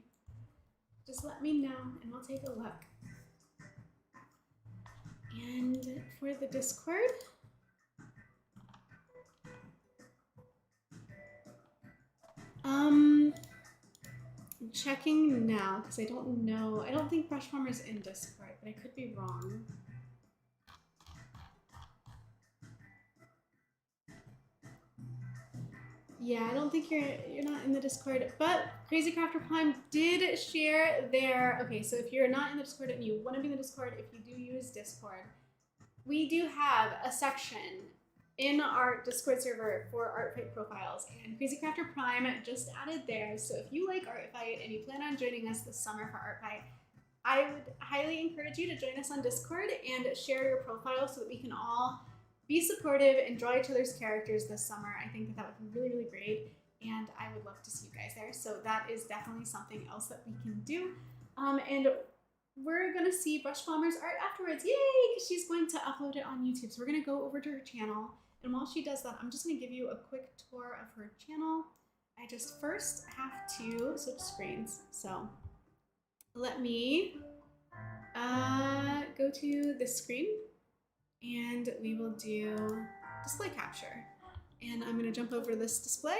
Just let me know and we'll take a look. And for the Discord, I'm checking now because I don't know. I don't think Brush Bomber's in Discord, but I could be wrong. Yeah, I don't think you're not in the Discord, but Crazy Crafter Prime did share their, okay, so if you're not in the Discord and you want to be in the Discord, if you do use Discord, we do have a section in our Discord server for art fight profiles, and Crazy Crafter Prime just added theirs. So if you like art fight and you plan on joining us this summer for art fight, I would highly encourage you to join us on Discord and share your profile so that we can all be supportive and draw each other's characters this summer. I think that would be really, really great, and I would love to see you guys there. So that is definitely something else that we can do. And we're gonna see Brush Bomber's art afterwards. Yay! Because she's going to upload it on YouTube. So we're gonna go over to her channel. And while she does that, I'm just gonna give you a quick tour of her channel. I just first have to switch screens. So let me go to this screen and we will do display capture. And I'm gonna jump over this display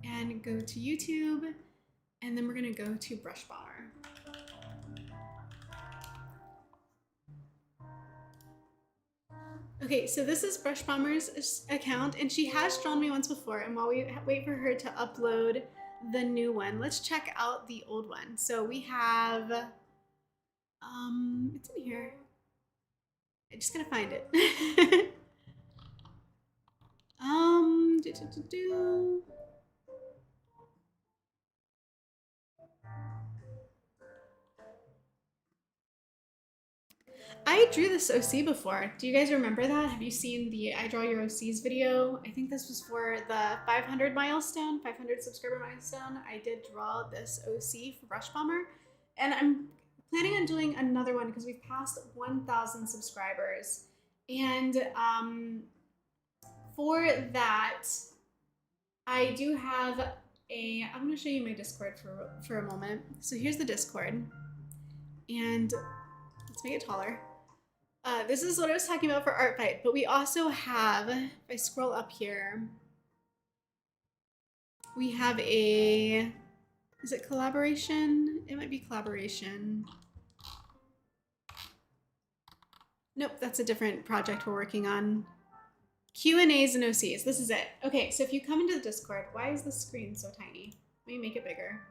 and go to YouTube, and then we're gonna go to Brush Bomber. Okay, so this is Brush Bomber's account, and she has drawn me once before, and while we wait for her to upload the new one, let's check out the old one. So we have, it's in here. I'm just gonna find it. I drew this OC before. Do you guys remember that? Have you seen the I Draw Your OCs video? I think this was for the 500 milestone, 500 subscriber milestone. I did draw this OC for Brush Bomber, and I'm planning on doing another one because we've passed 1,000 subscribers. And for that, I do have I'm gonna show you my Discord for a moment. So here's the Discord, and let's make it taller. This is what I was talking about for Art Fight, but we also have, if I scroll up here, we have is it collaboration? It might be collaboration. Nope, that's a different project we're working on. Q&As and OCs, this is it. Okay, so if you come into the Discord, why is the screen so tiny? Let me make it bigger.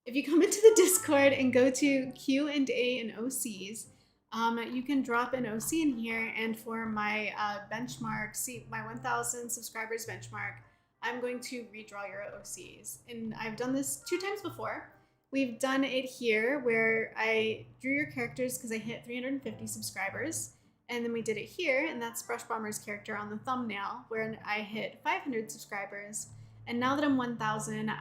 If you come into the Discord and go to Q&A and OCs, you can drop an OC in here, and for my benchmark, my 1,000 subscribers benchmark, I'm going to redraw your OCs. And I've done this 2 times before. We've done it here where I drew your characters because I hit 350 subscribers. And then we did it here, and that's Brush Bomber's character on the thumbnail, where I hit 500 subscribers. And now that I'm 1,000,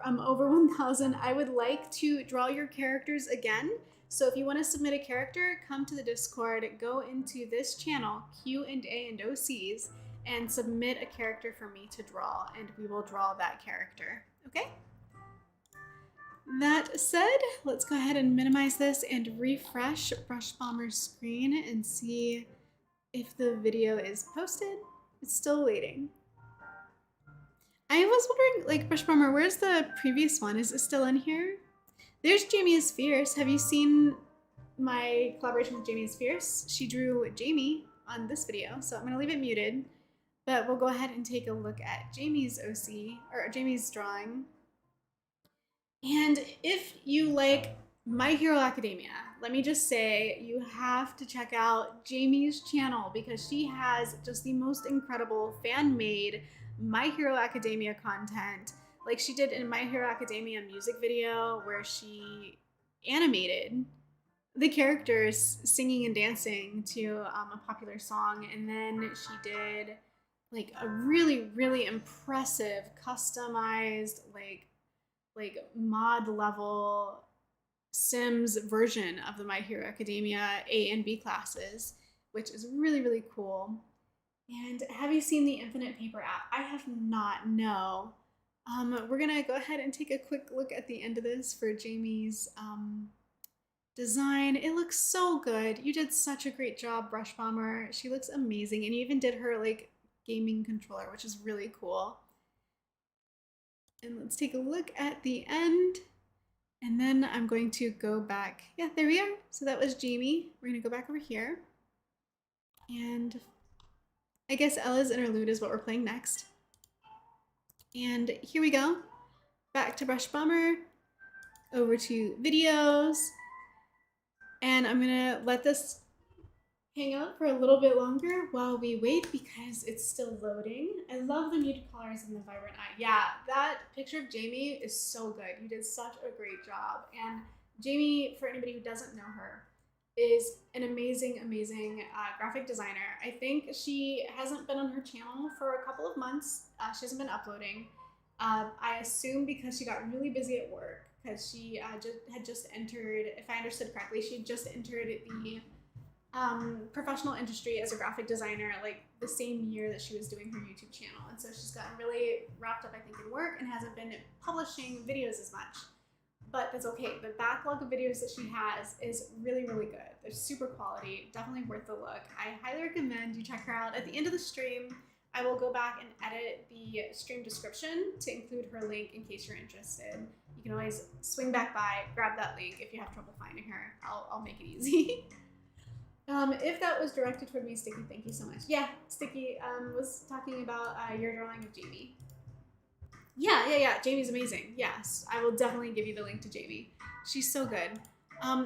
I'm over 1,000, I would like to draw your characters again. So if you want to submit a character, come to the Discord, go into this channel, Q&A and OCs, and submit a character for me to draw, and we will draw that character, okay? That said, let's go ahead and minimize this and refresh Brush Bomber's screen and see if the video is posted. It's still waiting. I was wondering, like, Brush Bomber, where's the previous one? Is it still in here? There's Jamie is Fierce. Have you seen my collaboration with Jamie is Fierce? She drew Jamie on this video, so I'm gonna leave it muted, but we'll go ahead and take a look at Jamie's OC, or Jamie's drawing. And if you like My Hero Academia, let me just say you have to check out Jamie's channel because she has just the most incredible fan-made My Hero Academia content. Like she did in My Hero Academia music video where she animated the characters singing and dancing to a popular song, and then she did like a really, really impressive customized like mod level Sims version of the My Hero Academia A and B classes, which is really, really cool. And have you seen the Infinite Paper app? I have not, no. We're gonna go ahead and take a quick look at the end of this for Jamie's design. It looks so good. You did such a great job, Brush Bomber. She looks amazing, and you even did her like gaming controller, which is really cool. And let's take a look at the end. And then I'm going to go back. Yeah, there we are. So that was Jamie. We're gonna go back over here. And I guess Ella's Interlude is what we're playing next. And here we go. Back to Brush Bomber, over to videos. And I'm gonna let this hang out for a little bit longer while we wait because it's still loading. I love the muted colors and the vibrant eye. Yeah, that picture of Jamie is so good. You did such a great job. And Jamie, for anybody who doesn't know her, is an amazing, amazing graphic designer. I think she hasn't been on her channel for a couple of months. She hasn't been uploading. I assume because she got really busy at work, because she had just entered, if I understood correctly, she had just entered the professional industry as a graphic designer, like the same year that she was doing her YouTube channel. And so she's gotten really wrapped up, I think, in work and hasn't been publishing videos as much. But that's okay. The backlog of videos that she has is really, really good. They're super quality, definitely worth the look. I highly recommend you check her out. At the end of the stream, I will go back and edit the stream description to include her link in case you're interested. You can always swing back by, grab that link if you have trouble finding her. I'll make it easy. If that was directed toward me, Sticky, thank you so much. Yeah, Sticky was talking about your drawing of Jamie. Yeah. Jamie's amazing. Yes, I will definitely give you the link to Jamie. She's so good.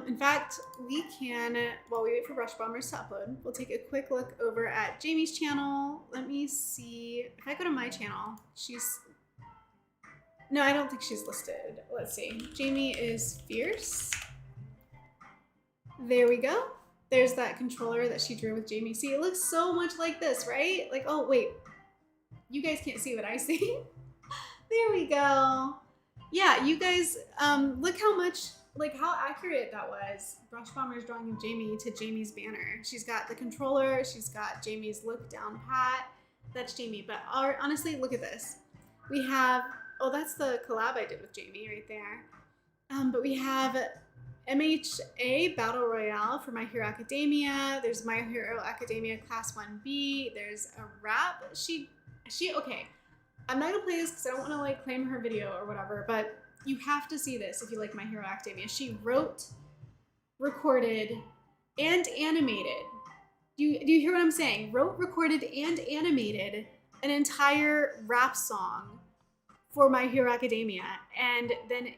In fact, we can, while we wait for Brush Bombers to upload, we'll take a quick look over at Jamie's channel. Let me see. If I go to my channel, no, I don't think she's listed. Let's see. Jamie is fierce. There we go. There's that controller that she drew with Jamie. See, it looks so much like this, right? Like, oh, wait. You guys can't see what I see. There we go. Yeah, you guys, look how much, like how accurate that was. Brush Bomber's drawing of Jamie to Jamie's banner. She's got the controller. She's got Jamie's look down pat. That's Jamie. But honestly, look at this. We have, oh, that's the collab I did with Jamie right there. But we have MHA Battle Royale for My Hero Academia. There's My Hero Academia Class 1B. There's a rap. Okay. I'm not gonna play this because I don't want to like claim her video or whatever, but you have to see this if you like My Hero Academia. She wrote, recorded, and animated. Do you hear what I'm saying? Wrote, recorded, and animated an entire rap song for My Hero Academia, and then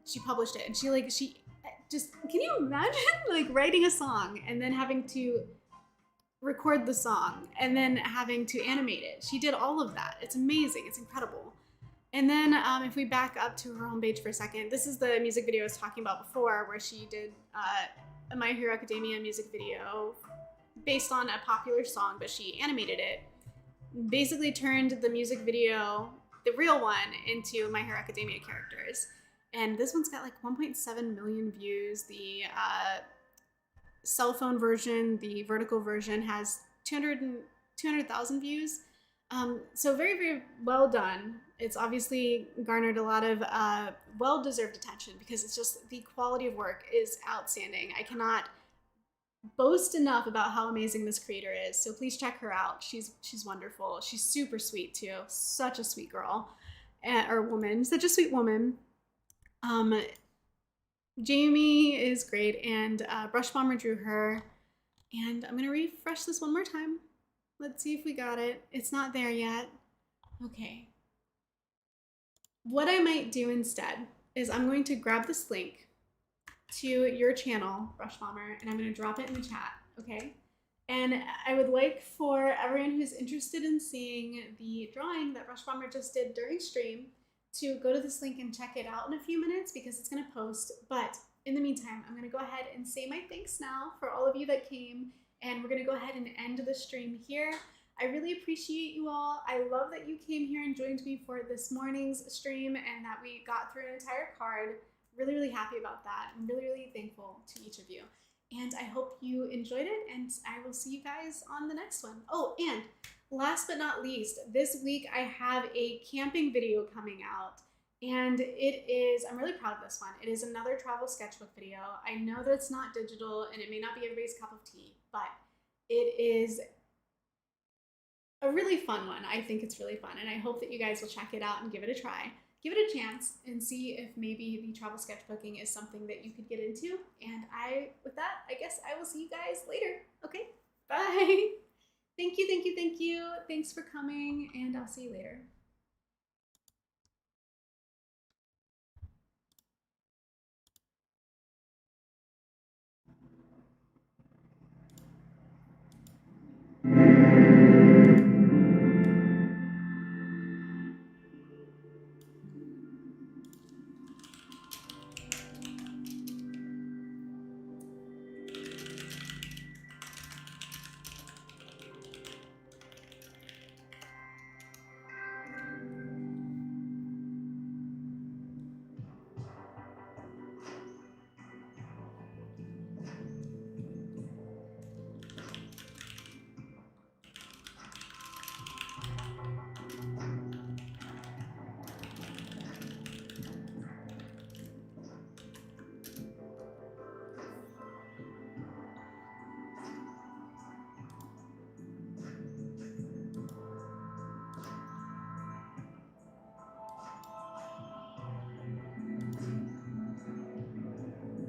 she published it. And she just, can you imagine like writing a song and then having to record the song and then having to animate it? She did all of that. It's amazing. It's incredible. And then if we back up to her homepage for a second, this is the music video I was talking about before, where she did a My Hero Academia music video based on a popular song, but she animated it. Basically turned the music video, the real one, into My Hero Academia characters. And this one's got like 1.7 million views. The cell phone version, the vertical version, has 200,000 views. So very, very well done. It's obviously garnered a lot of well-deserved attention because it's just, the quality of work is outstanding. I cannot boast enough about how amazing this creator is. So please check her out. She's wonderful. She's super sweet too. Such a sweet girl, or woman. Such a sweet woman. Jamie is great, and Brush Bomber drew her. And I'm gonna refresh this one more time. Let's see if we got it. It's not there yet. Okay. What I might do instead is I'm going to grab this link to your channel, Brush Bomber, and I'm gonna drop it in the chat, okay? And I would like for everyone who's interested in seeing the drawing that Brush Bomber just did during stream to go to this link and check it out in a few minutes because it's gonna post. But in the meantime, I'm gonna go ahead and say my thanks now for all of you that came, and we're gonna go ahead and end the stream here. I really appreciate you all. I love that you came here and joined me for this morning's stream and that we got through an entire card. Really, really happy about that. I'm really, really thankful to each of you. And I hope you enjoyed it, and I will see you guys on the next one. Oh, and last but not least, this week I have a camping video coming out, and it is, I'm really proud of this one. It is another travel sketchbook video. I know that it's not digital and it may not be everybody's cup of tea, but it is a really fun one. I think it's really fun, and I hope that you guys will check it out and give it a try. Give it a chance and see if maybe the travel sketchbooking is something that you could get into. And with that, I guess I will see you guys later. Okay, bye. Thank you. Thanks for coming, and I'll see you later.